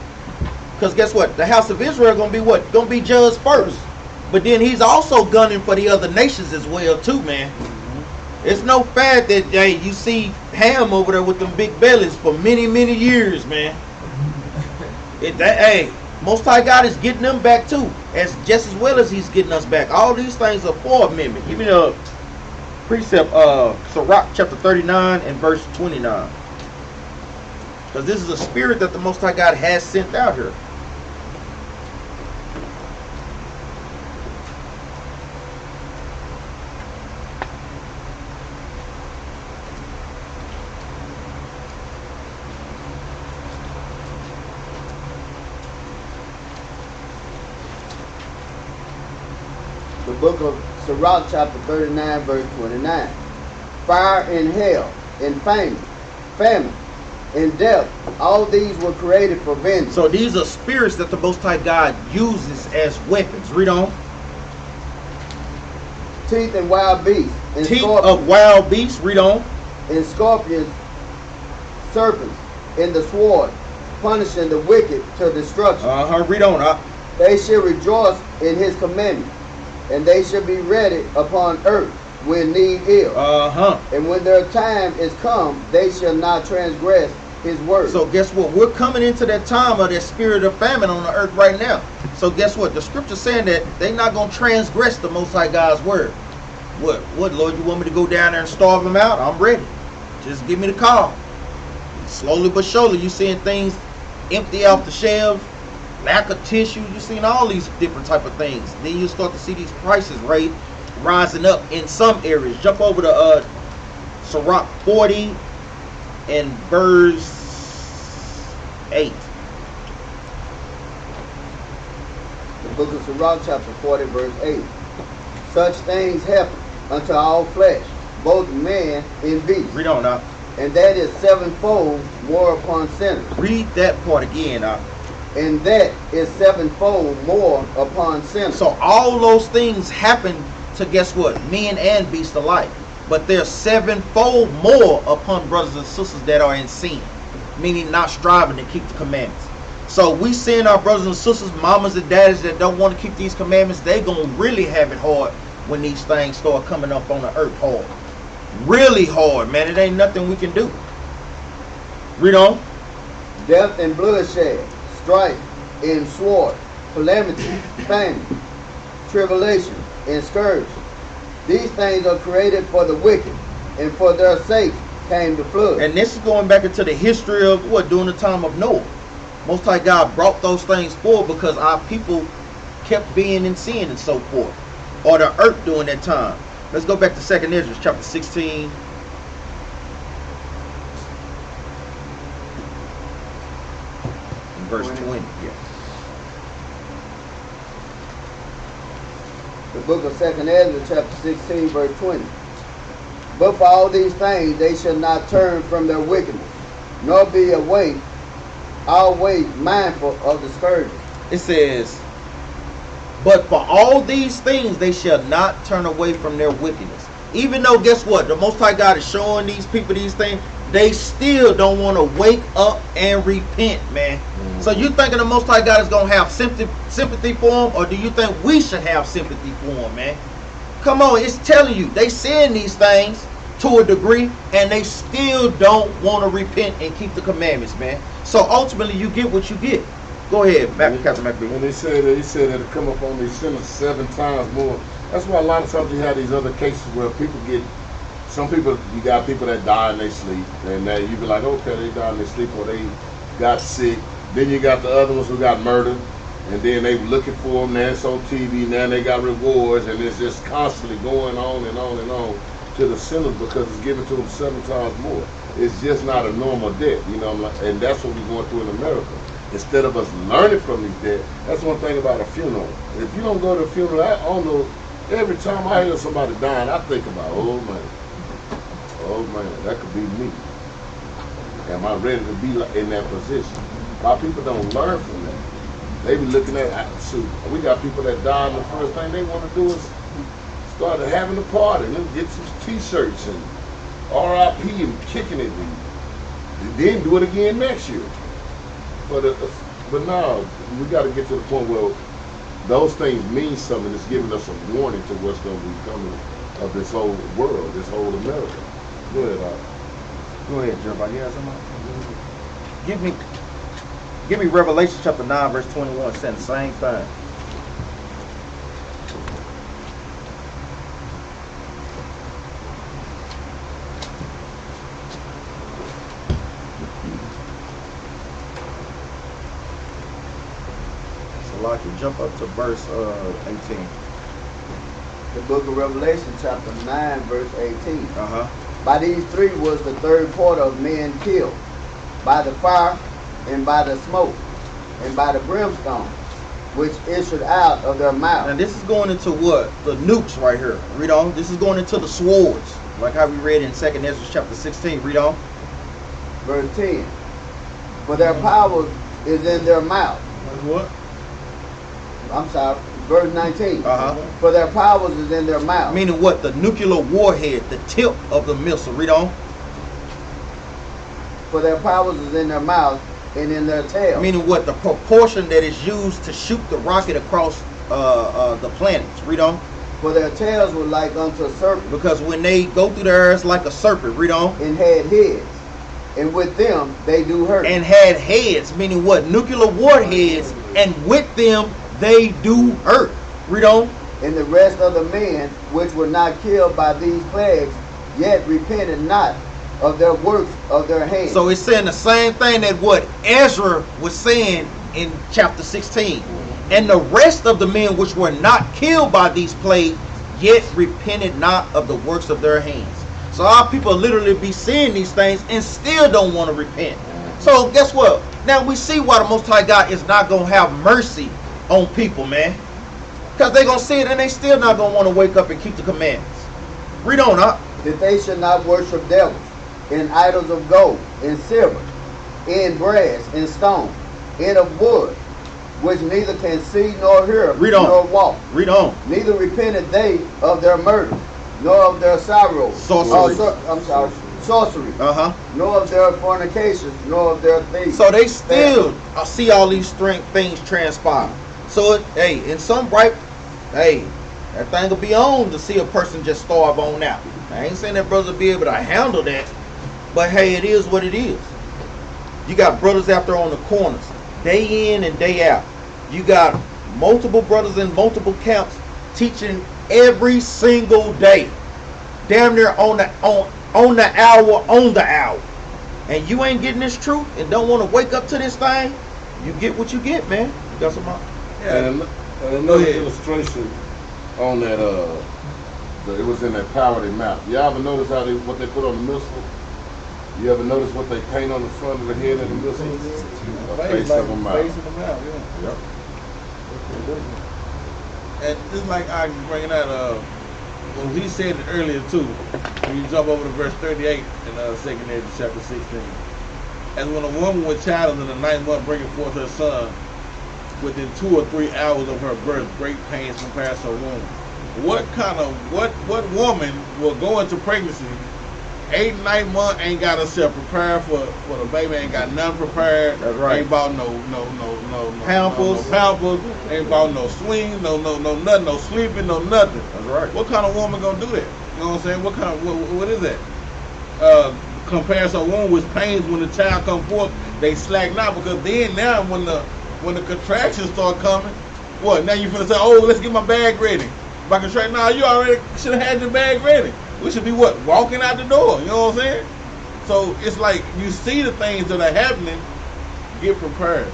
Because guess what? The house of Israel going to be what? Going to be judged first. But then he's also gunning for the other nations as well too, man. It's no fact that you see Ham over there with them big bellies for many, many years, man. Hey, Most High God is getting them back too, just as well as he's getting us back. All these things are for a amendment. Give me the precept, Sirach chapter 39 and verse 29. Because this is a spirit that the Most High God has sent out here. The book of Sirach, chapter 39, verse 29. Fire and hell, and famine, and death, all these were created for vengeance. So these are spirits that the Most High God uses as weapons. Read on. Teeth and wild beasts, and teeth scorpions, of wild beasts. Read on. and scorpions, serpents, and the sword, punishing the wicked to destruction. Read on. They shall rejoice in his commandment, and they shall be ready upon earth when need is. And when their time is come, they shall not transgress his word. So guess what? We're coming into that time of that spirit of famine on the earth right now. So guess what? The scripture's saying that they're not going to transgress the Most High God's word. What, Lord, you want me to go down there and starve them out? I'm ready. Just give me the call. Slowly but surely, you're seeing things empty off the shelves, lack of tissue. You're seeing all these different type of things. Then you start to see these prices rising up in some areas. Jump over to Sirach 40 and verse 8. The book of Sirach, chapter 40, verse 8. Such things happen unto all flesh, both man and beast. Read on now. And that is sevenfold more upon sinners. Read that part again now. And that is sevenfold more upon sinners. So all those things happen to, guess what, men and beasts alike. But there's sevenfold more upon brothers and sisters that are in sin, meaning not striving to keep the commandments. So we seeing our brothers and sisters, mamas and daddies that don't want to keep these commandments, they gonna really have it hard when these things start coming up on the earth hard. Really hard, man. It ain't nothing we can do. Read on. Death and bloodshed, strife and sword, calamity, famine, tribulation, and scourge. These things are created for the wicked, and for their sake came the flood. And this is going back into the history of what, during the time of Noah. Most High God brought those things forward because our people kept being in sin and so forth, or the earth during that time. Let's go back to 2nd Ezra chapter 16. Verse 20. Yeah. The book of 2nd Ezra, chapter 16, verse 20. But for all these things they shall not turn from their wickedness, nor be always mindful of the scourges. It says, but for all these things they shall not turn away from their wickedness. Even though, guess what? The Most High God is showing these people these things, they still don't want to wake up and repent, man. So you thinking the Most High God is going to have sympathy for them, or do you think we should have sympathy for them, man? Come on, it's telling you, they saying these things to a degree, and they still don't want to repent and keep the commandments, man. So ultimately, you get what you get. Go ahead, Captain McBee. And they said it'll come up on these sinners 7 times more. That's why a lot of times you have these other cases where people get, some people, you got people that die in their sleep, and you be like, okay, they died in their sleep, or they got sick. Then you got the other ones who got murdered, and then they looking for them, now it's on TV, now they got rewards, and it's just constantly going on and on and on to the sinners because it's given to them 7 times more. It's just not a normal death, you know, and that's what we're going through in America. Instead of us learning from these deaths, that's one thing about a funeral. If you don't go to a funeral, I don't know, every time I hear somebody dying, I think about, oh man, that could be me. Am I ready to be in that position? A lot of people don't learn from that. They be looking at, shoot, we got people that die, and the first thing they want to do is start having a party and get some t-shirts and RIP and kicking it, and then do it again next year. But no, we got to get to the point where those things mean something. It's giving us a warning to what's going to be coming of this whole world, this whole America. Go ahead, Jerubbaal. You have something? Give me Revelation chapter 9, verse 21, saying the same thing. So like you jump up to verse 18. The book of Revelation, chapter 9, verse 18. By these 3 was the 3rd part of men killed, by the fire, and by the smoke, and by the brimstone, which issued out of their mouth. Now this is going into what? The nukes right here. Read on. This is going into the swords, like how we read in 2nd Ezra chapter 16. Read on. Verse 10. For their power is in their mouth. What? I'm sorry. Verse 19. For their powers is in their mouth. Meaning what? The nuclear warhead, the tip of the missile. Read on. For their powers is in their mouth and in their tail. Meaning what? The proportion that is used to shoot the rocket across the planets. Read on. For their tails were like unto a serpent. Because when they go through the air, it's like a serpent. Read on. And had heads. And with them they do hurt. And had heads, meaning what? Nuclear warheads, and with them they do hurt. Read on. And the rest of the men which were not killed by these plagues, yet repented not of their works of their hands. So it's saying the same thing that what Ezra was saying in chapter 16. And the rest of the men which were not killed by these plagues, yet repented not of the works of their hands. So our people literally be seeing these things and still don't want to repent. So guess what? Now we see why the Most High God is not going to have mercy on people, man. Because they're going to see it and they still not going to want to wake up and keep the commandments. Read on, huh? That they should not worship devils, and idols of gold, and silver, and brass, and stone, and of wood, which neither can see nor hear, nor walk. Read on. Neither repented they of their murder, nor of their sorrow. Sorcery. Sorcery. Nor of their fornications, nor of their thieves. So they still see all these things transpire. So, in some bright, that thing will be on to see a person just starve on out. I ain't saying that brothers will be able to handle that, but hey, it is what it is. You got brothers out there on the corners, day in and day out. You got multiple brothers in multiple camps teaching every single day, damn near on the hour, and you ain't getting this truth and don't want to wake up to this thing. You get what you get, man. You got some. And another illustration on that, it was in that poverty map. You ever notice what they put on the missile? You ever notice what they paint on the front of the head of the missile? A face of a mouth. And just like I can bring that well, he said it earlier too. When you jump over to verse 38 in 2nd Ezra chapter 16. And when a woman with child in the 9th month bringing forth her son, within 2 or 3 hours of her birth, great pains compares her womb. What woman will go into pregnancy 8th, 9th month, ain't got herself prepared for the baby, ain't got nothing prepared. That's right. Ain't bought no Pampers. pampers, ain't bought no swing, no nothing, no sleeping, no nothing. That's right. What kind of woman gonna do that? You know what I'm saying? What is that? Compares her womb with pains when the child come forth, they slack not, because then now when the contractions start coming, what? Now you finna say, oh, let's get my bag ready. By contract, nah, you already should have had your bag ready. We should be what? Walking out the door. You know what I'm saying? So it's like you see the things that are happening, get prepared.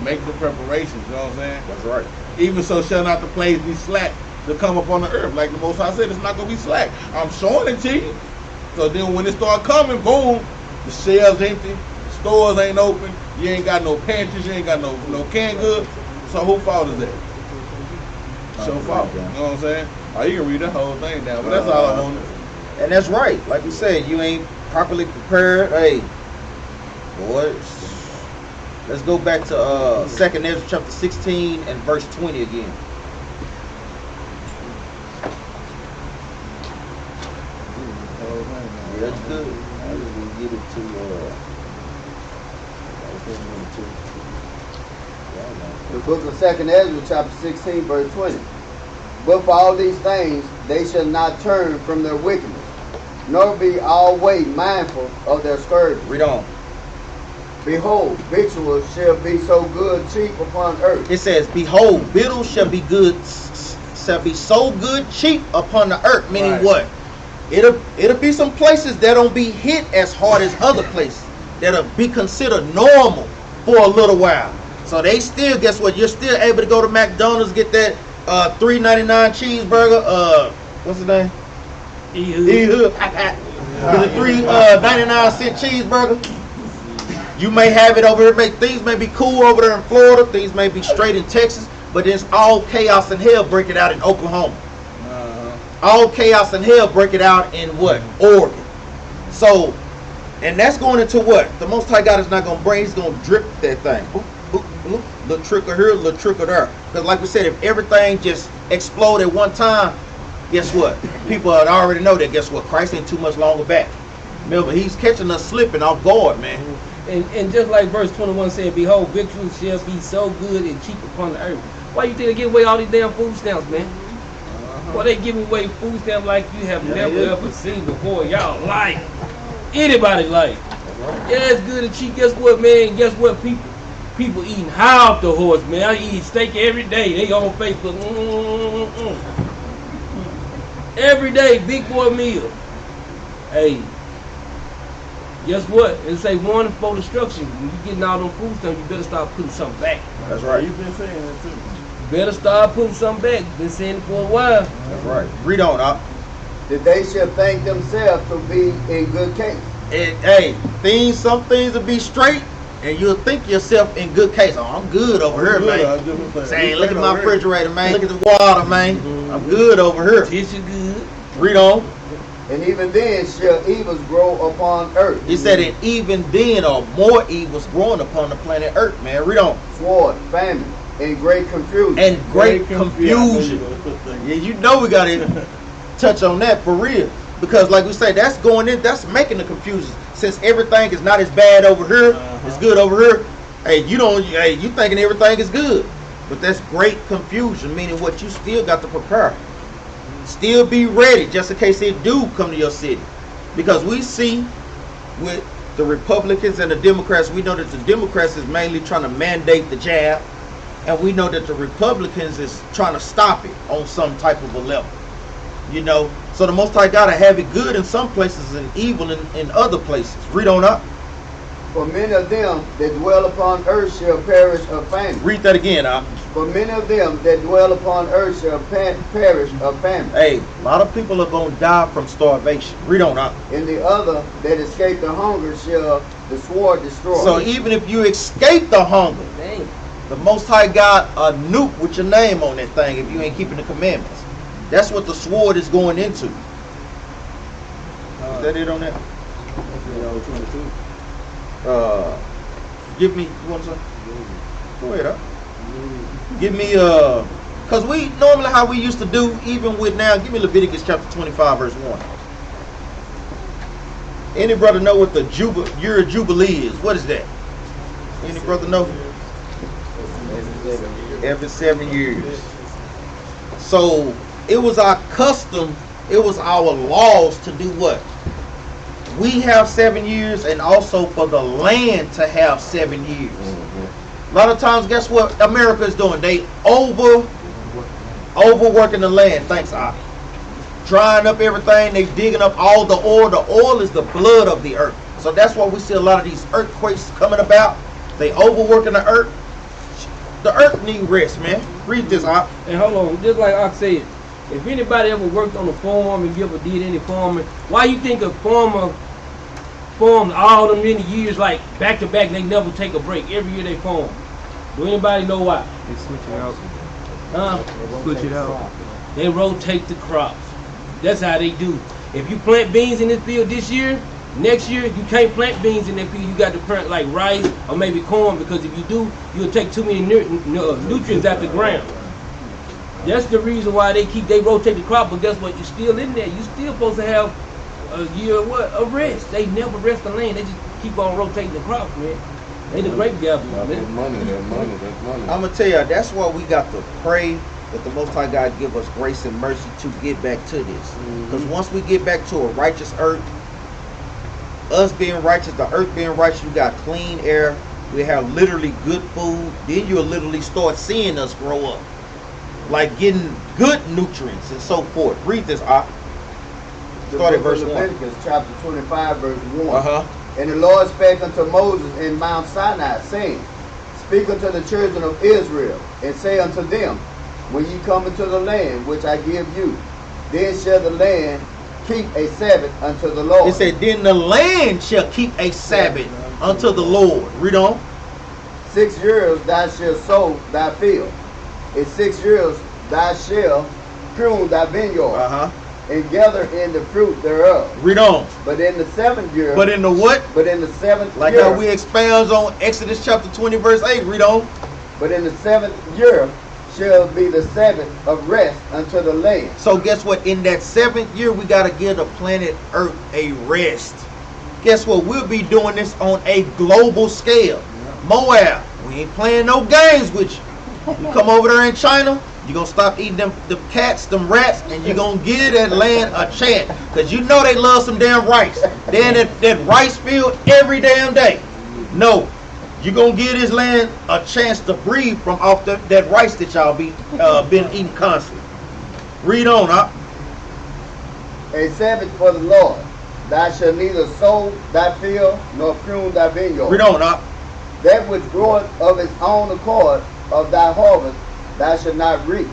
Make the preparations, you know what I'm saying? That's right. Even so shall not the plagues be slack to come upon the earth. Like the Most High said, it's not going to be slack. I'm showing it to you. So then when it start coming, boom, the shelves empty, stores ain't open, you ain't got no pantries, you ain't got no canned goods. So who fault is that? It's your fault. You know what I'm saying? Oh, you can read that whole thing down, but that's all I wanted. And that's right. Like we said, you ain't properly prepared. Hey, boy, let's go back to 2nd Ezra chapter 16 and verse 20 again. Yeah, that's good. I just will get it to The book of 2nd Ezra, chapter 16, verse 20. But for all these things, they shall not turn from their wickedness, nor be always mindful of their scourges. read on. Behold, victuals shall be so good cheap upon earth. It says, behold, victuals shall be so good cheap upon the earth. Meaning Right. what? It'll be some places that don't be hit as hard as other places. That'll be considered normal for a little while. So they still, guess what? You're still able to go to McDonald's, get that $3.99 cheeseburger. What's the name? Ehud. Get a $3.99 cheeseburger. You may have it over here. Things may be cool over there in Florida. Things may be straight in Texas. But it's all chaos and hell breaking out in Oklahoma. All chaos and hell breaking out in what? Oregon. So, and that's going into what? The Most High God is not going to bring. He's going to drip that thing. Boop, boop, boop. Little trickle here, little trickle there. Because like we said, if everything just exploded at one time, guess what? People already know that. Guess what? Christ ain't too much longer back. Remember, he's catching us slipping off guard, man. And just like verse 21 said, behold, victuals shall be so good and cheap upon the earth. Why you think they give away all these damn food stamps, man? Why they giving away food stamps like you have never ever seen before in y'all life? Anybody's life. Yeah, it's good and cheap. Guess what, man? Guess what, people eating high off the horse, man. I eat steak every day. They on Facebook. Every day, big boy meal. Hey, guess what? It say warning for destruction. When you getting all them food stamps, you better start putting something back. That's right. You've been saying that too. Better start putting something back. Been saying it for a while. That's right. Read on, Op. That they shall think themselves to be in good case. And, hey, some things will be straight, and you'll think yourself in good case. Oh, I'm good over here, man. Say, look at my refrigerator, man. Look at the water, man. I'm good over here. Tissue good. Read on. And even then shall evils grow upon earth. He said, and even then are more evils growing upon the planet Earth, man. Read on. Sword, famine, and great confusion. And great confusion. Yeah, you know we got to touch on that for real. Because like we say, that's going in, that's making the confusion. Since everything is not as bad over here, it's good over here. Hey, you thinking everything is good. But that's great confusion, meaning what you still got to prepare. Still be ready just in case it do come to your city. Because we see with the Republicans and the Democrats, we know that the Democrats is mainly trying to mandate the jab. And we know that the Republicans is trying to stop it on some type of a level. You know, so the Most High got to have it good in some places and evil in other places. Read on up. For many of them that dwell upon earth shall perish of famine. Read that again, Op. For many of them that dwell upon earth shall perish of famine. Hey, a lot of people are going to die from starvation. Read on, Op. And the other that escape the hunger shall the sword destroy. So even if you escape the hunger, the Most High got a nuke with your name on that thing if you ain't keeping the commandments. That's what the sword is going into. Is that it on that? Give me, you want something? Go ahead, give me, because we, normally how we used to do, even with now, give me Leviticus chapter 25, verse 1. Any brother know what the year of Jubilee is? What is that? Any brother know? Every 7 years. So it was our custom, it was our laws to do what? We have 7 years, and also for the land to have 7 years. A lot of times, guess what America is doing? They overworking the land. Thanks, Ak. Drying up everything. They digging up all the oil. The oil is the blood of the earth. So that's why we see a lot of these earthquakes coming about. They overworking the earth. The earth need rest, man. Read this, Ak. And hold on, just like Ak said, if anybody ever worked on a farm, if you ever did any farming, why you think a farmer farmed all them many years, like back to back, they never take a break? Every year they farm. Do anybody know why? They switch it out. Switch it out. They rotate the crops. That's how they do. If you plant beans in this field this year, next year you can't plant beans in that field. You got to plant like rice or maybe corn, because if you do, you'll take too many nutrients out the ground. That's the reason why they rotate the crop. But guess what? You're still in there. You're still supposed to have a year of rest. They never rest the land. They just keep on rotating the crops, man. They the grape gatherers, man. That's money. I'm going to tell you, that's why we got to pray that the Most High God give us grace and mercy to get back to this. Because once we get back to a righteous earth, us being righteous, the earth being righteous, we got clean air, we have literally good food, then you'll literally start seeing us grow up. Like getting good nutrients and so forth. Read this, Ak. Start at verse 1. Leviticus chapter 25, verse 1. And the Lord spake unto Moses in Mount Sinai, saying, Speak unto the children of Israel, and say unto them, When ye come into the land which I give you, then shall the land keep a Sabbath unto the Lord. It said, then the land shall keep a Sabbath unto the Lord. Read on. 6 years thou shalt sow thy field. In 6 years thou shalt prune thy vineyard, and gather in the fruit thereof. Read on. But in the 7th year. But in the what? But in the 7th like year. Like how we expounds on Exodus chapter 20, verse 8. Read on. But in the 7th year shall be the Sabbath of rest unto the land. So guess what? In that 7th year, we got to give the planet Earth a rest. Guess what? We'll be doing this on a global scale. Moab, we ain't playing no games with you. You come over there in China, you're going to stop eating them cats, them rats, and you're going to give that land a chance. Because you know they love some damn rice. They're in that rice field every damn day. No. You're going to give this land a chance to breathe from off that rice that y'all been eating constantly. Read on, Up. A Sabbath for the Lord. Thou shalt neither sow thy field nor prune thy vineyard. Read on, Up. That which groweth of its own accord of thy harvest thou shalt not reap.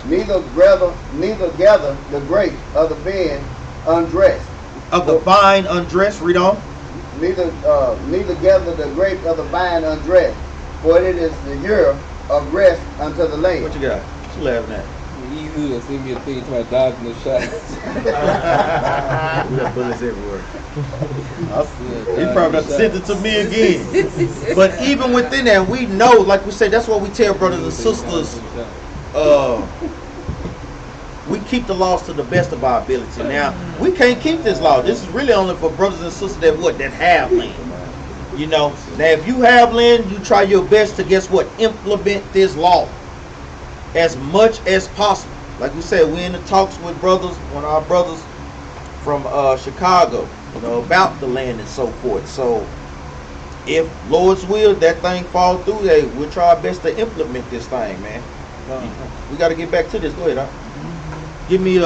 Neither gather the grape of the vine undressed. Of the vine undressed. Read on. Neither gather the grape of the vine undressed, for it is the year of rest unto the land. What you got? What you laughing at? You to send me a thing to my dodging the shots. We got bullets everywhere. He probably sent it to me again. But even within that, we know, like we say, that's what we tell brothers and sisters. We keep the laws to the best of our ability. Now, we can't keep this law. This is really only for brothers and sisters that have land. You know, now if you have land, you try your best to, guess what, implement this law as much as possible. Like we said, we're in the talks with brothers, one of our brothers from Chicago, you know, about the land and so forth. So if Lord's will, that thing fall through, hey, we'll try our best to implement this thing, man. We got to get back to this. Go ahead, huh? Give me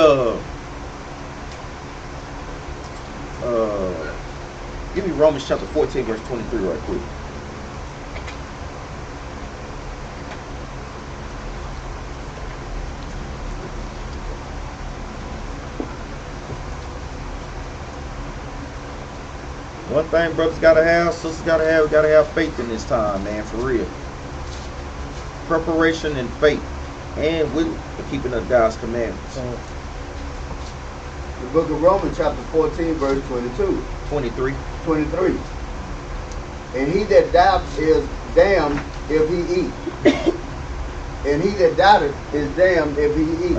Romans chapter 14, verse 23 right quick. One thing brothers gotta have, sisters gotta have, we gotta have faith in this time, man, for real. preparation and faith, and with the keeping of God's commandments. The book of Romans chapter 14 verse 22. 23. 23. And he that doubts is damned if he eat. And he that doubteth is damned if he eat.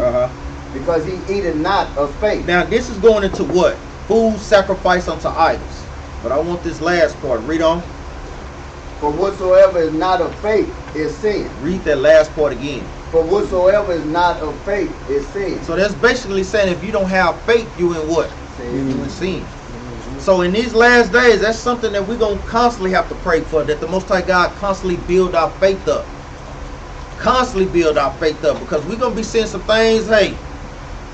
Because he eateth not of faith. Now this is going into what? Food sacrificed unto idols. But I want this last part. Read on. For whatsoever is not of faith is sin. Read that last part again. For whatsoever is not of faith is sin. So that's basically saying if you don't have faith, you in what? Sin. You in sin. So in these last days, that's something that we're going to constantly have to pray for, that the Most High God constantly build our faith up. Constantly build our faith up, because we're going to be seeing some things, hey,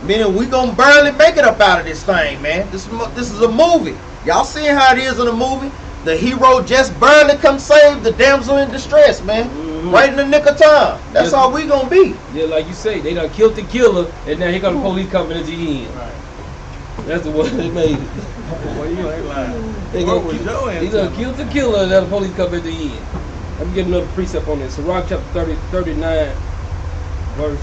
meaning we're going to barely make it up out of this thing, man. This is a movie. Y'all seeing how it is in a movie? The hero just barely come save the damsel in distress, man. Right in the nick of time. That's all we gonna be. Yeah, like you say, they done killed the killer, and now here come the police coming at the end. Right. That's the way they made it. Well, you ain't lying. They done killed the killer, and now the police come at the end. Let me get another precept on this. Sirach chapter 39, verse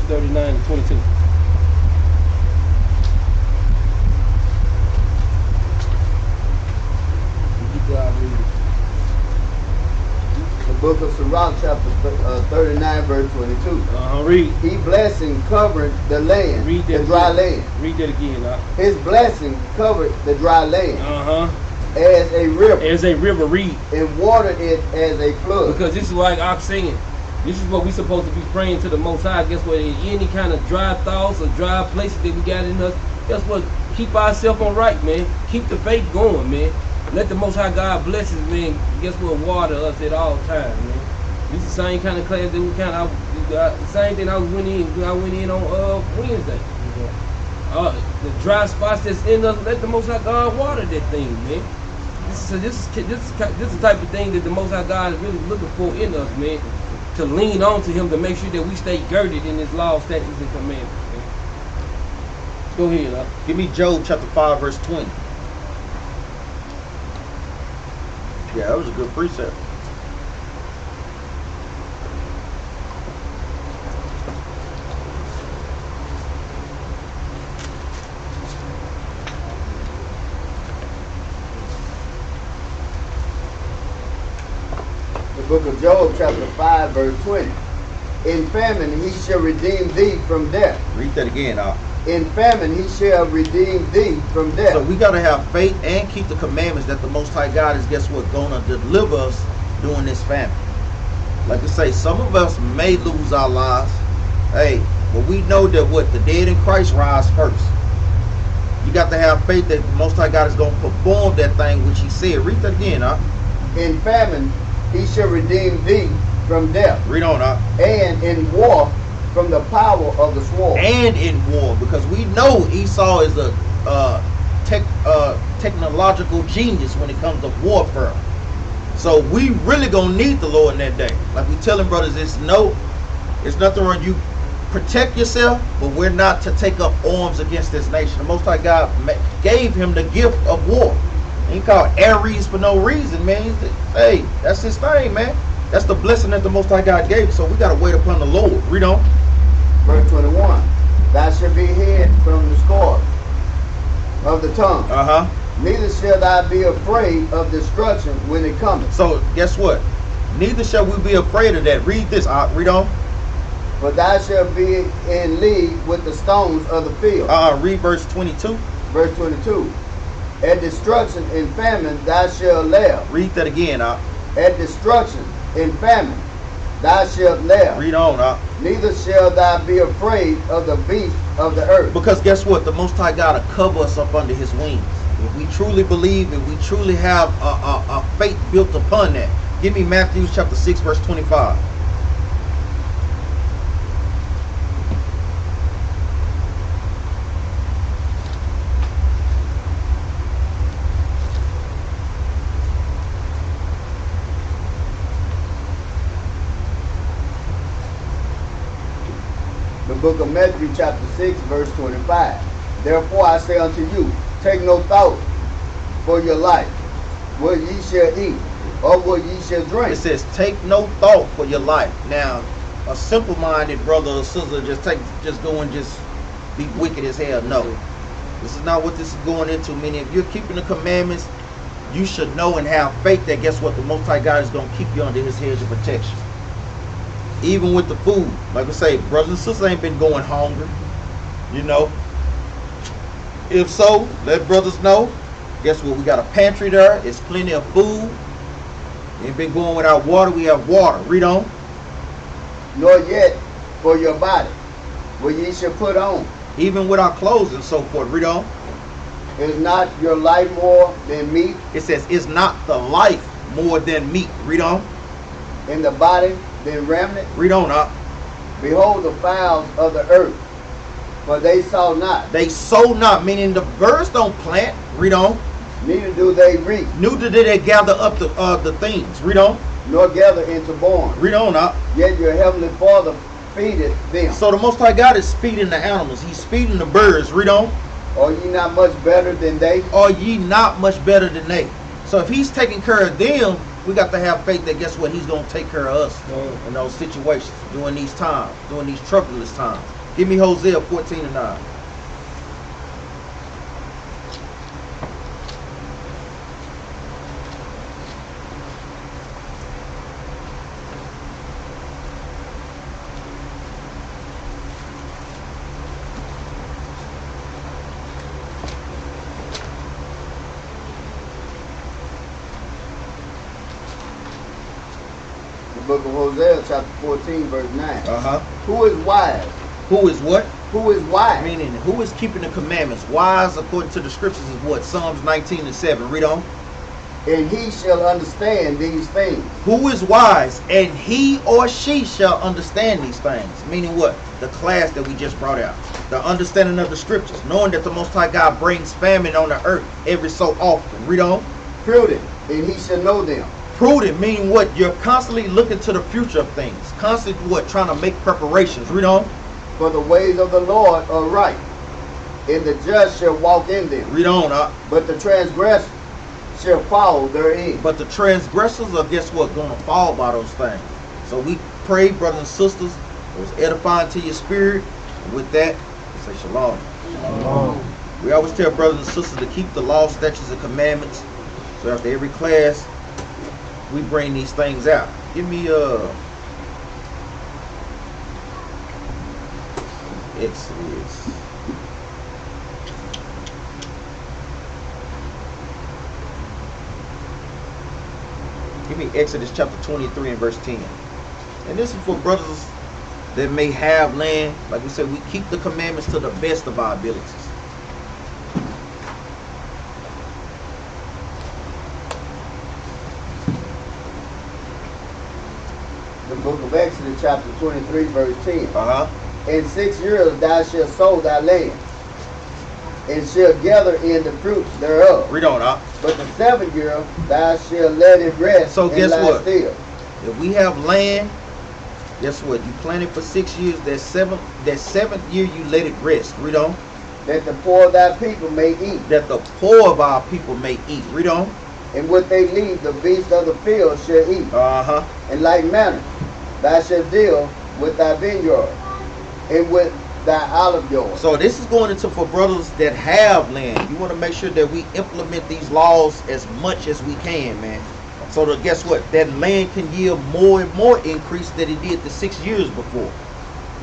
39 and 22. The book of Sirach chapter 39 verse 22. Read. He blessing covered the land, Read that the dry again. land. Read that again. His blessing covered the dry land. As a river. As a river, read. And watered it as a flood. Because this is like I'm saying. This is what we supposed to be praying to the Most High. Guess what? In any kind of dry thoughts or dry places that we got in us, guess what? Keep ourselves on right, man. Keep the faith going, man. Let the Most High God bless us, man. Guess what? Water us at all times, man. This is the same kind of class that we kind of, the same thing I went in on Wednesday. The dry spots that's in us, let the Most High God water that thing, man. This is the type of thing that the Most High God is really looking for in us, man. To lean on to Him to make sure that we stay girded in His law, statutes, and commandments, man. Go ahead, Give me Job chapter 5 verse 20. Yeah, that was a good precept. The book of Job chapter 5 verse 20. In famine he shall redeem thee from death. Read that again, In famine he shall redeem thee from death. So we got to have faith and keep the commandments that the Most High God is, guess what, going to deliver us during this famine. Like I say, some of us may lose our lives. Hey, but we know that what? The dead in Christ rise first. You got to have faith that the Most High God is going to perform that thing which He said. Read that again, In famine he shall redeem thee from death. Read on, And in war from the power of the sword. And in war, because we know Esau is a technological genius when it comes to warfare. So we really gonna need the Lord in that day. Like we telling brothers, it's nothing wrong. You protect yourself, but we're not to take up arms against this nation. The Most High God gave him the gift of war. He called Aries for no reason, man. Hey, that's his thing, man. That's the blessing that the Most High God gave. So we gotta wait upon the Lord. Read on. Verse 21. Thou shalt be hid from the scourge of the tongue. Neither shall thou be afraid of destruction when it cometh. So guess what? Neither shall we be afraid of that. Read this. Read on. For thou shalt be in league with the stones of the field. Read verse 22. Verse 22. At destruction and famine thou shalt live. Read that again. At destruction and famine thou shalt live. Read on. Neither shall thou be afraid of the beast of the earth. Because guess what? The Most High God will cover us up under His wings. If we truly believe, if we truly have a faith built upon that. Give me Matthew chapter 6 verse 25. The book of Matthew chapter 6 verse 25. Therefore I say unto you, take no thought for your life, what ye shall eat, or what ye shall drink. It says, take no thought for your life. Now, a simple-minded brother or sister just go and just be wicked as hell. No, this is not what this is going into. Meaning, if you're keeping the commandments, you should know and have faith that guess what, the Most High God is going to keep you under His hedge of protection. Even with the food, like I say, brothers and sisters ain't been going hungry. You know. If so, let brothers know. Guess what? We got a pantry there. It's plenty of food. Ain't been going without water. We have water. Read on. Nor yet for your body, what ye shall put on. Even with our clothes and so forth. Read on. Is not your life more than meat? It says, is not the life more than meat? Read on. In the body than raiment? Read on up. Behold the fowls of the earth, for they sow not. They sow not, meaning the birds don't plant. Read on. Neither do they reap. Neither do they gather up the things. Read on. Nor gather into barns. Read on up. Yet your heavenly Father feedeth them. So the Most High God is feeding the animals. He's feeding the birds. Read on. Are ye not much better than they? Are ye not much better than they? So if He's taking care of them, we got to have faith that guess what? He's going to take care of us in those situations, during these times, during these troublous times. Give me Hosea 14:9. Book of Hosea, chapter 14, verse 9. Who is wise? Who is what? Who is wise? Meaning, who is keeping the commandments? Wise, according to the scriptures, is what? Psalms 19:7. Read on. And he shall understand these things. Who is wise? And he or she shall understand these things. Meaning what? The class that we just brought out. The understanding of the scriptures. Knowing that the Most High God brings famine on the earth every so often. Read on. Prudent, and he shall know them. Prudent meaning what? You're constantly looking to the future of things. Constantly what? Trying to make preparations. Read on. For the ways of the Lord are right, and the just shall walk in them. Read on. But the transgressors shall fall therein. But the transgressors are, guess what, going to fall by those things. So we pray, brothers and sisters, it was edifying to your spirit. And with that, we say shalom. Shalom. We always tell brothers and sisters to keep the law, statutes, and commandments. So after every class, we bring these things out. Give me Exodus. Give me Exodus chapter 23 and verse 10. And this is for brothers that may have land. Like we said, we keep the commandments to the best of our abilities. The book of Exodus, chapter 23, verse 10. In 6 years thou shalt sow thy land, and shalt gather in the fruits thereof. Read on, But the 7th year thou shalt let it rest. So guess what? Still. If we have land, guess what? You plant it for 6 years. That seventh year you let it rest. Read on. That the poor of thy people may eat. That the poor of our people may eat. Read on. And what they leave, the beasts of the field shall eat. In like manner, thou shalt deal with thy vineyard and with thy olive yard. So this is going into for brothers that have land. You want to make sure that we implement these laws as much as we can, man. So that guess what? That land can yield more and more increase than it did the 6 years before.